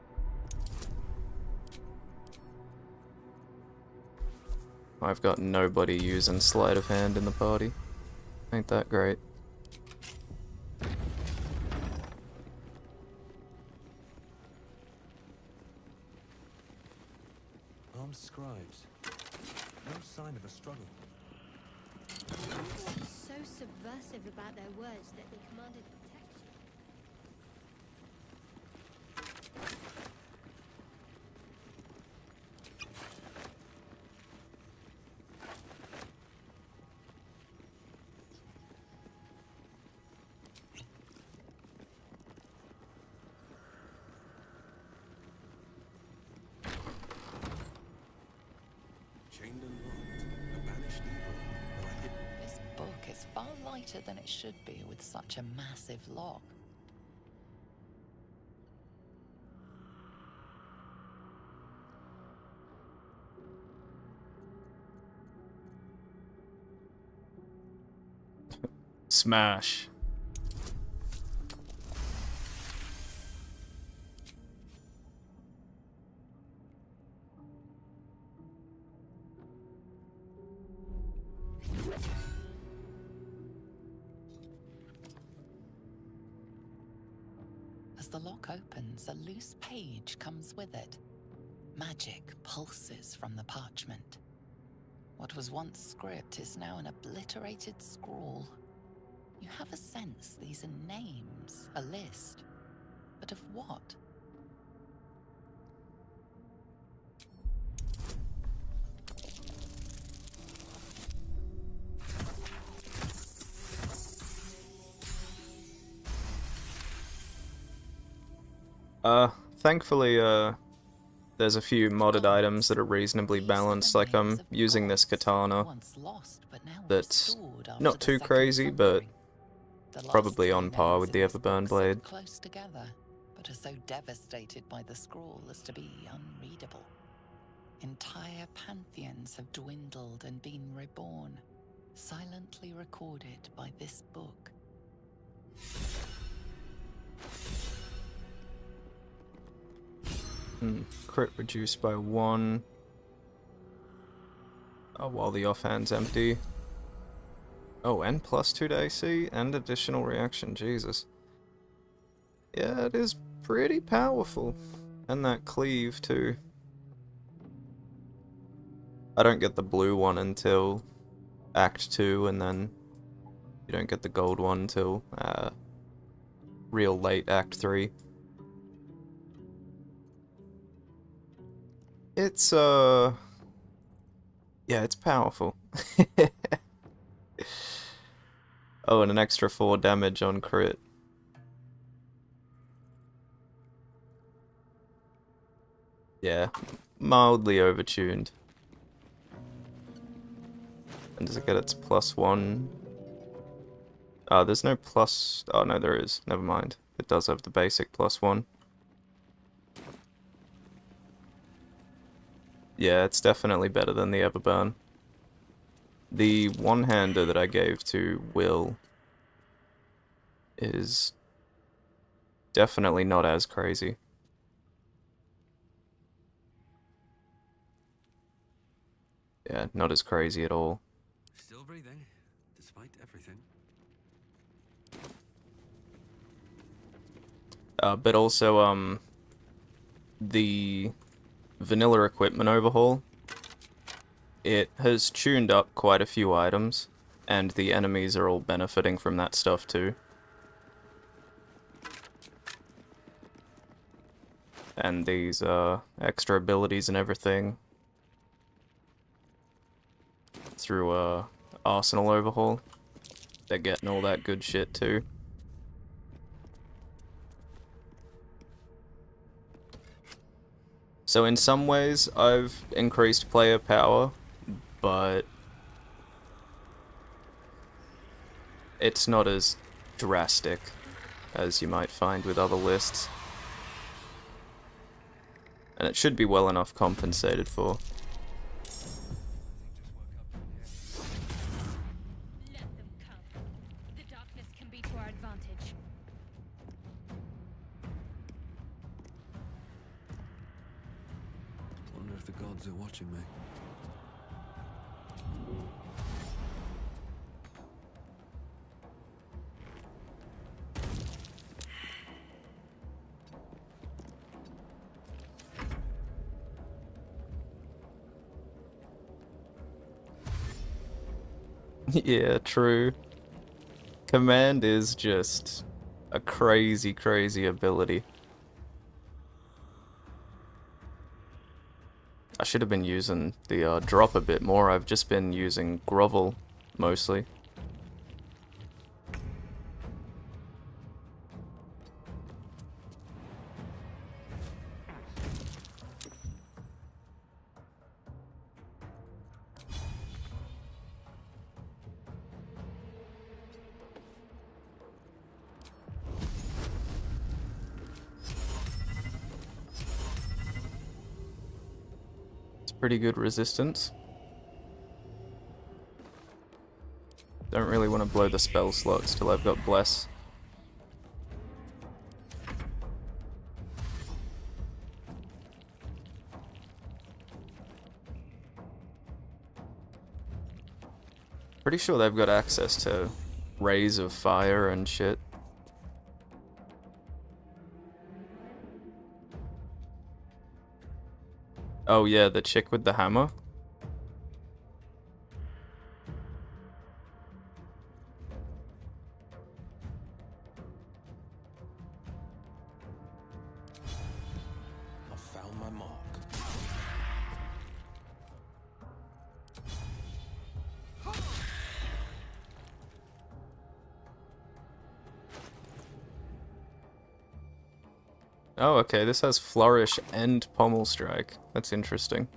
I've got nobody using sleight of hand in the party. Ain't that great. Armed scribes. No sign of a struggle. What's so subversive about their words that they commanded protection? Chained and locked. A banished evil. Or a hidden. This book is far lighter than it should be with such a massive lock. Smash. the lock opens, a loose page comes with it. Magic pulses from the parchment. What was once script is now an obliterated scrawl. You have a sense these are names, a list. But of what? Thankfully, there's a few modded items that are reasonably balanced, like I'm using this katana that's not too crazy, but probably on par with the Everburn blade. Close together, but are so devastated by the scrawl as to be unreadable. Entire pantheons have dwindled and been reborn, silently recorded by this book. Crit reduced by 1. Oh, while the offhand's empty. Oh, and +2 to AC and additional reaction, Jesus. Yeah, it is pretty powerful. And that cleave, too. I don't get the blue one until Act 2, and then you don't get the gold one until real late Act 3. It's, yeah, it's powerful. Oh, and an extra 4 damage on crit. Yeah, mildly overtuned. And does it get its +1? There's no plus... Oh, no, there is. Never mind. It does have the basic +1. Yeah, it's definitely better than the Everburn. The one-hander that I gave to Will is definitely not as crazy. Yeah, not as crazy at all. Still breathing, despite everything. But also, the vanilla equipment overhaul, it has tuned up quite a few items, and the enemies are all benefiting from that stuff too. And these extra abilities and everything through Arsenal overhaul, they're getting all that good shit too. So in some ways, I've increased player power, but it's not as drastic as you might find with other lists. And it should be well enough compensated for. Let them come. The darkness can be to our advantage. Wonder if the gods are watching me. Yeah, true. Command is just a crazy, crazy ability. I should have been using the drop a bit more. I've just been using grovel mostly. Pretty good resistance. Don't really want to blow the spell slots till I've got Bless. Pretty sure they've got access to Rays of Fire and shit. Oh yeah, the chick with the hammer. I found my mark. Oh, okay, this has Flourish and Pommel Strike. That's interesting.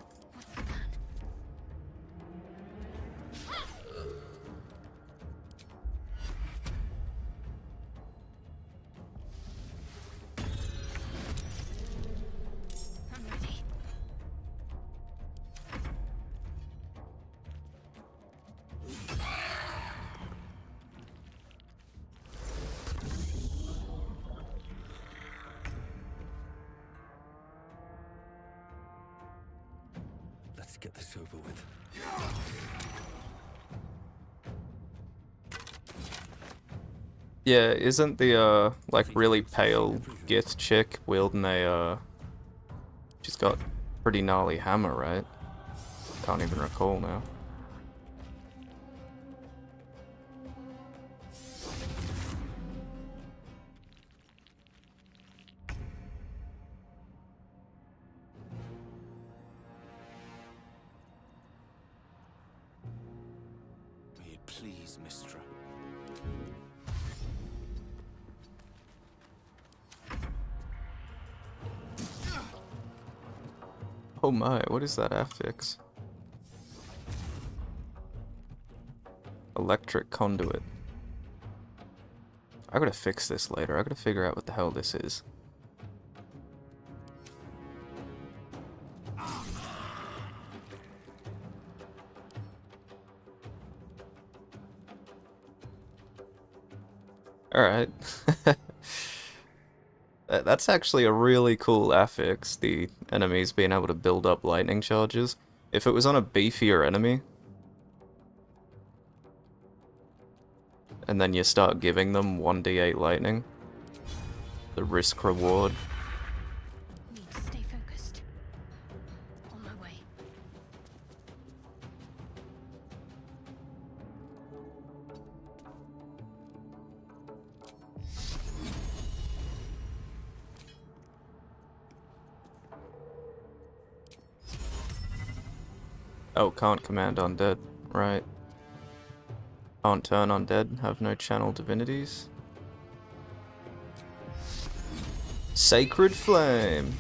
Let's get this over with. Yeah, isn't the, like, really pale Gith chick wielding a, she's got pretty gnarly hammer, right? Can't even recall now. May it please, Mistra. Oh my, what is that affix? Electric conduit. I gotta fix this later. I gotta figure out what the hell this is. Alright. That's actually a really cool affix, the enemies being able to build up lightning charges. If it was on a beefier enemy, and then you start giving them 1d8 lightning, the risk reward. Need to stay focused. On my way. Oh, can't command undead, right. Can't turn undead, have no channel divinities. Sacred Flame!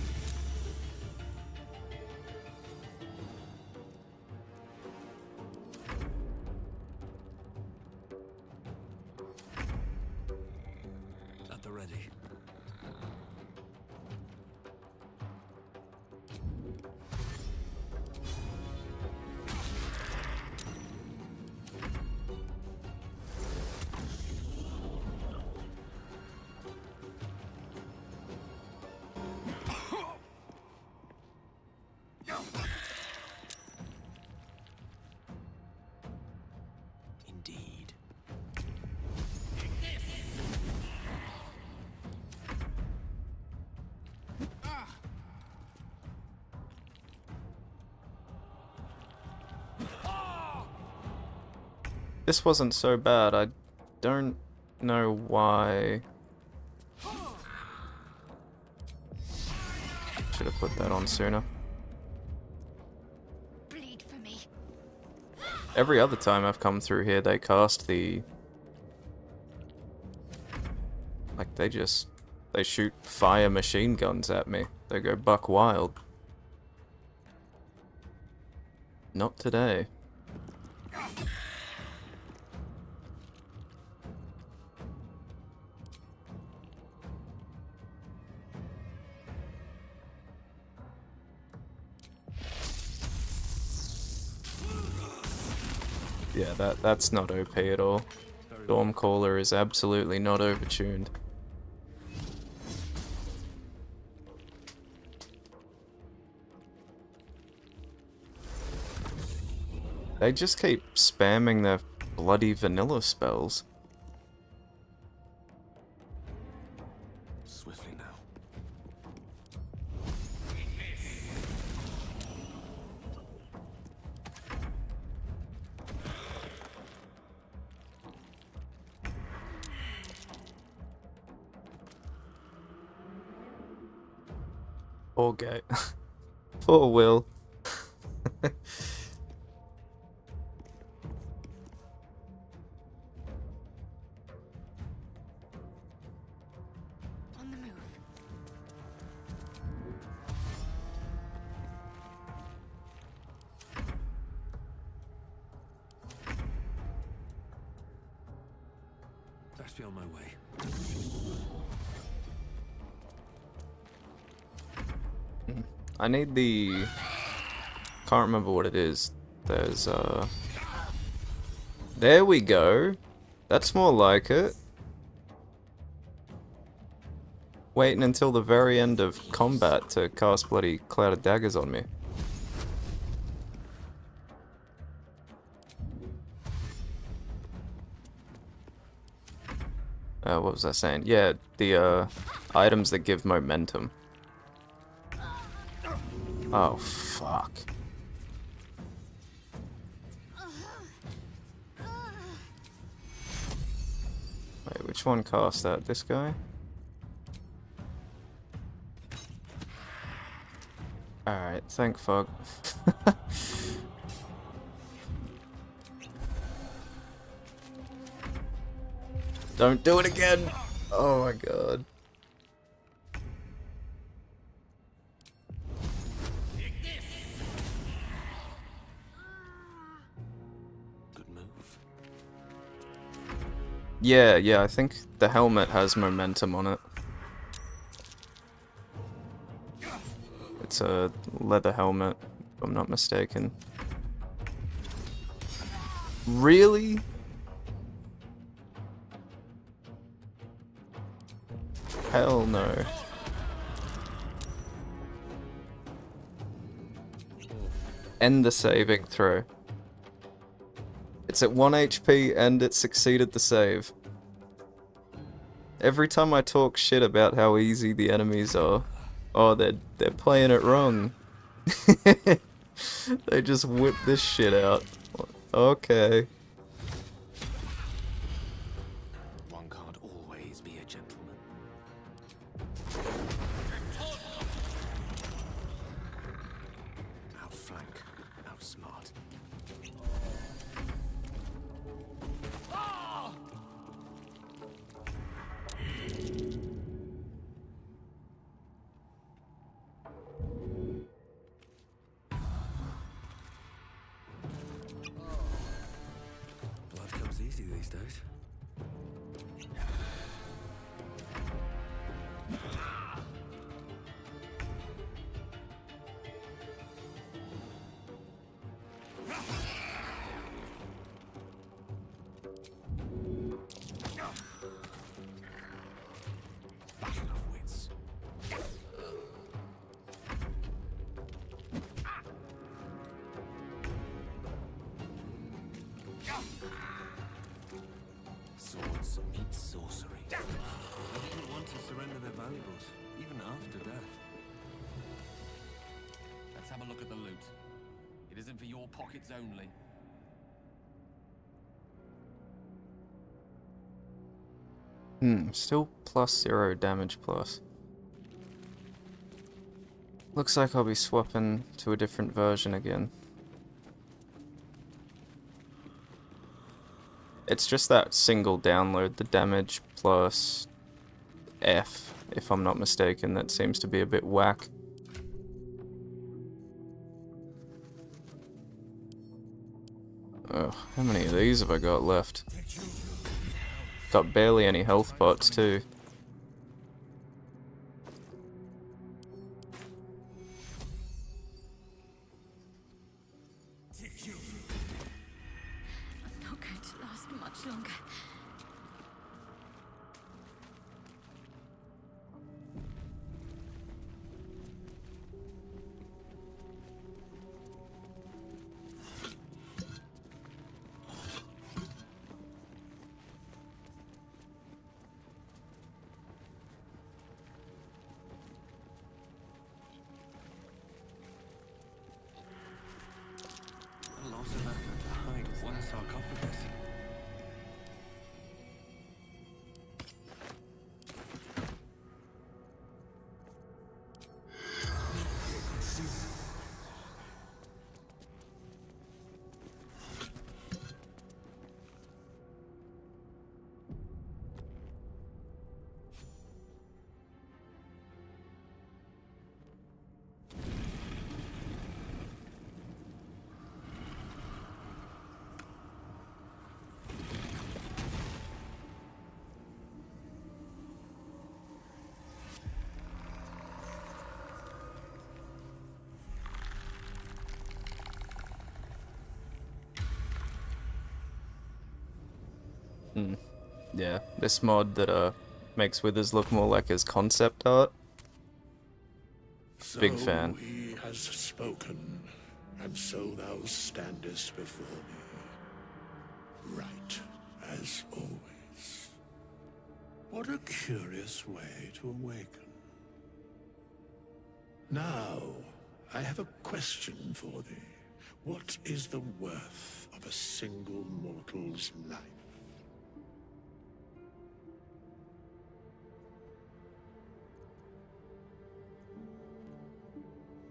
At the ready. Indeed. This wasn't so bad, I don't know why. Should have put that on sooner. Bleed for me. Every other time I've come through here, they cast the... Like, they shoot fire machine guns at me. They go buck wild. Not today. Yeah, that's not OP at all. Stormcaller is absolutely not overtuned. They just keep spamming their bloody vanilla spells. Swiftly now. Poor gay. Poor Will. On the move. Best be on my way. I need the... Can't remember what it is. There's, There we go. That's more like it. Waiting until the very end of combat to cast bloody Cloud of Daggers on me. What was I saying? Yeah, the, items that give momentum. Oh, fuck. Wait, which one cast that? This guy? Alright, thank fuck. Don't do it again! Oh my god. Yeah, I think the helmet has momentum on it. It's a leather helmet, if I'm not mistaken. Really? Hell no. End the saving throw. It's at 1 HP and it succeeded the save. Every time I talk shit about how easy the enemies are, oh, they're playing it wrong. They just whip this shit out. Okay. One can't always be a gentleman. Outflank, outsmart. Blood comes easy these days. Battle of wits. Swords meet sorcery. I didn't want to surrender their valuables, even after death. Let's have a look at the loot. It isn't for your pockets only. Still +0 damage plus. Looks like I'll be swapping to a different version again. It's just that single download, the damage plus F, if I'm not mistaken, that seems to be a bit whack. Ugh, how many of these have I got left? Got barely any health pots too. I'm not going to last much longer. Yeah, this mod that makes Withers look more like his concept art. Big fan. He has spoken, and so thou standest before me, right as always. What a curious way to awaken. Now, I have a question for thee. What is the worth of a single mortal's life?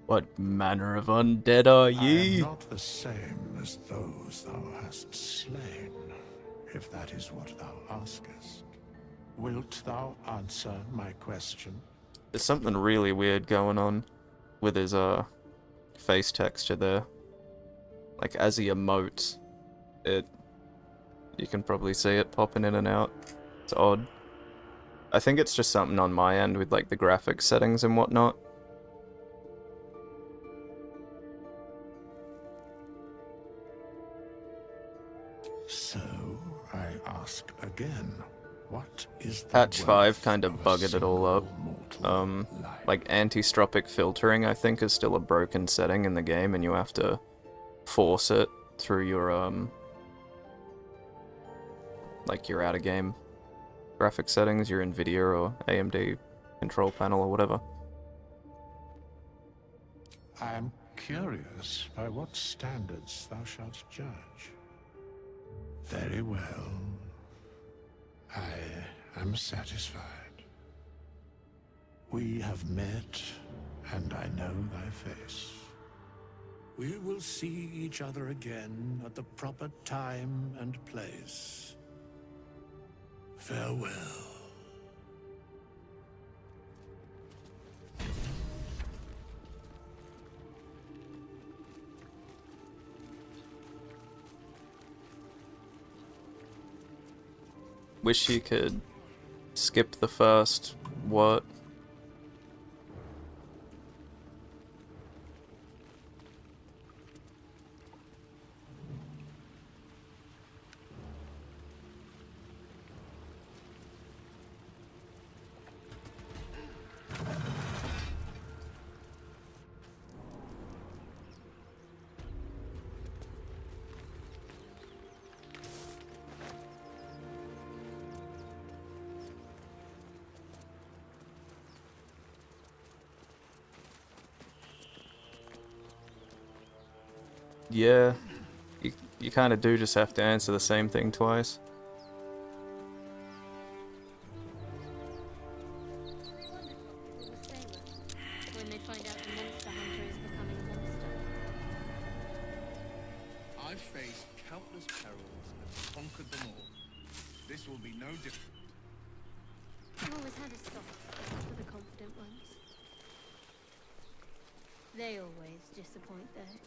What manner of undead are I ye? am not the same as those thou hast slain, if that is what thou askest. Wilt thou answer my question? There's something really weird going on with his face texture there. Like as he emotes, you can probably see it popping in and out. It's odd. I think it's just something on my end with like the graphics settings and whatnot. So, I ask again, what is the Patch 5 kind of worth buggered it all up. mortal Like anti-stropic filtering I think is still a broken setting in the game and you have to force it through your like your out of game graphic settings, your Nvidia or AMD control panel or whatever. I am curious by what standards thou shalt judge. Very well. I am satisfied. We have met, and I know thy face. We will see each other again at the proper time and place. Farewell. Wish you could skip the first what? Yeah, you kind of do just have to answer the same thing twice. When they find out the monster hunter is becoming a monster. I've faced countless perils and conquered them all. This will be no different. I've always had a soft spot for the confident ones. They always disappoint though.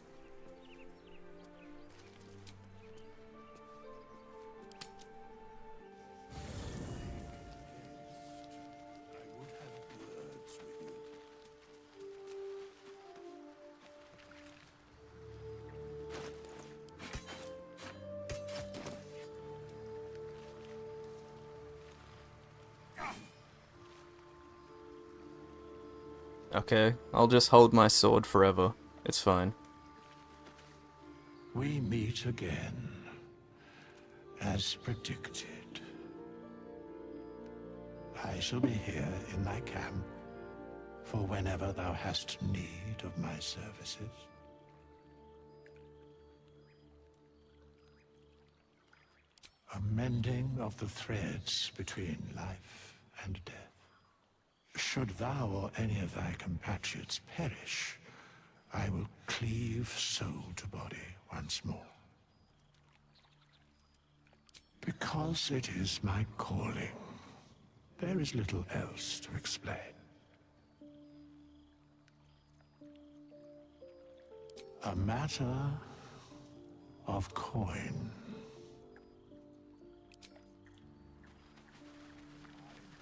Okay, I'll just hold my sword forever. It's fine. We meet again, as predicted. I shall be here in thy camp for whenever thou hast need of my services. A mending of the threads between life and death. Should thou or any of thy compatriots perish, I will cleave soul to body once more. Because it is my calling, there is little else to explain. A matter of coin.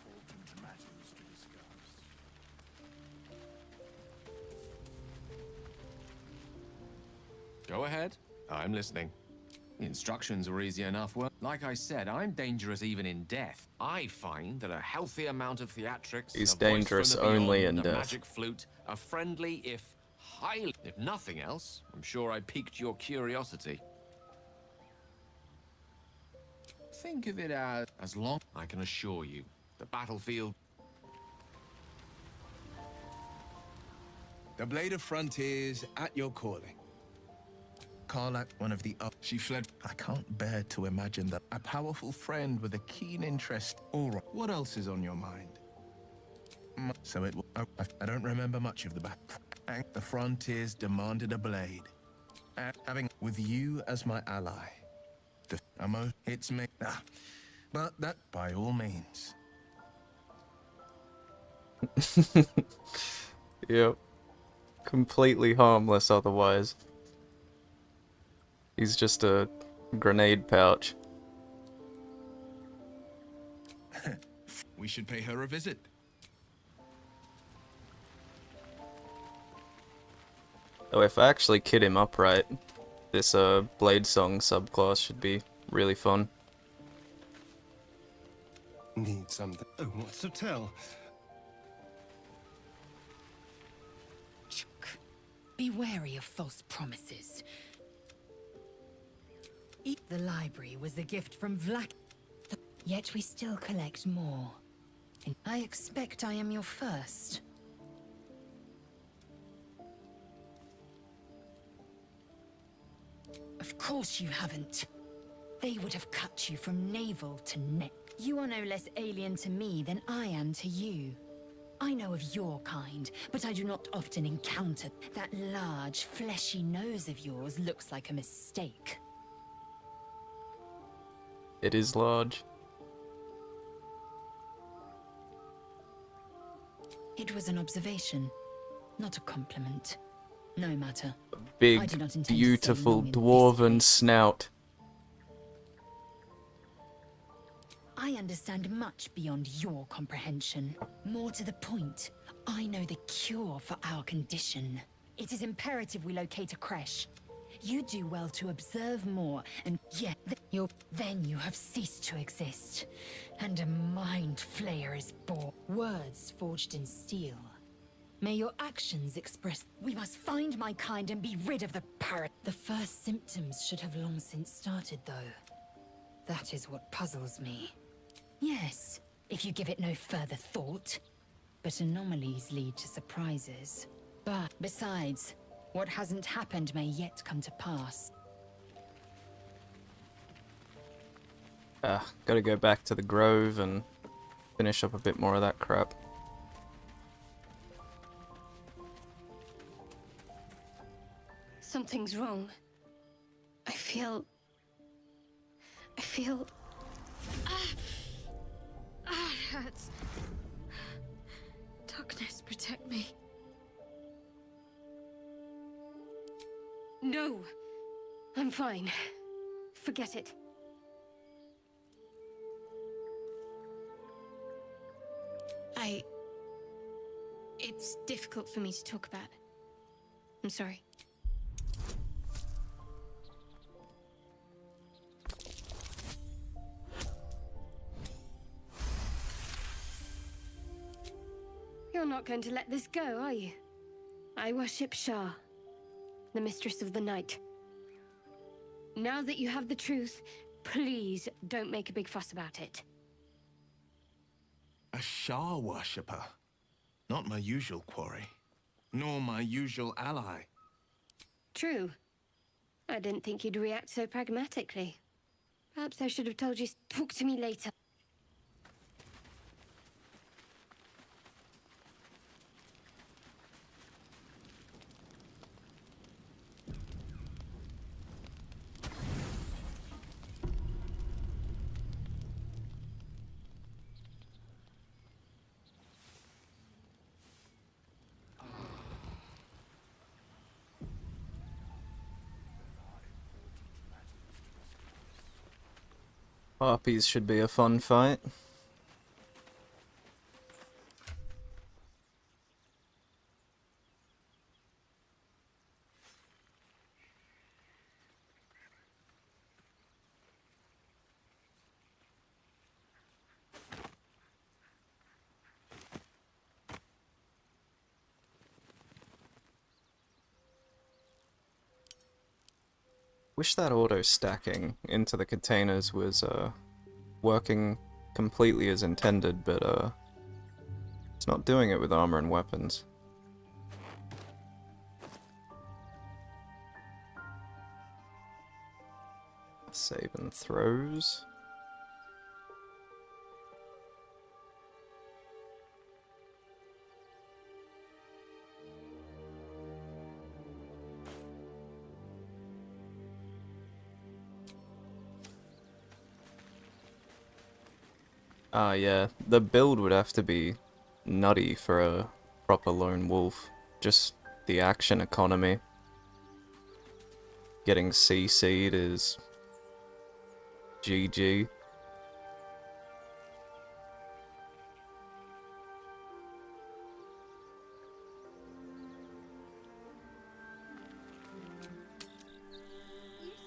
Important matters to discuss. Go ahead. I'm listening. The instructions were easy enough. Well, like I said, I'm dangerous even in death. I find that a healthy amount of theatrics, He's a voice dangerous from the only beyond, in a death. magic flute, a friendly, if nothing else, I'm sure I piqued your curiosity. Think of it as long, I can assure you, the battlefield. The Blade of Frontiers at your calling. Carla, one of the she fled. I can't bear to imagine that a powerful friend with a keen interest. All right. What else is on your mind? So it. I don't remember much of the battle. The Frontiers demanded a blade. Having with you as my ally. It's me. But that by all means. Yep. Completely harmless otherwise. He's just a grenade pouch. We should pay her a visit. Oh, if I actually kit him up right, this Blade Song subclass should be really fun. Need something. Oh, what's to tell? Be wary of false promises. The library was a gift from Vlak. Yet we still collect more. And I expect I am your first. Of course you haven't. They would have cut you from navel to neck. You are no less alien to me than I am to you. I know of your kind, but I do not often encounter. That large, fleshy nose of yours looks like a mistake. It is large. It was an observation, not a compliment. No matter. Big, beautiful dwarven snout. I understand much beyond your comprehension. More to the point, I know the cure for our condition. It is imperative we locate a creche. You do well to observe more, and yet then you have ceased to exist. And a mind flayer is born. Words forged in steel. May your actions express. We must find my kind and be rid of the parrot. The first symptoms should have long since started, though. That is what puzzles me. Yes, if you give it no further thought. But anomalies lead to surprises. But besides, what hasn't happened may yet come to pass. Gotta go back to the grove and finish up a bit more of that crap. Something's wrong. I feel... it hurts. Darkness, protect me. No! I'm fine. Forget it. It's difficult for me to talk about. I'm sorry. You're not going to let this go, are you? I worship Shah, the Mistress of the Night. Now that you have the truth, please don't make a big fuss about it. A Shah worshipper. Not my usual quarry. Nor my usual ally. True. I didn't think you'd react so pragmatically. Perhaps I should have told you, talk to me later. Harpies should be a fun fight. Wish that auto-stacking into the containers was working completely as intended, but it's not doing it with armor and weapons. Save and throws. Ah, yeah, the build would have to be nutty for a proper lone wolf. Just the action economy. Getting CC'd is GG. You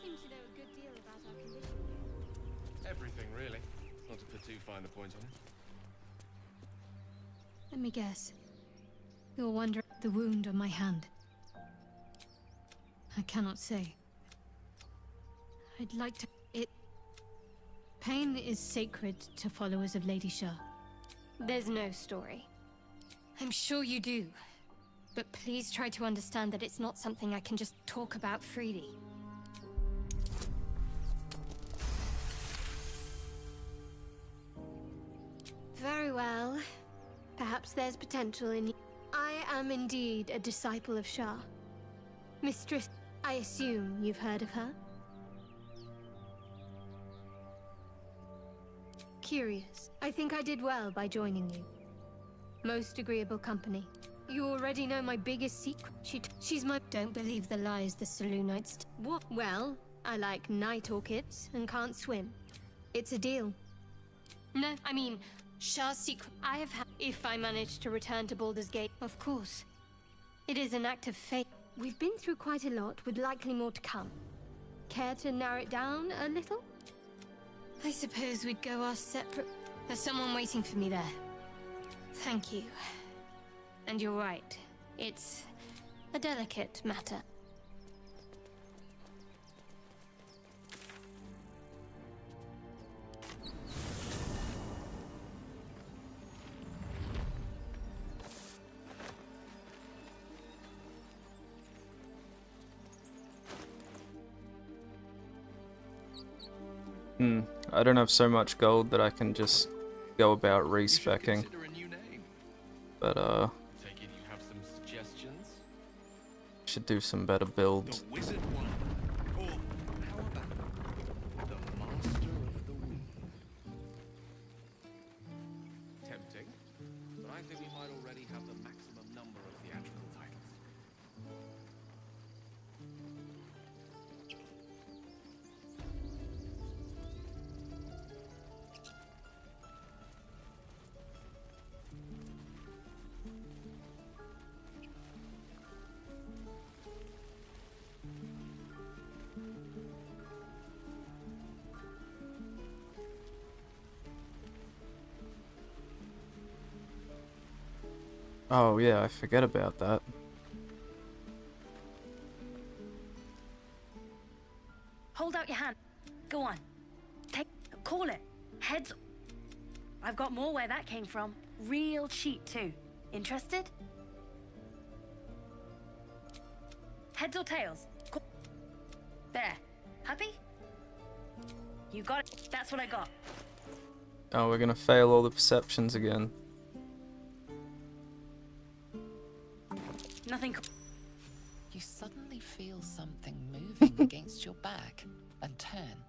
seem to know a good deal about our condition. Everything, really. Not to put too fine a point on it. Let me guess. You're wondering the wound on my hand. I cannot say. I'd like to... Pain is sacred to followers of Lady Shah. There's no story. I'm sure you do. But please try to understand that it's not something I can just talk about freely. Very well. Perhaps there's potential in you. I am indeed a disciple of Shah. Mistress, I assume you've heard of her? Curious. I think I did well by joining you. Most agreeable company. You already know my biggest secret. She's my... Don't believe the lies the Saloonites... What? Well, I like night orchids and can't swim. It's a deal. No, I mean, Shah's secret. I have had... If I manage to return to Baldur's Gate, of course. It is an act of fate. We've been through quite a lot, with likely more to come. Care to narrow it down a little? I suppose we'd go our separate... There's someone waiting for me there. Thank you. And you're right. It's a delicate matter. I don't have so much gold that I can just go about respecking. But Take it you have some suggestions? should do some better builds. The wizard one. Or how about the master of the weave? Tempting, but I think we might already have the maximum number of theatrical titles. Oh yeah, I forget about that. Hold out your hand. Go on. Call it. Heads. I've got more where that came from. Real cheap too. Interested? Heads or tails? There. Happy? You got it. That's what I got. Oh, we're gonna fail all the perceptions again. Nothing. You suddenly feel something moving against your back and turn.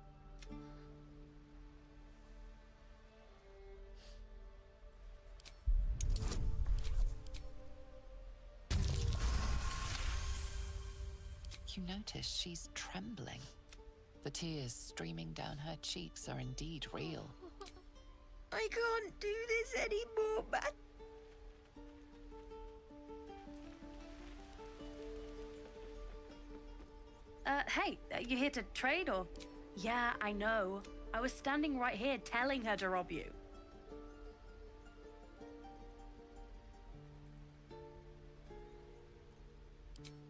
You notice she's trembling. The tears streaming down her cheeks are indeed real. I can't do this anymore, Matt. Hey, you here to trade or? Yeah, I know. I was standing right here telling her to rob you.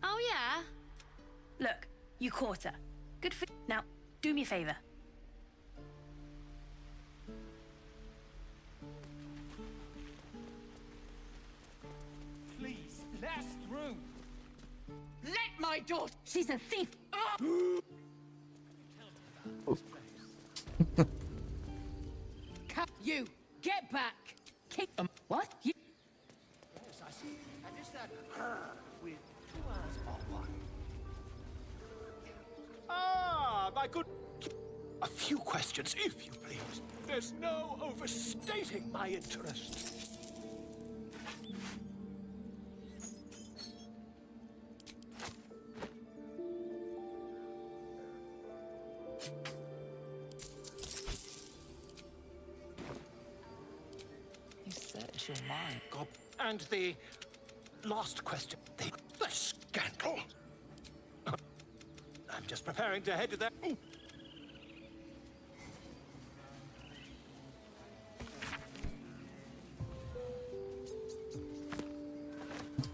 Oh, yeah? Look, you caught her. Good for now. Do me a favor. Please, last through. Let my daughter. She's a thief. You get back. Kick. What? You. Yes, I see. And is that her with two arms or one? Ah, my good. A few questions, if you please. There's no overstating my interest. You search your mind. And the last question, the scandal. I'm just preparing to head to that.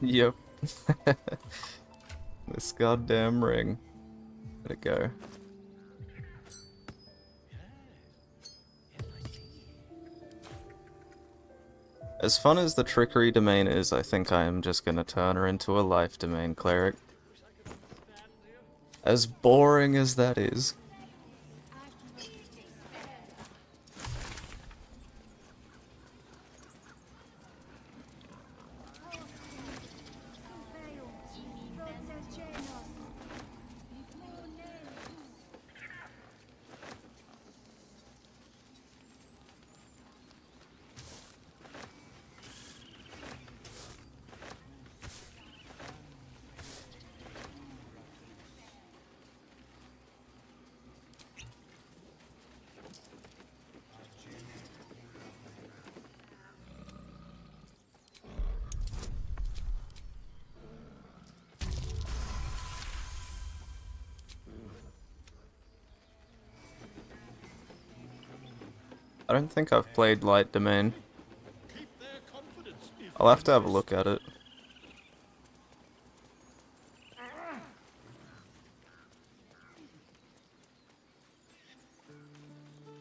Yep. This goddamn ring. Let it go. As fun as the trickery domain is, I think I am just gonna turn her into a life domain cleric. As boring as that is. I don't think I've played Light Domain. I'll have to have a look at it.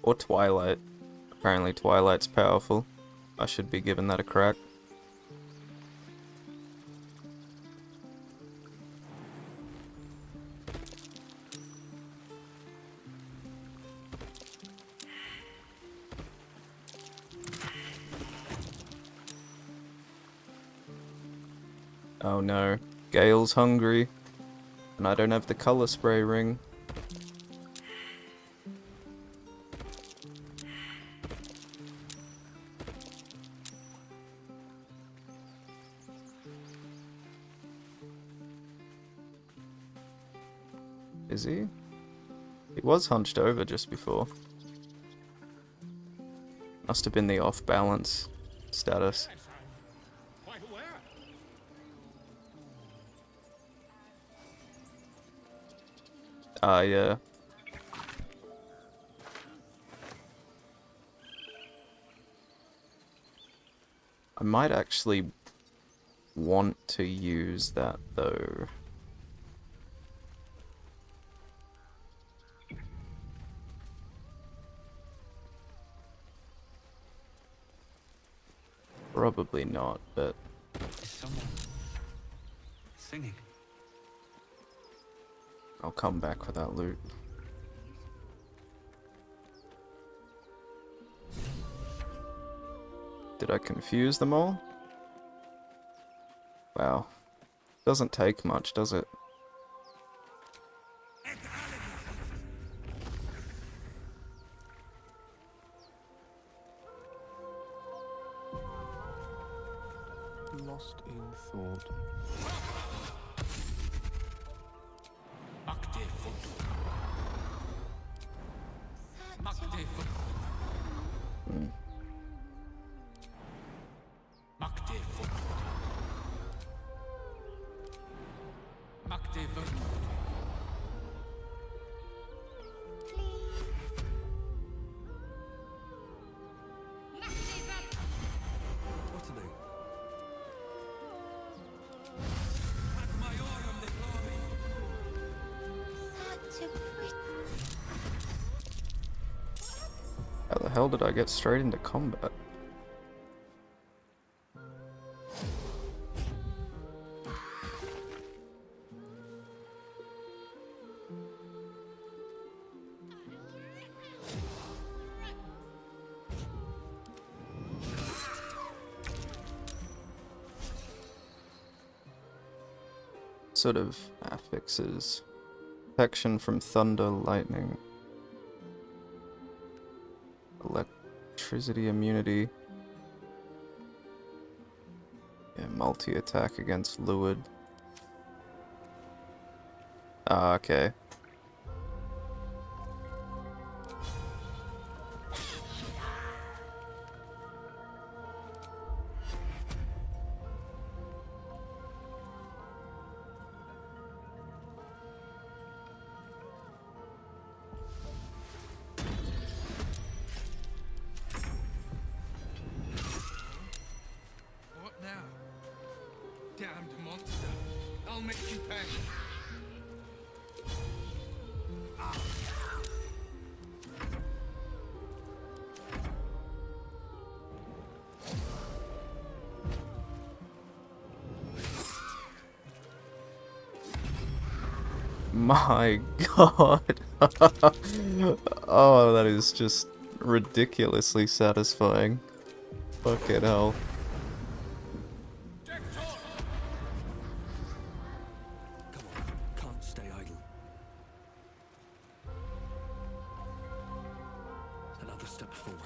Or Twilight. Apparently Twilight's powerful. I should be giving that a crack. Oh no, Gale's hungry, and I don't have the color spray ring. Is he? He was hunched over just before. Must have been the off balance status. Yeah. I might actually want to use that though. Probably not, but Is someone singing? I'll come back for that loot. Did I confuse them all? Wow. Doesn't take much, does it? Lost in thought. Such a pretty hell did I get straight into combat? Sort of affixes protection from thunder, lightning, electricity immunity, yeah, multi-attack against Luid. Ah, okay. What now? Damned monster. I'll make you pay. My god. Oh, that is just ridiculously satisfying. Fucking hell. Can't stay idle. Another step forward.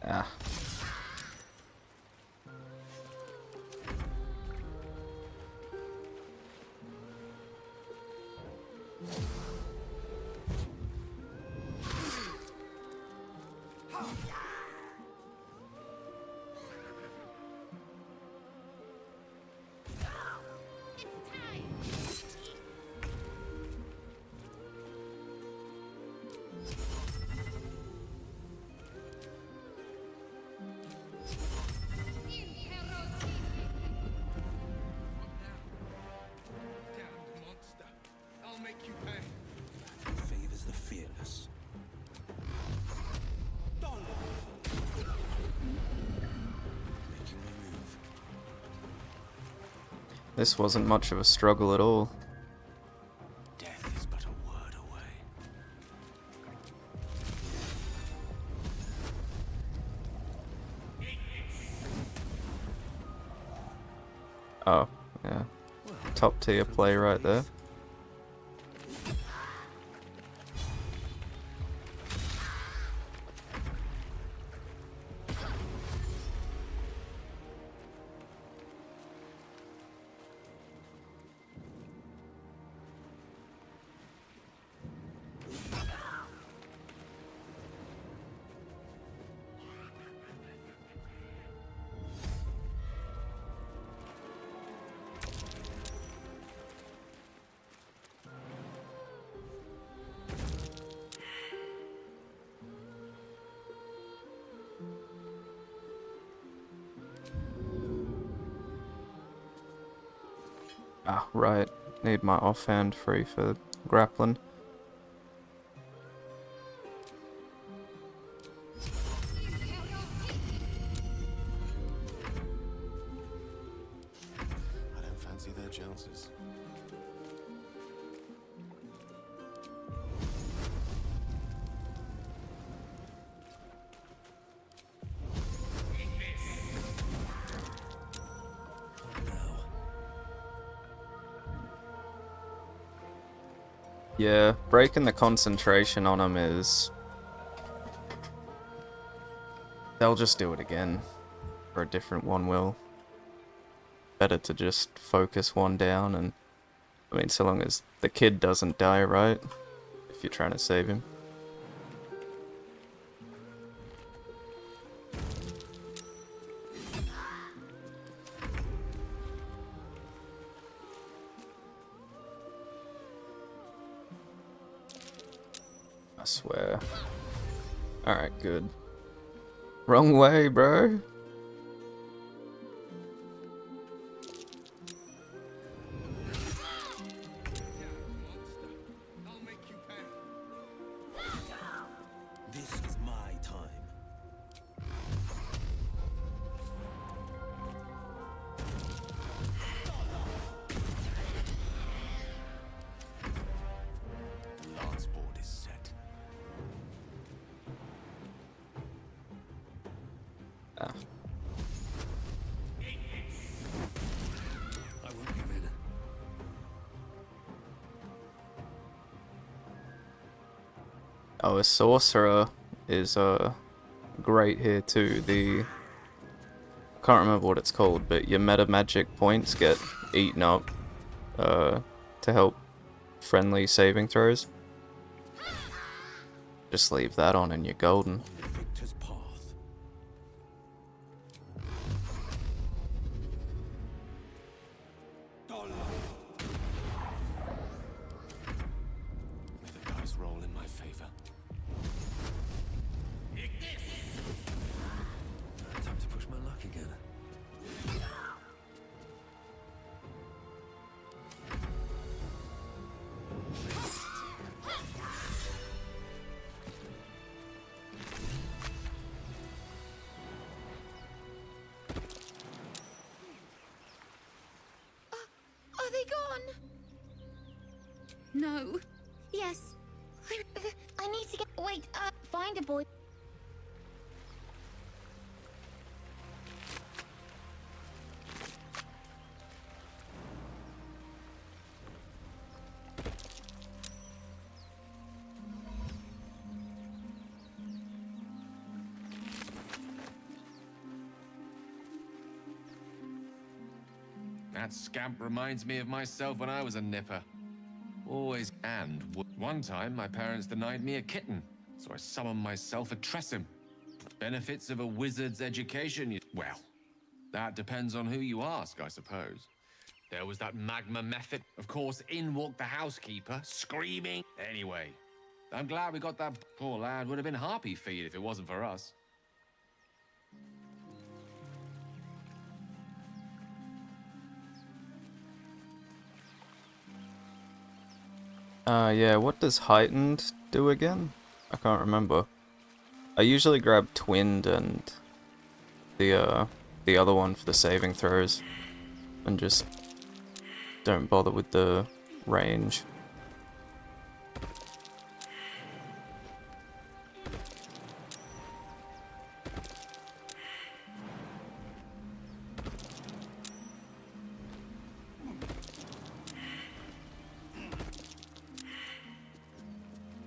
Ah. Favors the fearless. Making my move. This wasn't much of a struggle at all. Death is but a word away. Oh, yeah. Top tier play right there. Ah, right. Need my offhand free for grappling. I don't fancy their chances. Yeah, breaking the concentration on them is... They'll just do it again. Or a different one will. Better to just focus one down and... I mean, so long as the kid doesn't die, right? If you're trying to save him. I swear. Alright, good. Wrong way, bro. This is my time. The lance board is set. Ah. I won't give in. Oh, a sorcerer is great here too. The can't remember what it's called, but your meta magic points get eaten up to help friendly saving throws. Just leave that on and you're golden. Victor's path. May the dice roll in my favor. Time to push my luck again. Are they gone? No. Yes. I need to get. Wait, find a boy. That scamp reminds me of myself when I was a nipper. Always and one time my parents denied me a kitten, so I summoned myself a Tressym. Benefits of a wizard's education, well, that depends on who you ask, I suppose. There was that magma method. Of course, in walked the housekeeper, screaming. Anyway, I'm glad we got that. Poor lad would have been harpy feed if it wasn't for us. Yeah, what does heightened do again? I can't remember. I usually grab twinned and the other one for the saving throws, and just don't bother with the range.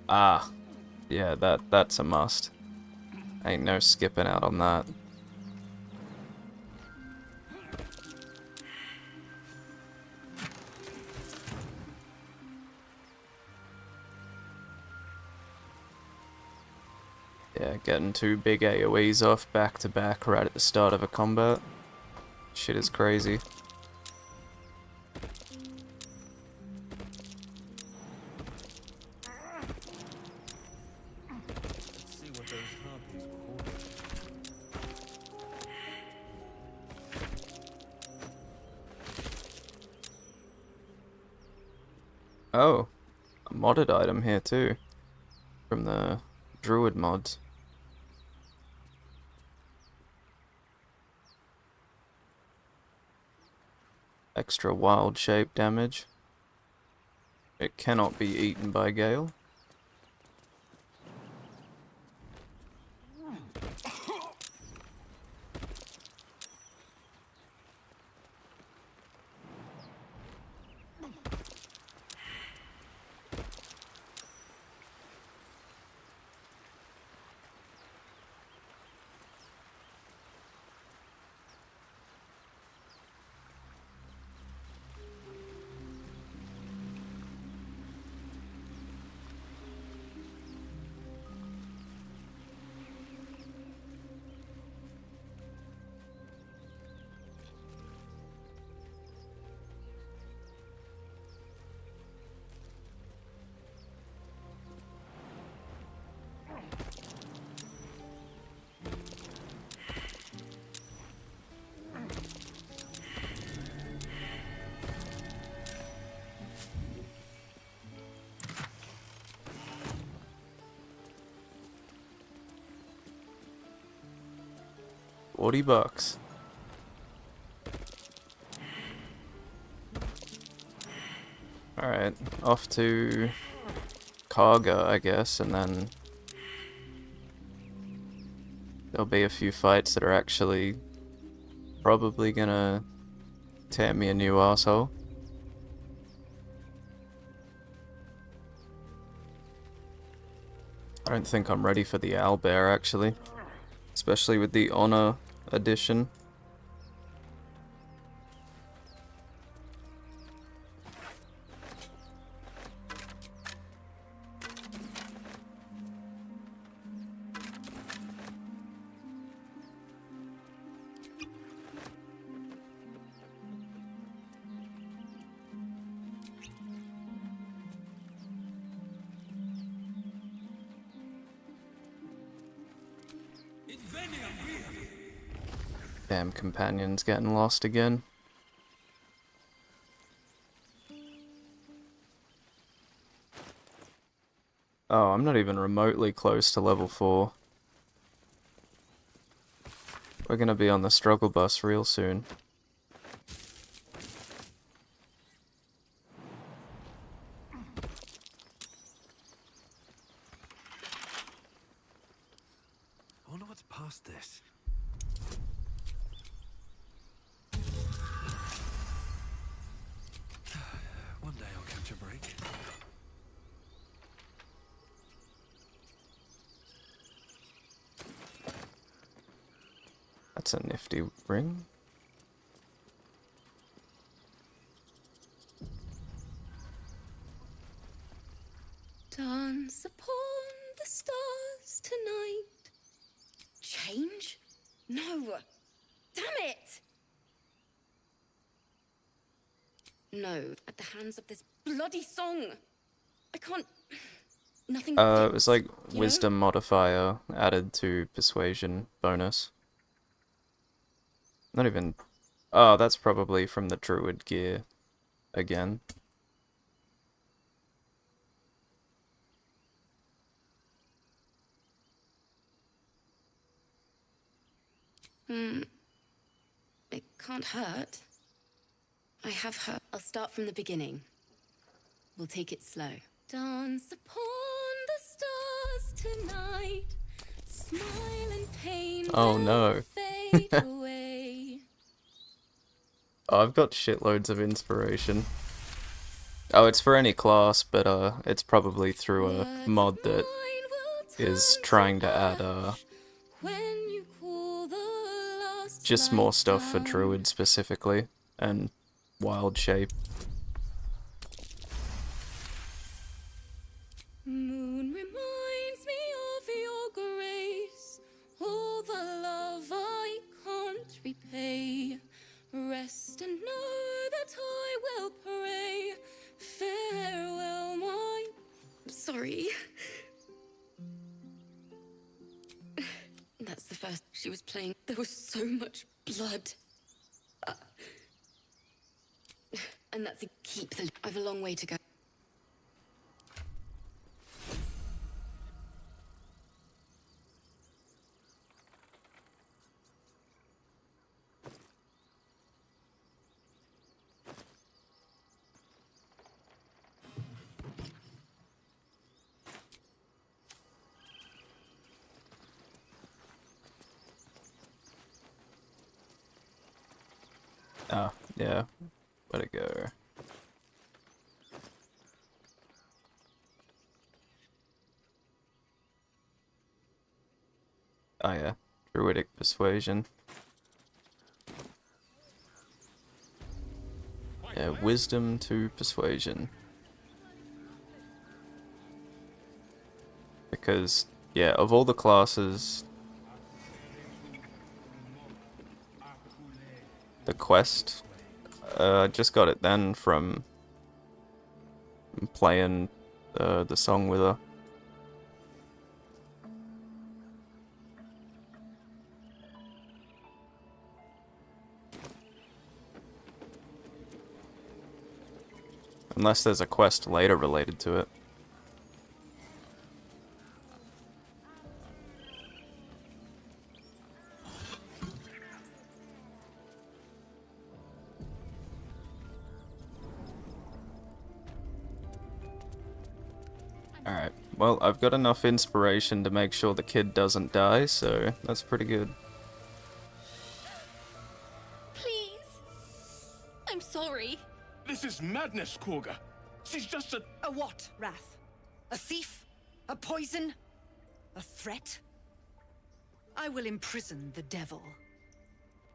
Ah, yeah, that's a must. Ain't no skipping out on that. Yeah, getting two big AoEs off back to back right at the start of a combat. Shit is crazy. Oh, a modded item here too, from the Druid mods. Extra wild shape damage. It cannot be eaten by Gale. $40. Alright, off to Karga, I guess, and then there'll be a few fights that are actually probably gonna tear me a new arsehole. I don't think I'm ready for the owlbear, actually. Especially with the Honor edition. Damn, companion's getting lost again. Oh, I'm not even remotely close to level 4. We're gonna be on the struggle bus real soon. I wonder what's past this. One day I'll catch a break. That's a nifty ring. Dance upon the stars tonight. Change? No. Damn it! No, at the hands of this bloody song. I can't... Nothing... It was like you know? wisdom modifier added to persuasion bonus. Not even... Oh, that's probably from the druid gear again. It can't hurt. I have her. I'll start from the beginning. We'll take it slow. Dance upon the stars tonight. Smile and pain Oh no. fade away. Oh, I've got shitloads of inspiration. Oh, it's for any class, but it's probably through a mod that is trying to add just more stuff for druid specifically, and wild shape. Moon reminds me of your grace, all the love I can't repay. Rest and know that I will pray. Farewell, my... Sorry. That's the first she was playing. There was so much blood. And that's a keep the... I've a long way to go. Oh, yeah. Let it go. Oh yeah, druidic persuasion. Yeah, wisdom to persuasion. Because, yeah, of all the classes, the quest, I just got it then from playing the song with her. Unless there's a quest later related to it. Well, I've got enough inspiration to make sure the kid doesn't die, so that's pretty good. Please. I'm sorry. This is madness, Korga. She's just a... A what, Wrath? A thief? A poison? A threat? I will imprison the devil.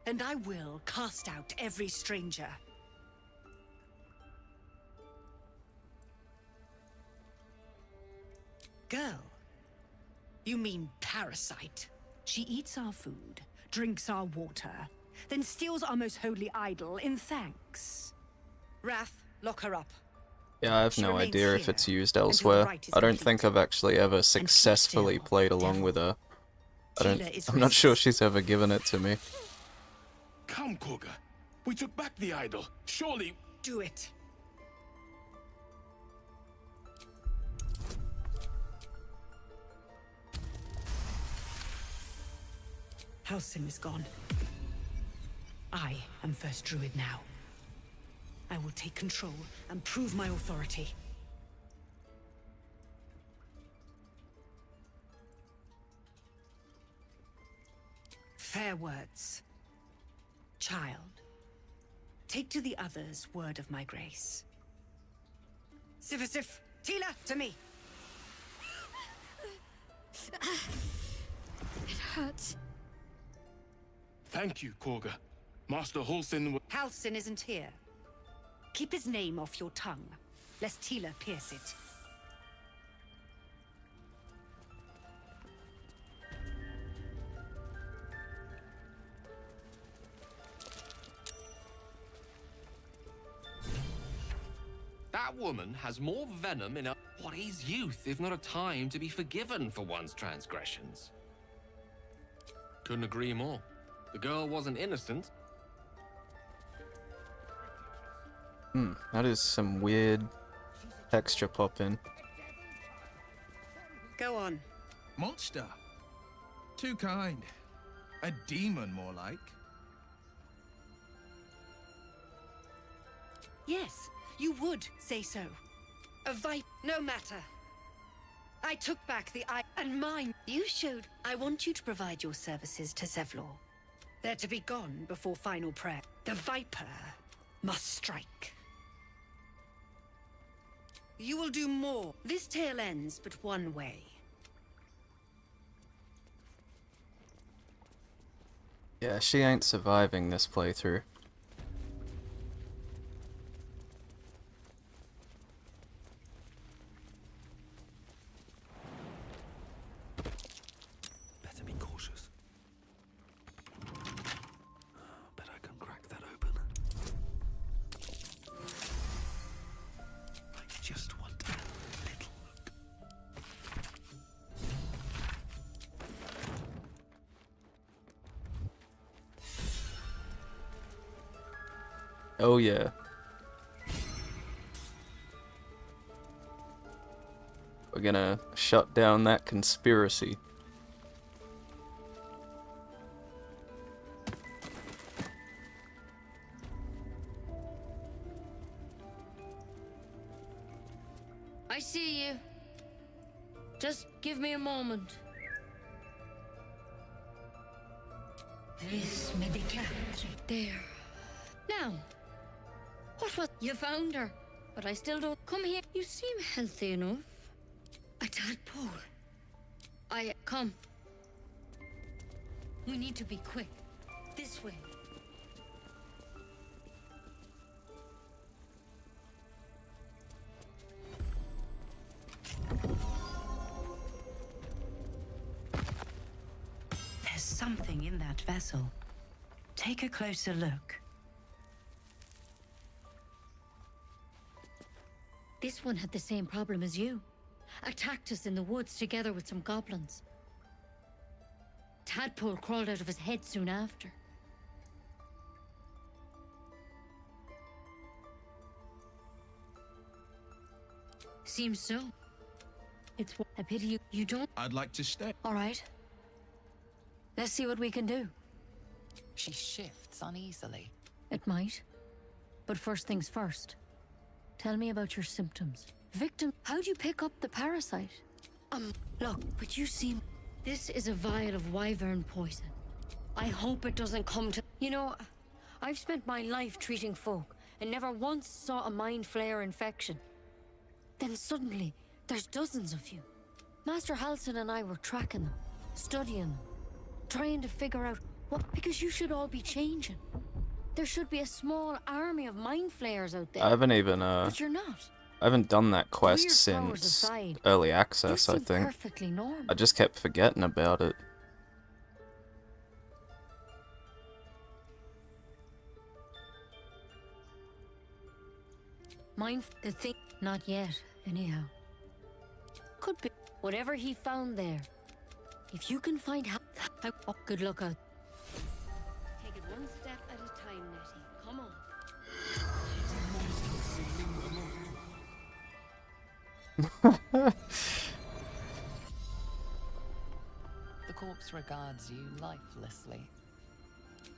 And I will cast out every stranger. Girl? You mean parasite? She eats our food, drinks our water, then steals our most holy idol in thanks. Wrath, lock her up. Yeah, I have no idea if it's used elsewhere. I don't think I've actually ever successfully played along with her. I'm not sure she's ever given it to me. Come, Korga. We took back the idol. Surely... Do it. Halsin is gone. I am first druid now. I will take control and prove my authority. Fair words. Child, take to the others word of my grace. Sifasif, Tila, to me! It hurts. Thank you, Korga. Master Halsin... Halsin isn't here. Keep his name off your tongue, lest Tila pierce it. That woman has more venom in her... What is youth, if not a time to be forgiven for one's transgressions? Couldn't agree more. The girl wasn't innocent. That is some weird texture pop-in. Go on. Monster. Too kind. A demon, more like. Yes, you would say so. A vipe, no matter. I took back the eye and mine. You showed. I want you to provide your services to Zevlor. They're to be gone before final prayer. The Viper must strike. You will do more. This tale ends but one way. Yeah, she ain't surviving this playthrough. Better be cautious. Bet I can crack that open. I just want a little look. Oh yeah. We're gonna shut down that conspiracy. I see you. Just give me a moment. There. Now, what was... You found her, but I still don't... Come here. You seem healthy enough. A tadpole. Come. We need to be quick. This way. There's something in that vessel. Take a closer look. This one had the same problem as you. Attacked us in the woods together with some goblins. Tadpole crawled out of his head soon after. Seems so. It's a pity you don't... I'd like to stay. All right. Let's see what we can do. She shifts uneasily. It might. But first things first. Tell me about your symptoms. Victim, how'd you pick up the parasite? Look, but you seem... This is a vial of wyvern poison. I hope it doesn't come to... You know, I've spent my life treating folk and never once saw a mind flayer infection. Then suddenly, there's dozens of you. Master Halson and I were tracking them, studying them, trying to figure out what... Because you should all be changing. There should be a small army of mind flayers out there. I haven't even, But you're not. I haven't done that quest Weird powers since aside, early you access, I seem think. perfectly normal. I just kept forgetting about it. Mind the thing, not yet, anyhow. Could be whatever he found there. If you can find how, oh, good luck out. Take it one step at a time, Nettie. Come on. The corpse regards you lifelessly.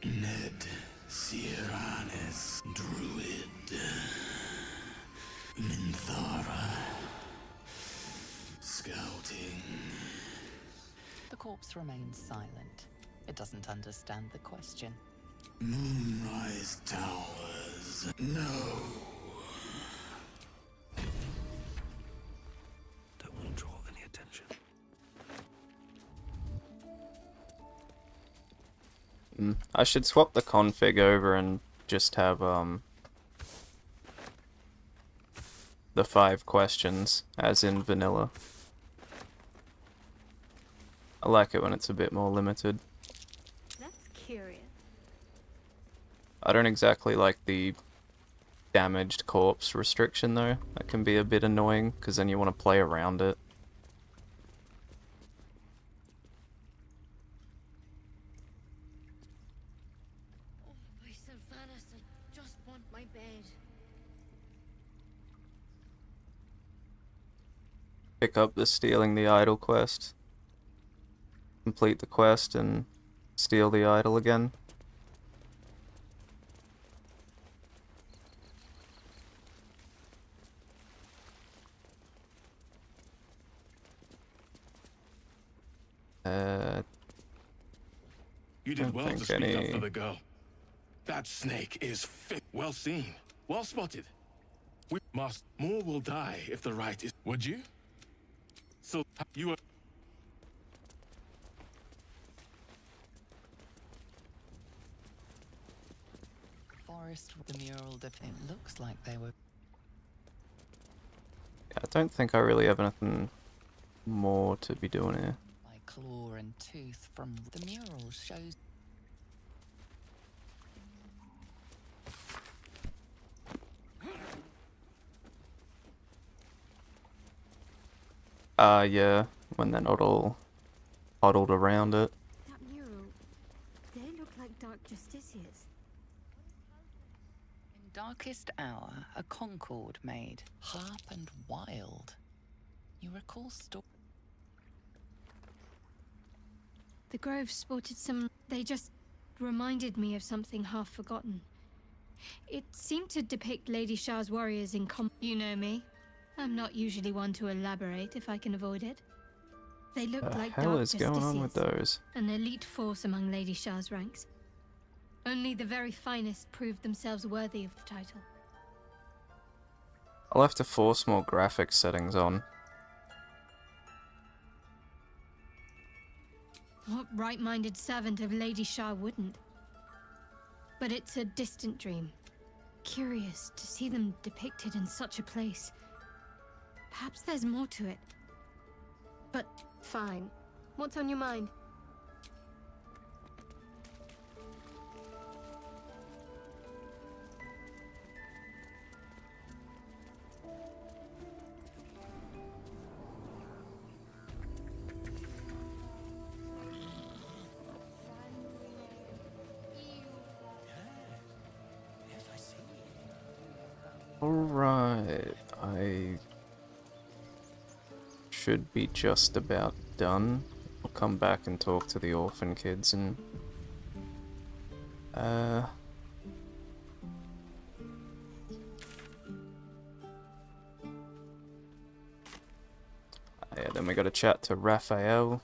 Ned Siranis, Druid, Minthara, scouting. The corpse remains silent. It doesn't understand the question. Moonrise Towers, no. Don't want to draw any attention. I should swap the config over and just have the 5 questions as in vanilla. I like it when it's a bit more limited. That's curious. I don't exactly like the damaged corpse restriction though. That can be a bit annoying because then you want to play around it. My Sylvanas, I just want my bed. Pick up the stealing the idol quest. Complete the quest and steal the idol again. You did well to speak up for the girl. That snake is fit. Well seen. Well spotted. We must. More will die if the right is. Would you? So you are. Forest, the mural, it looks like they were. I don't think I really have anything more to be doing here. By claw and tooth from the mural shows. Yeah, when they're not all huddled around it. That mural, they look like dark justiciars. In darkest hour, a concord made, harp and wild. You recall The grove sported some... They just reminded me of something half forgotten. It seemed to depict Lady Shah's warriors in You know me. I'm not usually one to elaborate if I can avoid it. They looked The like hell dark is going on with justiciars, those? an elite force among Lady Shah's ranks. Only the very finest proved themselves worthy of the title. I'll have to force more graphics settings on. What right-minded servant of Lady Shah wouldn't? But it's a distant dream. Curious to see them depicted in such a place. Perhaps there's more to it. But fine. What's on your mind? Alright, I should be just about done. I'll come back and talk to the orphan kids and Yeah, then we got to chat to Raphael.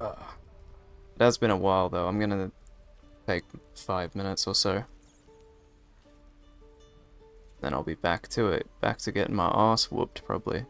It has been a while though. I'm gonna take 5 minutes or so. Then I'll be back to it. Back to getting my ass whooped, probably.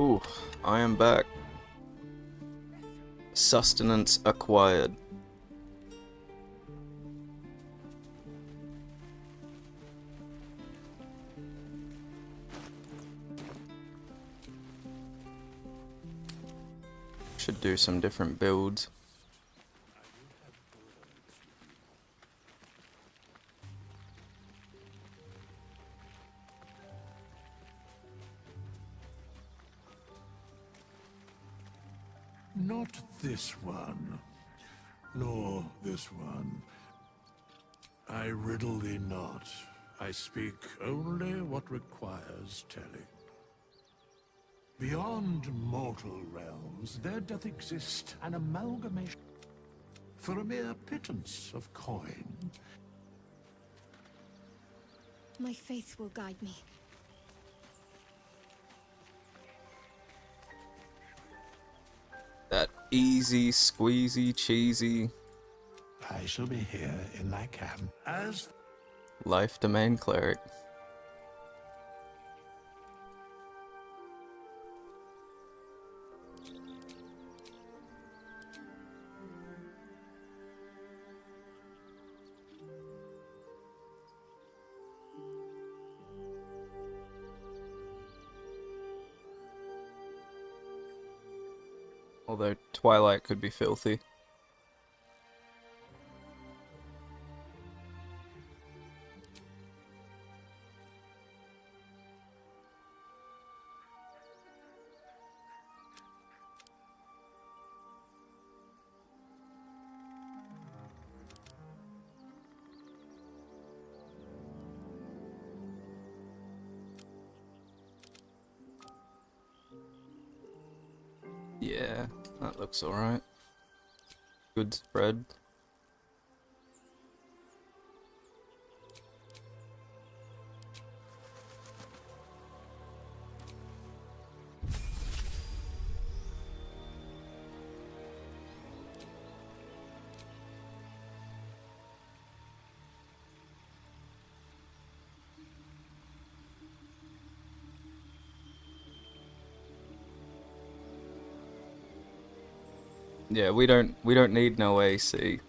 Ooh, I am back. Sustenance acquired. Should do some different builds. Not this one, nor this one. I riddle thee not. I speak only what requires telling. Beyond mortal realms, there doth exist an amalgamation for a mere pittance of coin. My faith will guide me. That easy, squeezy, cheesy. I shall be here in thy camp as Life Domain Cleric. Although Twilight could be filthy. Yeah, that looks alright. Good spread. Yeah, we don't need no AC.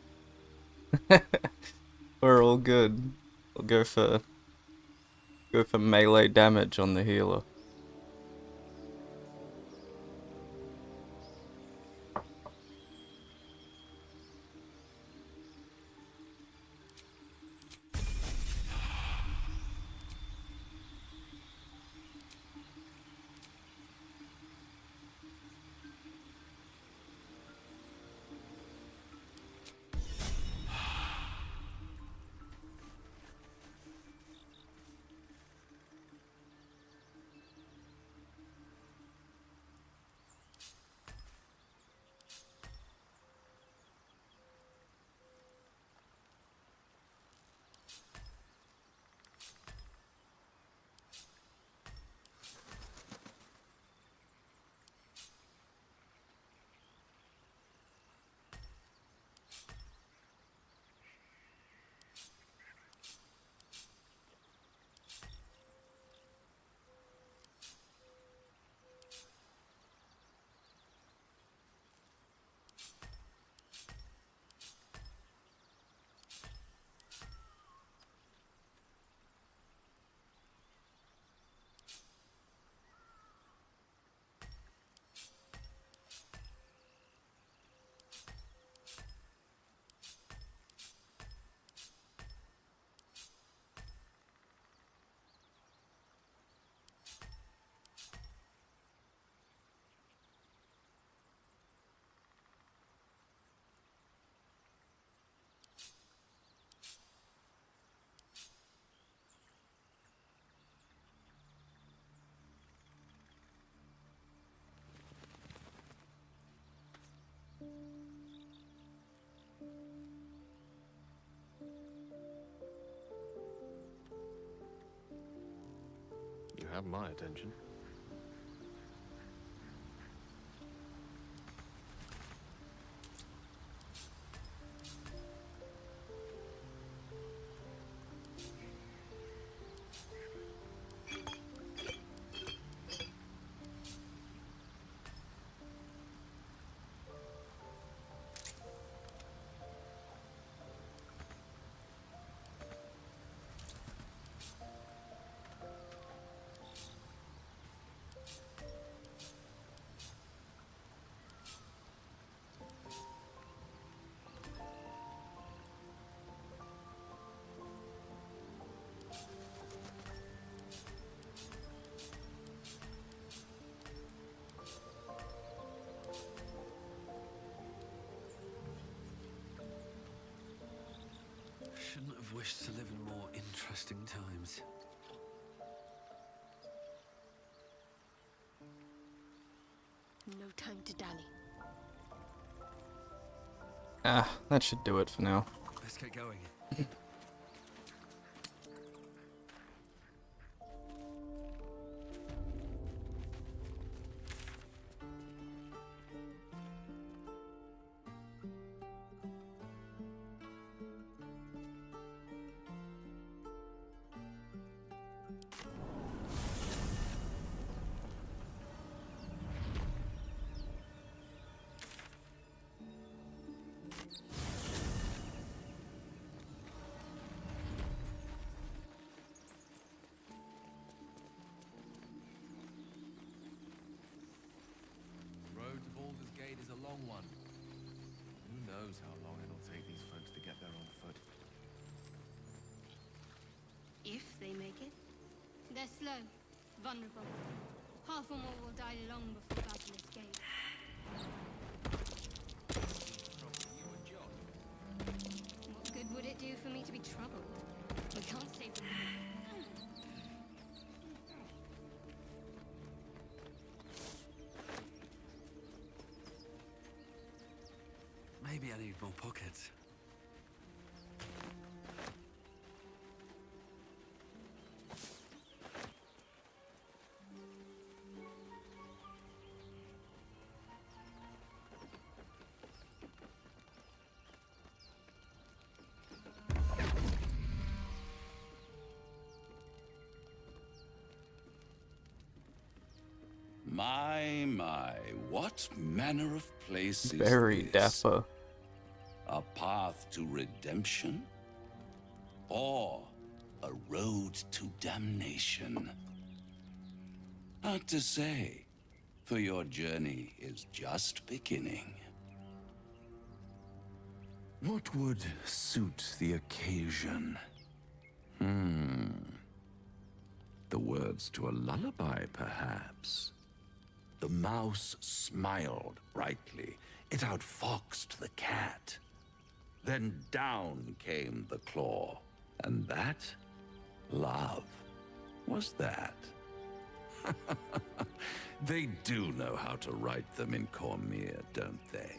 We're all good. We'll go for melee damage on the healer. You have my attention. Interesting times. No time to dally. Ah, that should do it for now. Let's get going. The road to Baldur's Gate is a long one. Who knows how long it'll take these folks to get there on foot. If they make it. They're slow, vulnerable. Half or more will die long before Baldur escapes. What good would it do for me to be troubled? We can't save them. Maybe I need more pockets. My, what manner of place is Very this? dapper. A path to redemption? Or a road to damnation? Hard to say, for your journey is just beginning. What would suit the occasion? The words to a lullaby, perhaps. The mouse smiled brightly. It outfoxed the cat. Then down came the claw. And that? Love. Was that? They do know how to write them in Cormier, don't they?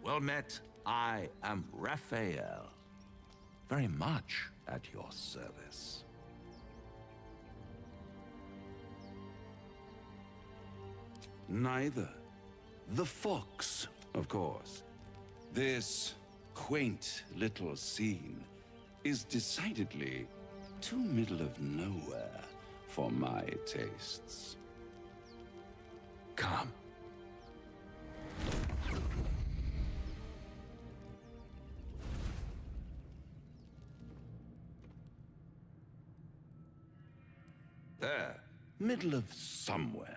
Well met, I am Raphael. Very much at your service. Neither. The fox, of course. This quaint little scene is decidedly too middle of nowhere for my tastes. Come. There, middle of somewhere.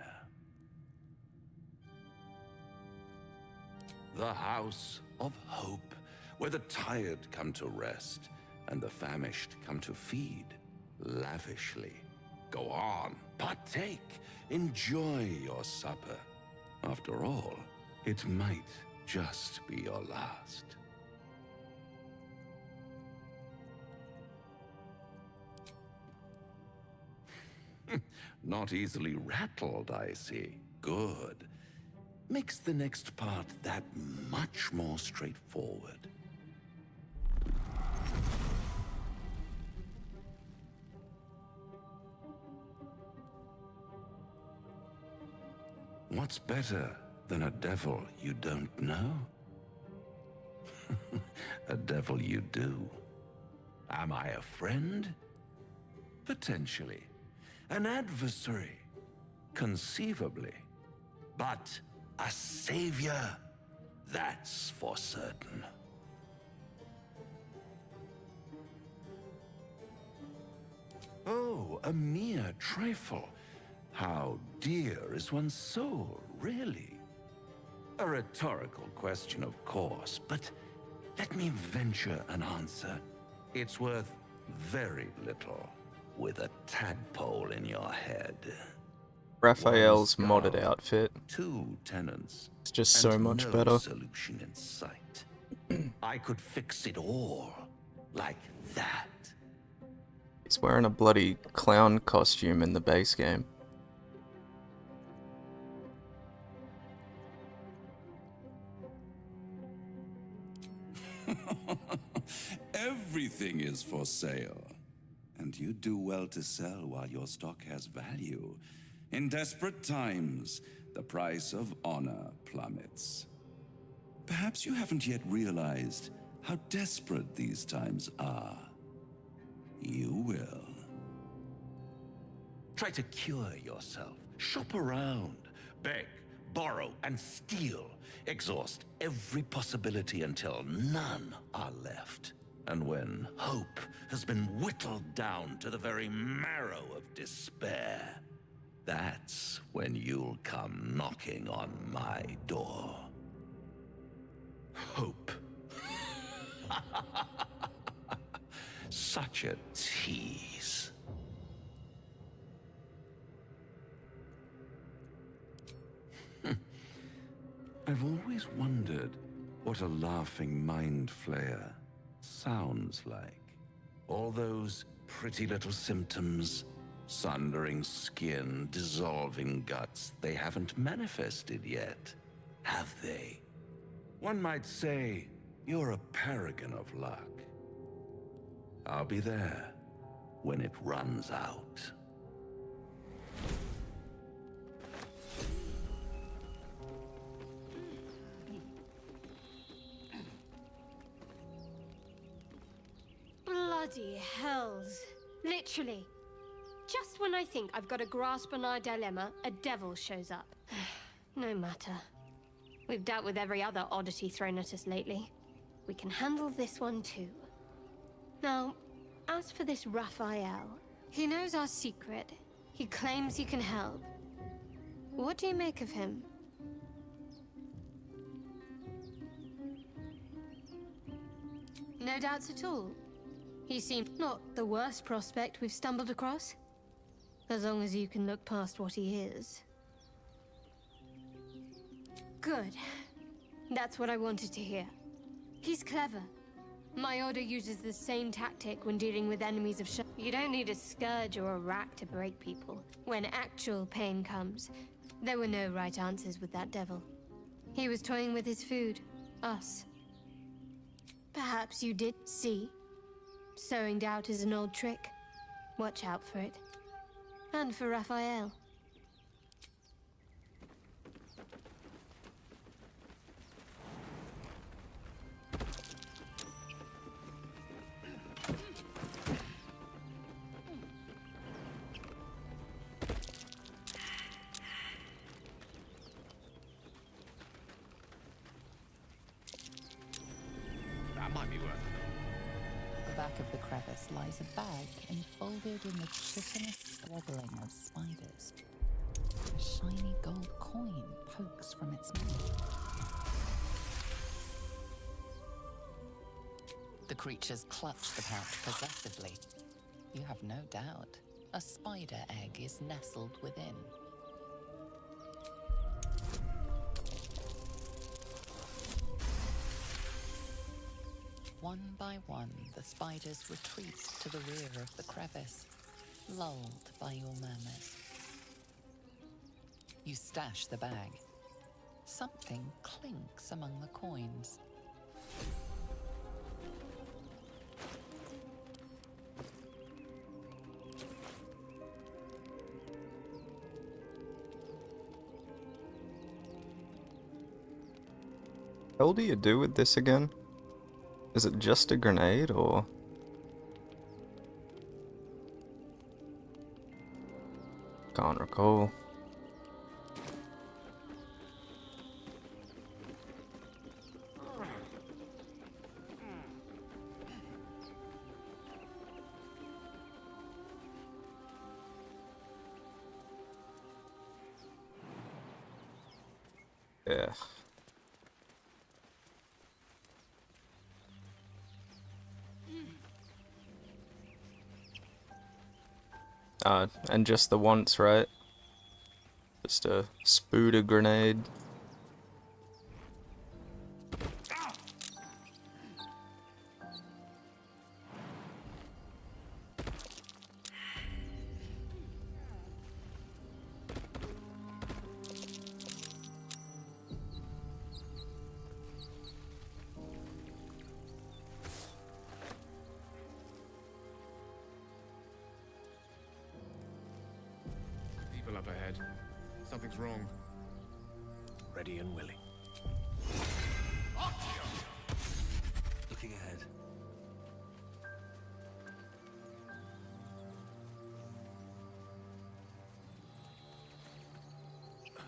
The House of Hope, where the tired come to rest and the famished come to feed lavishly. Go on, partake, enjoy your supper. After all, it might just be your last. Not easily rattled, I see. Good. Makes the next part that much more straightforward. What's better than a devil you don't know? A devil you do. Am I a friend? Potentially. An adversary? Conceivably. But a savior? That's for certain. Oh, a mere trifle. How dear is one's soul, really? A rhetorical question, of course, but let me venture an answer. It's worth very little with a tadpole in your head. Raphael's modded outfit. 2 tenants. It's just so much better. Solution in sight. I could fix it all like that. He's wearing a bloody clown costume in the base game. Everything is for sale. And you do well to sell while your stock has value. In desperate times, the price of honor plummets. Perhaps you haven't yet realized how desperate these times are. You will. Try to cure yourself. Shop around. Beg, borrow, and steal. Exhaust every possibility until none are left. And when hope has been whittled down to the very marrow of despair, that's when you'll come knocking on my door. Hope. Such a tease. I've always wondered what a laughing mind flayer sounds like. All those pretty little symptoms, sundering skin, dissolving guts, they haven't manifested yet, have they? One might say you're a paragon of luck. I'll be there when it runs out. Bloody hells. Literally. Just when I think I've got a grasp on our dilemma, a devil shows up. No matter. We've dealt with every other oddity thrown at us lately. We can handle this one too. Now, as for this Raphael, he knows our secret. He claims he can help. What do you make of him? No doubts at all. He seems not the worst prospect we've stumbled across. As long as you can look past what he is. Good. That's what I wanted to hear. He's clever. My order uses the same tactic when dealing with enemies of You don't need a scourge or a rack to break people. When actual pain comes, there were no right answers with that devil. He was toying with his food. Us. Perhaps you did see. Sowing doubt is an old trick. Watch out for it. And for Raphael. That might be worth it. The back of the crevice lies a bag enfolded in the chitinous squabbling of spiders. A shiny gold coin pokes from its mouth. The creatures clutch the pouch possessively. You have no doubt. A spider egg is nestled within. One by one, the spiders retreat to the rear of the crevice, lulled by your murmurs. You stash the bag. Something clinks among the coins. How do you do with this again? Is it just a grenade, or...? Can't recall. Yeah. And just the once, right? Just a spooder grenade. Careful up ahead. Something's wrong. Ready and willing. Looking ahead.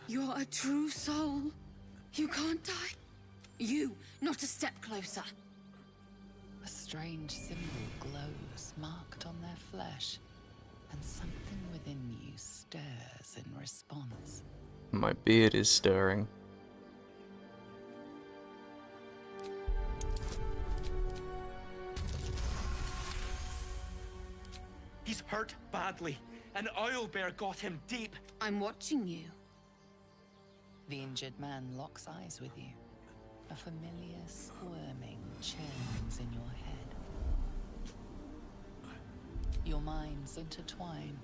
You're a true soul. You can't die. You, not a step closer. A strange symbol glows, marked on their flesh, and something within you stirs in response. My beard is stirring. He's hurt badly. An owlbear got him deep. I'm watching you. The injured man locks eyes with you. A familiar squirming churns in your head. Your minds intertwine.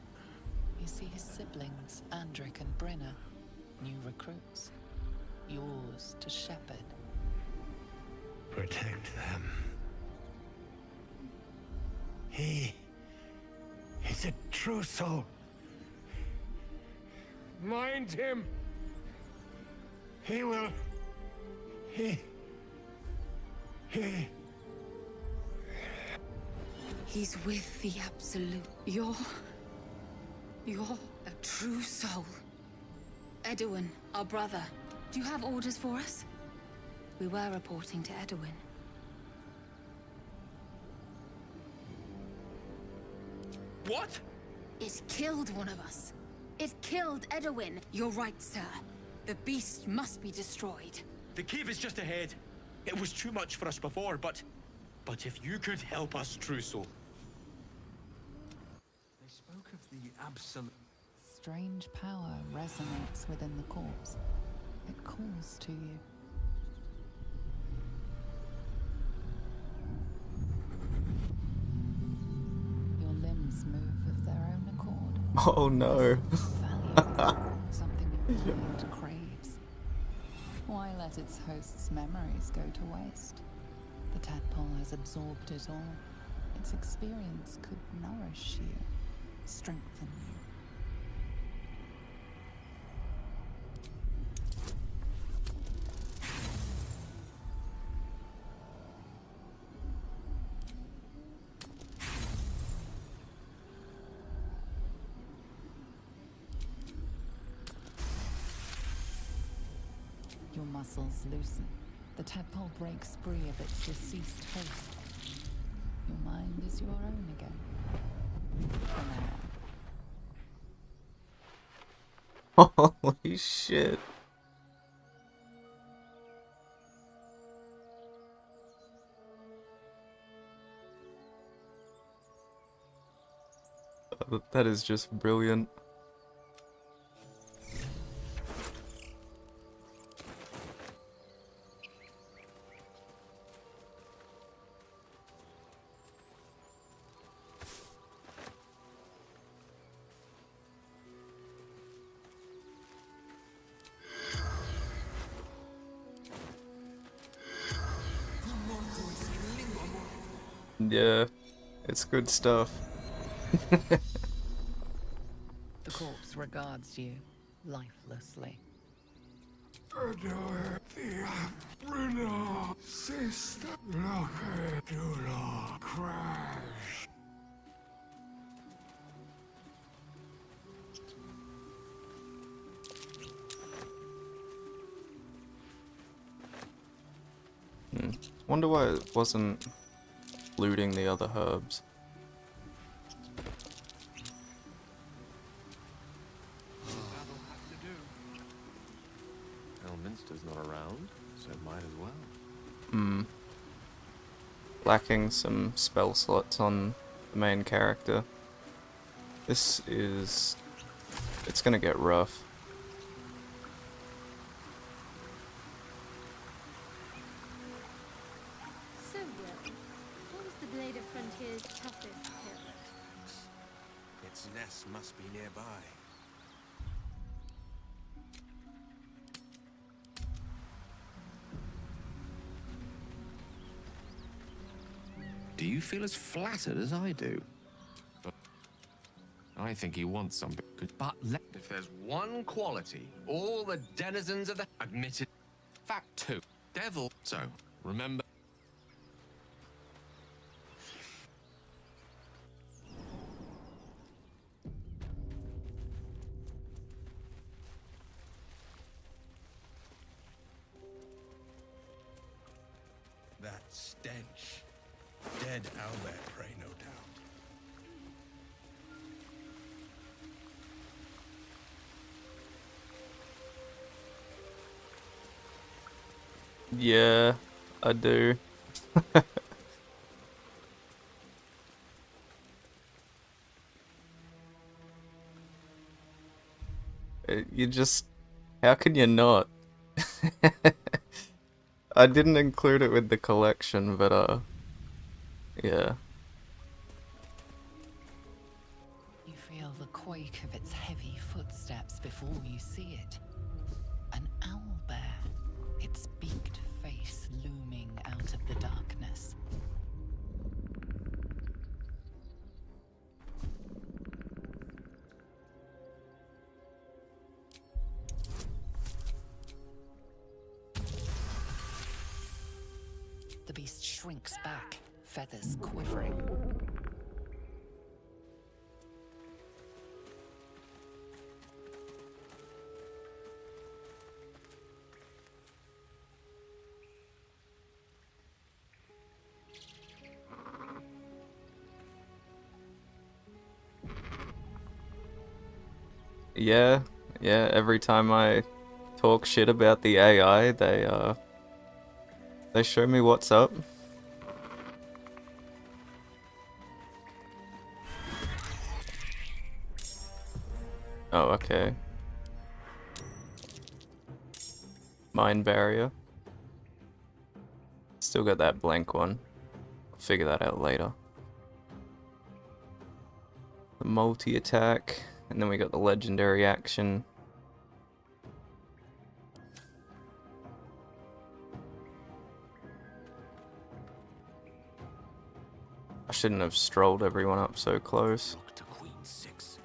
You see his siblings, Andric and Brenna, new recruits. Yours to shepherd. Protect them. He's a true soul. Mind him. He will. He's with the Absolute. You're a true soul. Edwin, our brother. Do you have orders for us? We were reporting to Edwin. What? It killed one of us. It killed Edwin. You're right, sir. The beast must be destroyed. The cave is just ahead. It was too much for us before, but if you could help us, true soul. They spoke of the Absolute. Strange power resonates within the corpse. It calls to you. Your limbs move of their own accord. Oh no. Something your mind craves. Why let its host's memories go to waste? The tadpole has absorbed it all. Its experience could nourish you, strengthen you. Your muscles loosen. The tadpole breaks free of its deceased host. Your mind is your own again. For now. Holy shit. That is just brilliant. Yeah, it's good stuff. The corpse regards you lifelessly. Sister, look at Dula crash. Wonder why it wasn't looting the other herbs. Elminster's not around, so might as well. Lacking some spell slots on the main character. It's gonna get rough. So, Will, what was the Blade of Frontier's toughest hill? Its nest must be nearby. Do you feel as flattered as I do? I think he wants something good. But if there's one quality, all the denizens of the admitted. Fact 2. Devil. So, remember. That stench. Dead owlbear prey, no doubt. Yeah, I do. You just... How can you not? I didn't include it with the collection, but yeah. You feel the quake of its heavy footsteps before you see it. An owlbear, its beaked face looming out of the darkness. The beast shrinks back, feathers quivering. Yeah, every time I talk shit about the AI, they show me what's up. Oh, okay. Mind barrier. Still got that blank one. I'll figure that out later. The multi-attack, and then we got the legendary action. I shouldn't have strolled everyone up so close. To Queen 6.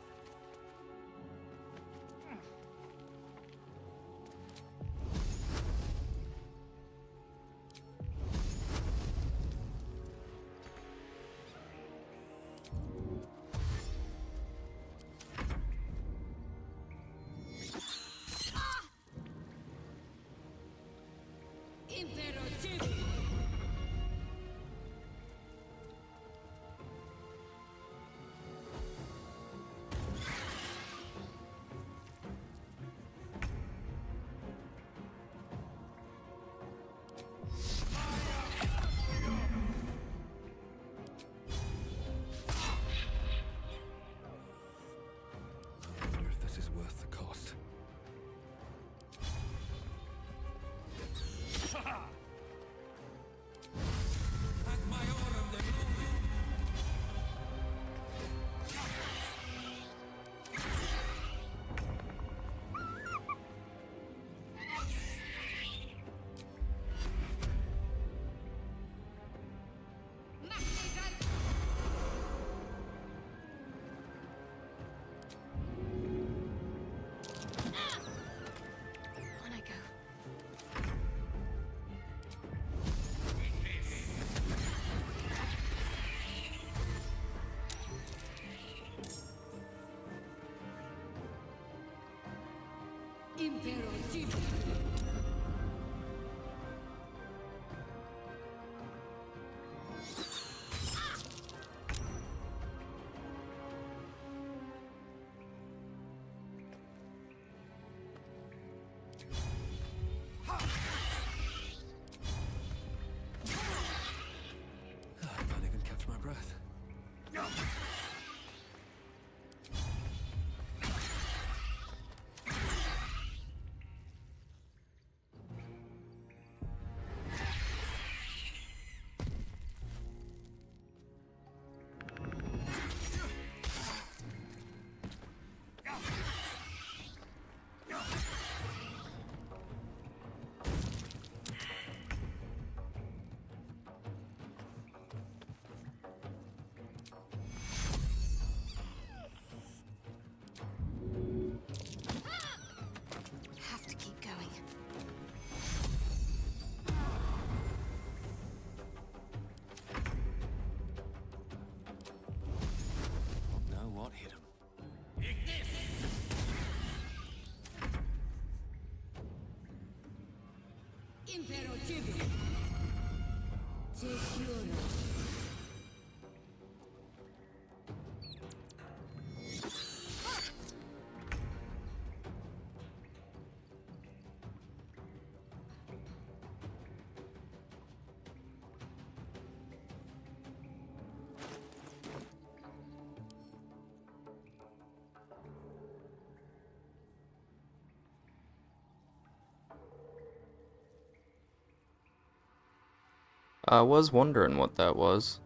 I was wondering what that was.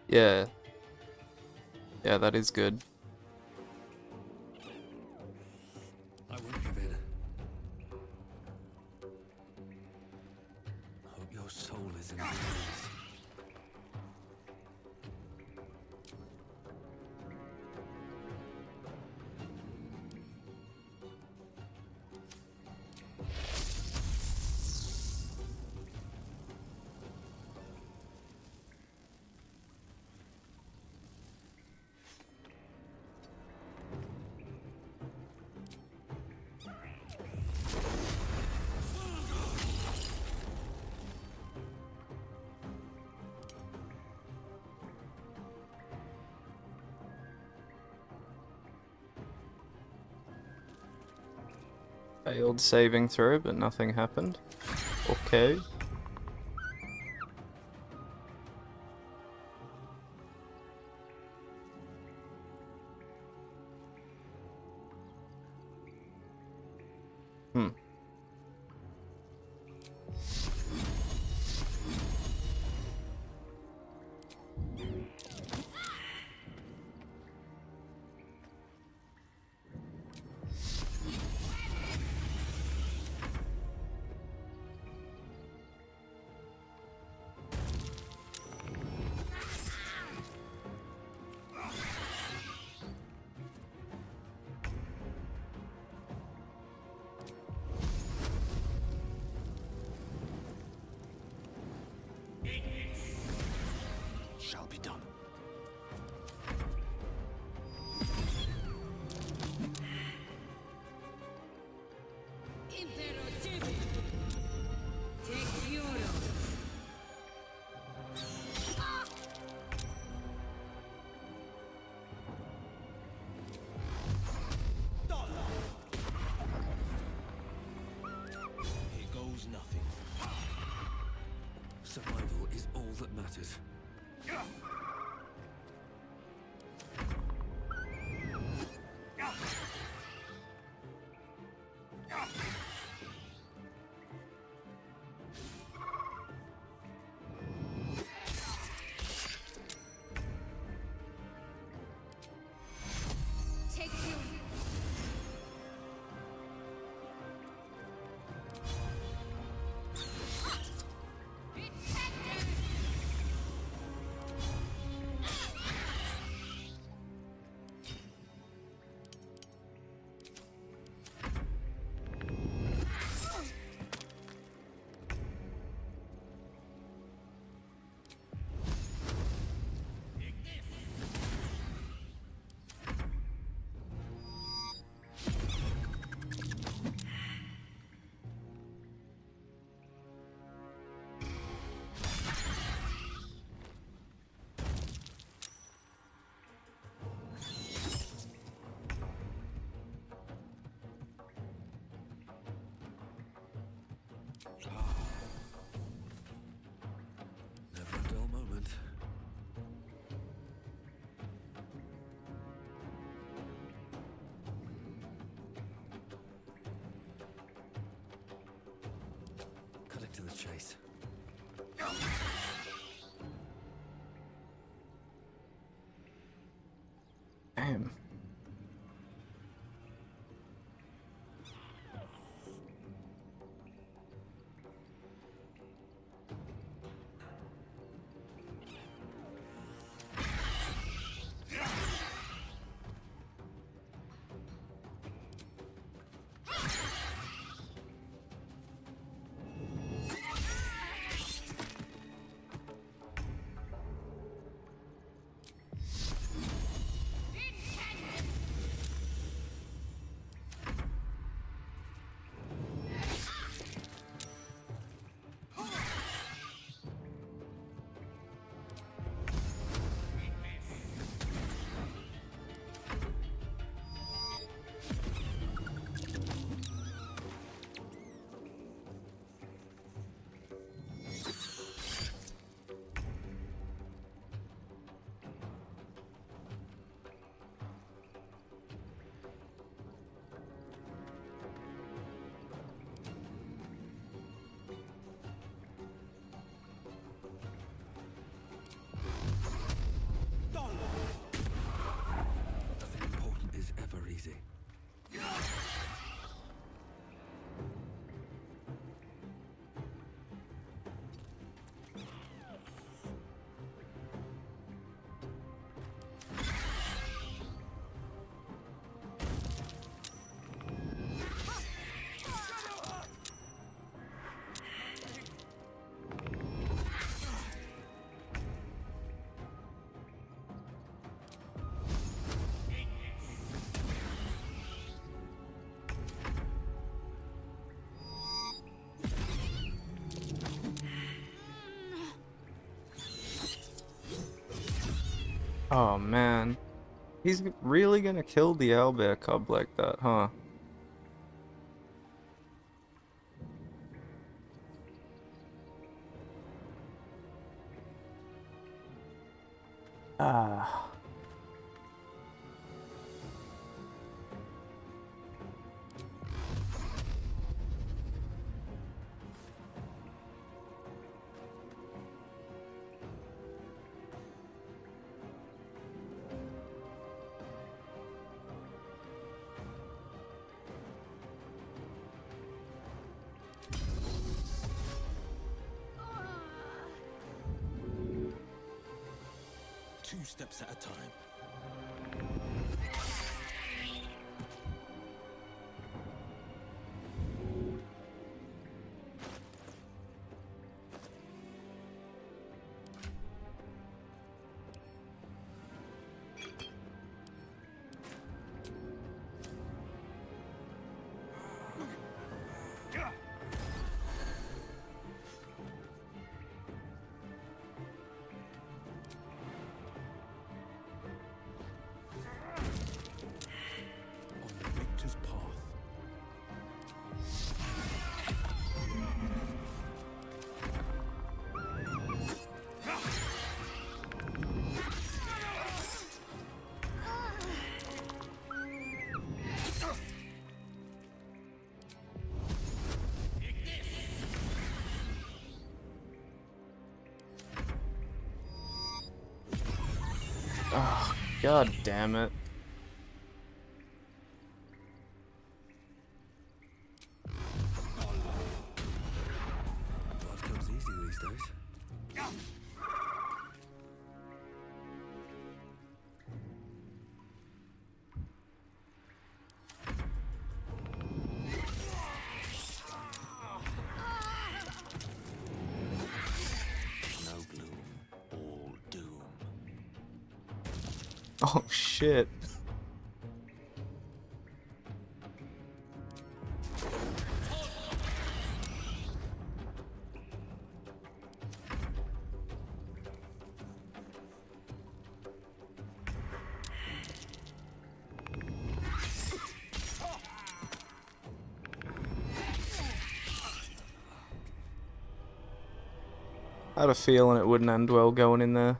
Yeah. Yeah, that is good. I won't give in. I hope your soul is in the hands. Failed saving throw, but nothing happened. Okay. Hmm. Shall be done. Here goes nothing. Survival is all that matters. Never a dull moment. Cutting to the chase. Damn. Oh man. He's really gonna kill the owlbear cub like that, huh? Ah. Two steps at a time. Victor's path. Oh, god damn it. Blood comes easy these days. No gloom, all doom. Oh shit. I had a feeling it wouldn't end well going in there.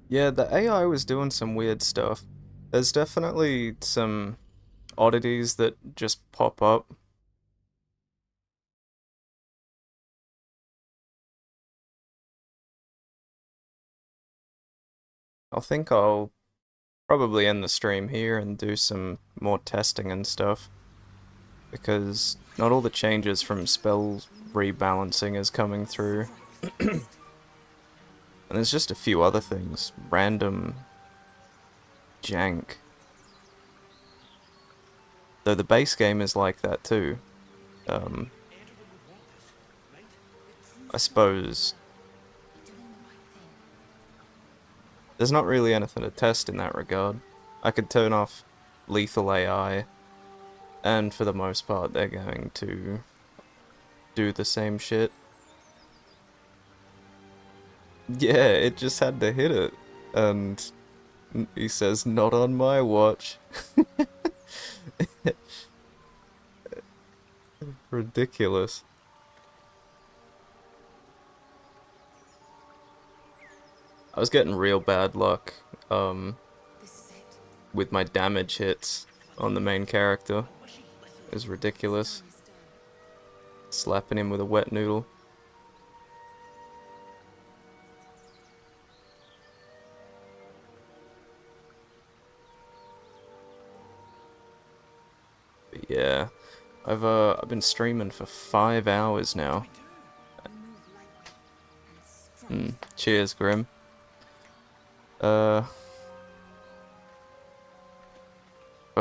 Yeah, the AI was doing some weird stuff. There's definitely some oddities that just pop up. I think I'll probably end the stream here and do some more testing and stuff, because not all the changes from spell rebalancing is coming through. And there's just a few other things. Random jank. Though the base game is like that too. I suppose there's not really anything to test in that regard. I could turn off lethal AI, and for the most part they're going to do the same shit. Yeah, it just had to hit it, and he says, "Not on my watch." Ridiculous. I was getting real bad luck with my damage hits on the main character. It was ridiculous. Slapping him with a wet noodle. But yeah, I've been streaming for 5 hours now. Cheers, Grim. For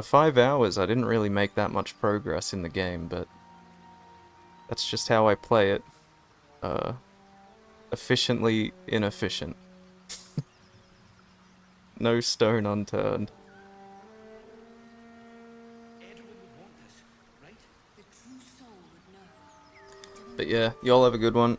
5 hours, I didn't really make that much progress in the game, but That's just how I play it. Efficiently inefficient. No stone unturned. But yeah, y'all have a good one.